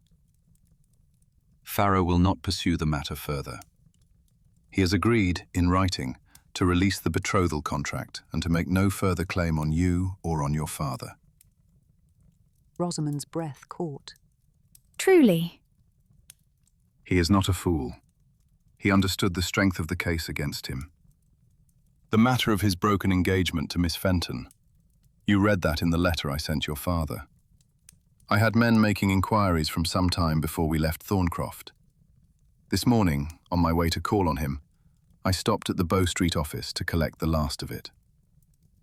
S5: Farrow will not pursue the matter further. He has agreed, in writing, to release the betrothal contract and to make no further claim on you or on your father.
S1: Rosamund's breath caught.
S11: Truly?
S5: He is not a fool. He understood the strength of the case against him. The matter of his broken engagement to Miss Fenton. You read that in the letter I sent your father. I had men making inquiries from some time before we left Thorncroft. This morning, on my way to call on him, I stopped at the Bow Street office to collect the last of it.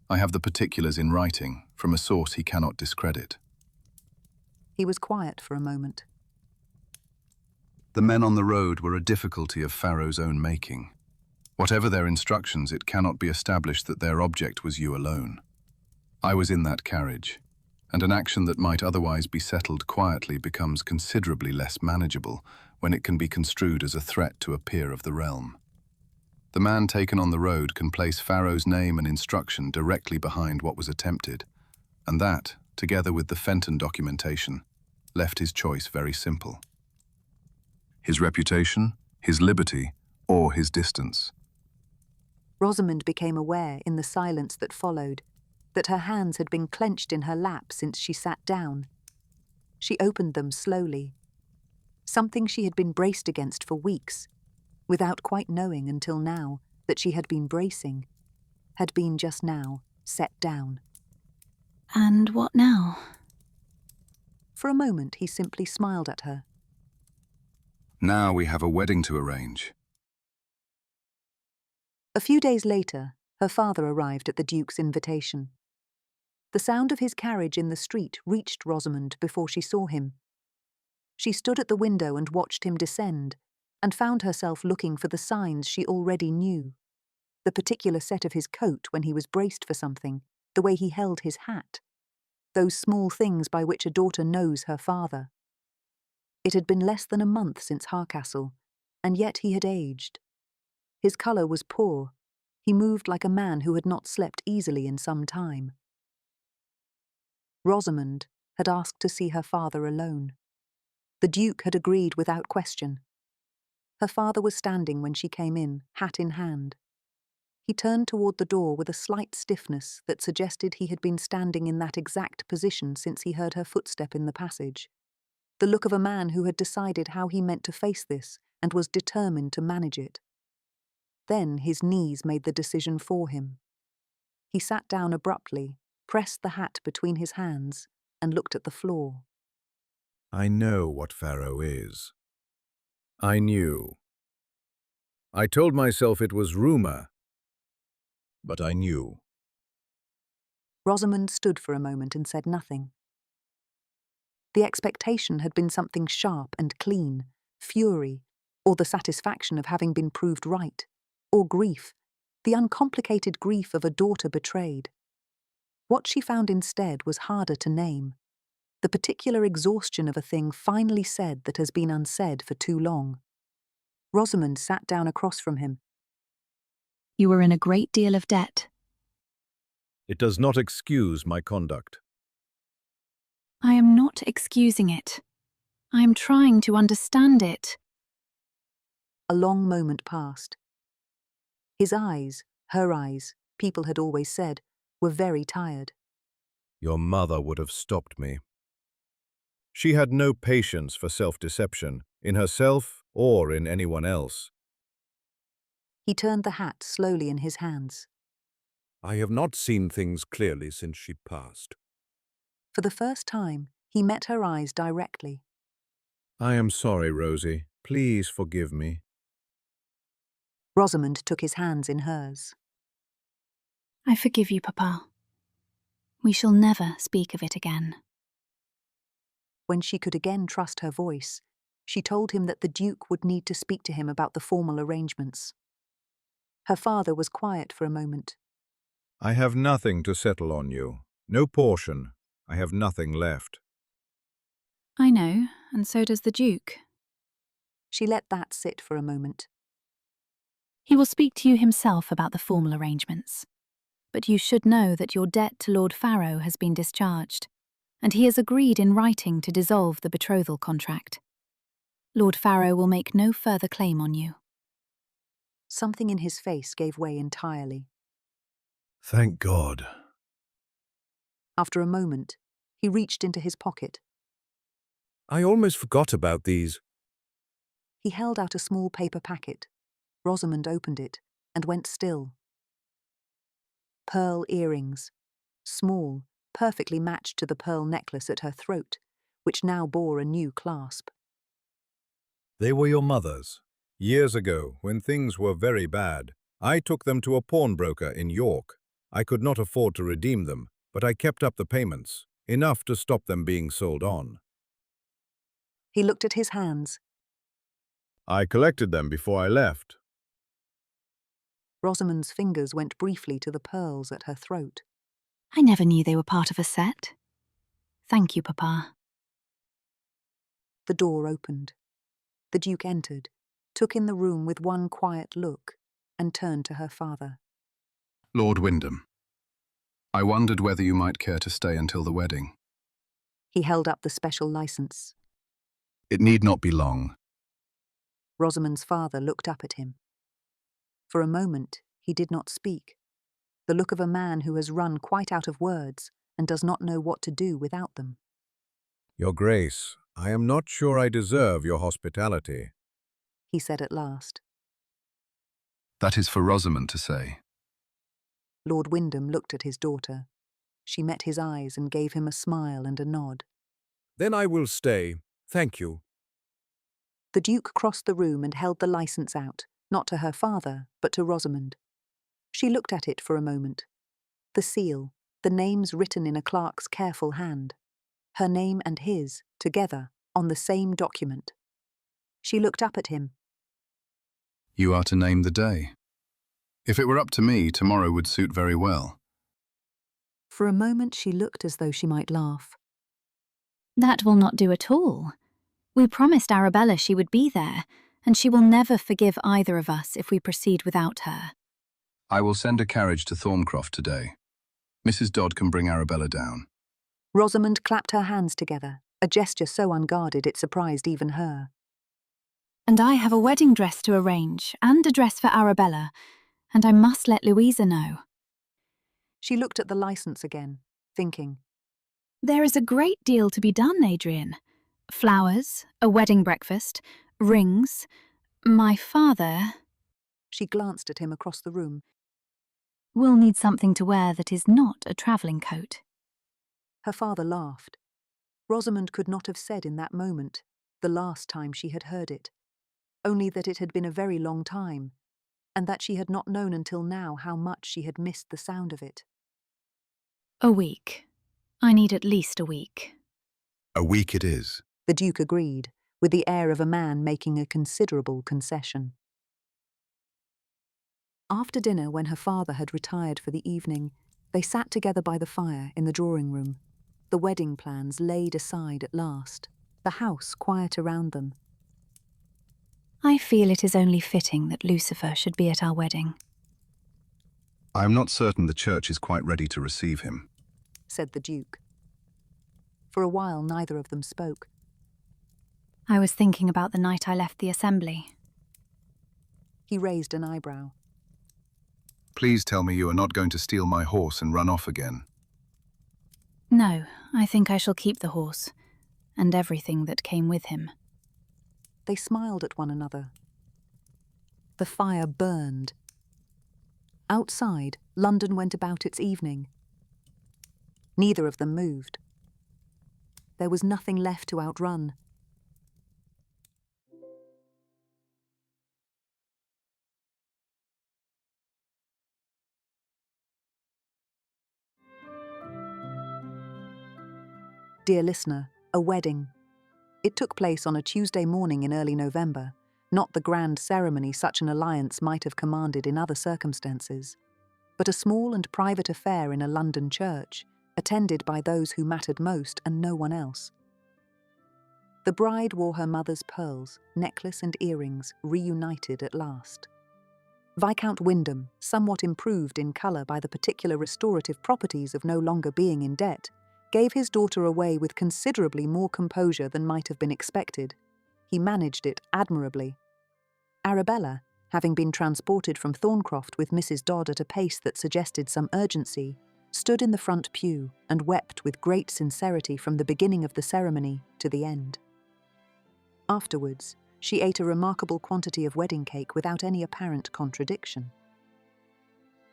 S5: I have the particulars in writing from a source he cannot discredit.
S1: He was quiet for a moment.
S5: The men on the road were a difficulty of Farrow's own making. Whatever their instructions, it cannot be established that their object was you alone. I was in that carriage, and an action that might otherwise be settled quietly becomes considerably less manageable when it can be construed as a threat to a peer of the realm. The man taken on the road can place Farrow's name and instruction directly behind what was attempted, And that, together with the Fenton documentation, left his choice very simple. His reputation, his liberty, or his distance.
S1: Rosamund became aware, in the silence that followed, that her hands had been clenched in her lap since she sat down. She opened them slowly. Something she had been braced against for weeks, without quite knowing until now that she had been bracing, had been just now set down.
S4: And what now?
S1: For a moment he simply smiled at her.
S5: Now we have a wedding to arrange.
S1: A few days later, her father arrived at the Duke's invitation. The sound of his carriage in the street reached Rosamund before she saw him. She stood at the window and watched him descend, and found herself looking for the signs she already knew. The particular set of his coat when he was braced for something, the way he held his hat. Those small things by which a daughter knows her father. It had been less than a month since Harcastle, and yet he had aged. His colour was poor. He moved like a man who had not slept easily in some time. Rosamund had asked to see her father alone. The Duke had agreed without question. Her father was standing when she came in, hat in hand. He turned toward the door with a slight stiffness that suggested he had been standing in that exact position since he heard her footstep in the passage. The look of a man who had decided how he meant to face this and was determined to manage it. Then his knees made the decision for him. He sat down abruptly, pressed the hat between his hands, and looked at the floor.
S2: I know what Farrow is. I knew. I told myself it was rumour, but I knew.
S1: Rosamund stood for a moment and said nothing. The expectation had been something sharp and clean, fury, or the satisfaction of having been proved right, or grief, the uncomplicated grief of a daughter betrayed. What she found instead was harder to name, the particular exhaustion of a thing finally said that has been unsaid for too long. Rosamund sat down across from him.
S4: You were in a great deal of debt.
S2: It does not excuse my conduct.
S4: I am not excusing it. I am trying to understand it.
S1: A long moment passed. His eyes, her eyes, people had always said, were very tired.
S2: Your mother would have stopped me. She had no patience for self-deception, in herself or in anyone else.
S1: He turned the hat slowly in his hands.
S2: I have not seen things clearly since she passed.
S1: For the first time, he met her eyes directly.
S2: I am sorry, Rosie. Please forgive me.
S1: Rosamund took his hands in hers.
S4: I forgive you, Papa. We shall never speak of it again.
S1: When she could again trust her voice, she told him that the Duke would need to speak to him about the formal arrangements. Her father was quiet for a moment.
S2: I have nothing to settle on you. No portion. I have nothing left.
S4: I know, and so does the Duke.
S1: She let that sit for a moment.
S4: He will speak to you himself about the formal arrangements. But you should know that your debt to Lord Farrow has been discharged, and he has agreed in writing to dissolve the betrothal contract. Lord Farrow will make no further claim on you.
S1: Something in his face gave way entirely.
S2: Thank God.
S1: After a moment, he reached into his pocket.
S2: I almost forgot about these.
S1: He held out a small paper packet. Rosamund opened it and went still. Pearl earrings, small, perfectly matched to the pearl necklace at her throat, which now bore a new clasp.
S2: They were your mother's. Years ago, when things were very bad, I took them to a pawnbroker in York. I could not afford to redeem them, but I kept up the payments, enough to stop them being sold on.
S1: He looked at his hands.
S2: I collected them before I left.
S1: Rosamund's fingers went briefly to the pearls at her throat.
S4: I never knew they were part of a set. Thank you, Papa.
S1: The door opened. The Duke entered, took in the room with one quiet look, and turned to her father.
S5: Lord Wyndham. I wondered whether you might care to stay until the wedding.
S1: He held up the special license.
S5: It need not be long.
S1: Rosamund's father looked up at him. For a moment, he did not speak, the look of a man who has run quite out of words and does not know what to do without them.
S2: Your Grace, I am not sure I deserve your hospitality,
S1: he said at last.
S5: That is for Rosamund to say.
S1: Lord Wyndham looked at his daughter. She met his eyes and gave him a smile and a nod.
S2: Then I will stay, thank you.
S1: The Duke crossed the room and held the license out, not to her father, but to Rosamund. She looked at it for a moment. The seal, the names written in a clerk's careful hand. Her name and his, together, on the same document. She looked up at him.
S5: You are to name the day. If it were up to me, tomorrow would suit very well.
S1: For a moment she looked as though she might laugh.
S4: That will not do at all. We promised Arabella she would be there, and she will never forgive either of us if we proceed without her.
S5: I will send a carriage to Thorncroft today. Mrs. Dodd can bring Arabella down.
S1: Rosamund clapped her hands together, a gesture so unguarded it surprised even her.
S4: And I have a wedding dress to arrange, and a dress for Arabella, and I must let Louisa know.
S1: She looked at the license again, thinking.
S4: There is a great deal to be done, Adrian. Flowers, a wedding breakfast, rings, my father...
S1: She glanced at him across the room.
S4: Will need something to wear that is not a travelling coat.
S1: Her father laughed. Rosamund could not have said in that moment, the last time she had heard it, only that it had been a very long time, and that she had not known until now how much she had missed the sound of it.
S4: A week. I need at least a week.
S5: A week it is.
S1: The Duke agreed, with the air of a man making a considerable concession. After dinner, when her father had retired for the evening, they sat together by the fire in the drawing-room, the wedding plans laid aside at last, the house quiet around them.
S4: I feel it is only fitting that Lucifer should be at our wedding.
S5: I am not certain the church is quite ready to receive him,
S1: said the Duke. For a while neither of them spoke.
S4: I was thinking about the night I left the assembly.
S1: He raised an eyebrow.
S5: Please tell me you are not going to steal my horse and run off again.
S4: No, I think I shall keep the horse, and everything that came with him.
S1: They smiled at one another. The fire burned. Outside, London went about its evening. Neither of them moved. There was nothing left to outrun. Dear listener, a wedding. It took place on a Tuesday morning in early November, not the grand ceremony such an alliance might have commanded in other circumstances, but a small and private affair in a London church, attended by those who mattered most and no one else. The bride wore her mother's pearls, necklace and earrings, reunited at last. Viscount Wyndham, somewhat improved in colour by the particular restorative properties of no longer being in debt, gave his daughter away with considerably more composure than might have been expected. He managed it admirably. Arabella, having been transported from Thorncroft with Mrs. Dodd at a pace that suggested some urgency, stood in the front pew and wept with great sincerity from the beginning of the ceremony to the end. Afterwards, she ate a remarkable quantity of wedding cake without any apparent contradiction.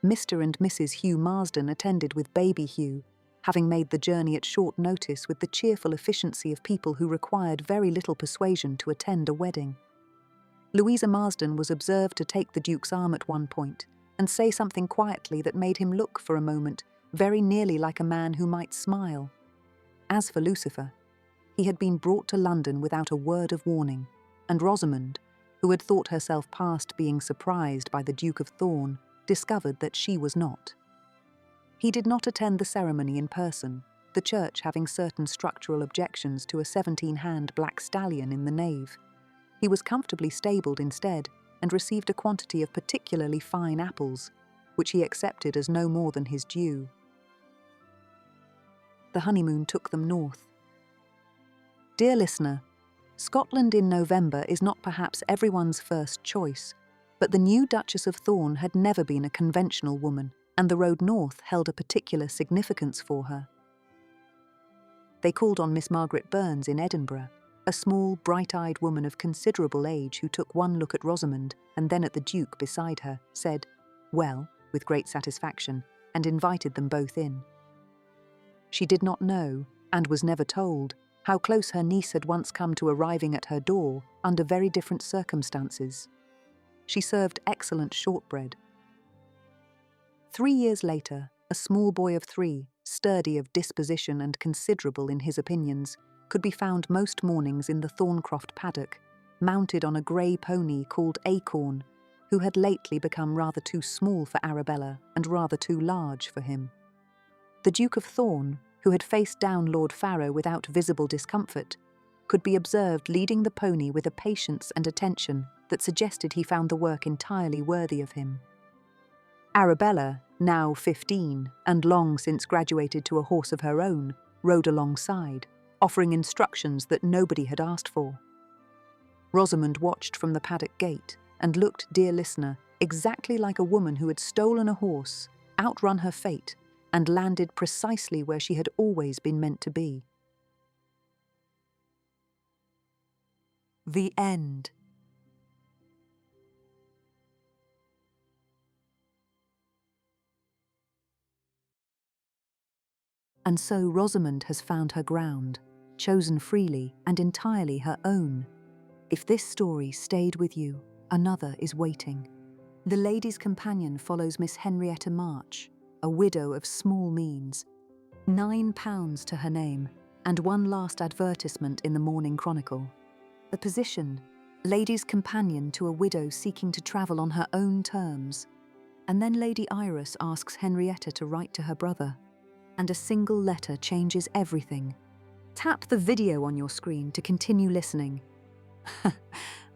S1: Mr. and Mrs. Hugh Marsden attended with baby Hugh, having made the journey at short notice with the cheerful efficiency of people who required very little persuasion to attend a wedding. Louisa Marsden was observed to take the Duke's arm at one point and say something quietly that made him look for a moment very nearly like a man who might smile. As for Lucifer, he had been brought to London without a word of warning, and Rosamund, who had thought herself past being surprised by the Duke of Thorne, discovered that she was not. He did not attend the ceremony in person, the church having certain structural objections to a 17-hand black stallion in the nave. He was comfortably stabled instead, and received a quantity of particularly fine apples, which he accepted as no more than his due. the honeymoon took them north. Dear listener, Scotland in November is not perhaps everyone's first choice, but the new Duchess of Thorne had never been a conventional woman, and the road north held a particular significance for her. They called on Miss Margaret Burns in Edinburgh, a small, bright-eyed woman of considerable age who took one look at Rosamund and then at the Duke beside her, said, "Well," with great satisfaction, and invited them both in. She did not know, and was never told, how close her niece had once come to arriving at her door under very different circumstances. She served excellent shortbread. 3 years later, a small boy of 3, sturdy of disposition and considerable in his opinions, could be found most mornings in the Thorncroft paddock, mounted on a grey pony called Acorn, who had lately become rather too small for Arabella and rather too large for him. The Duke of Thorne, who had faced down Lord Farrow without visible discomfort, could be observed leading the pony with a patience and attention that suggested he found the work entirely worthy of him. Arabella, now 15 and long since graduated to a horse of her own, rode alongside, offering instructions that nobody had asked for. Rosamund watched from the paddock gate and looked, dear listener, exactly like a woman who had stolen a horse, outrun her fate, and landed precisely where she had always been meant to be. The end. And so Rosamund has found her ground, chosen freely and entirely her own. If this story stayed with you, another is waiting. The Lady's Companion follows Miss Henrietta March, a widow of small means, £9 to her name, and one last advertisement in the Morning Chronicle. The position: Lady's Companion to a widow seeking to travel on her own terms. And then Lady Iris asks Henrietta to write to her brother, and a single letter changes everything. Tap the video on your screen to continue listening.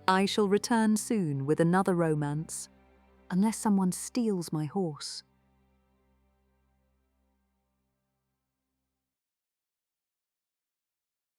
S1: I shall return soon with another romance, unless someone steals my horse.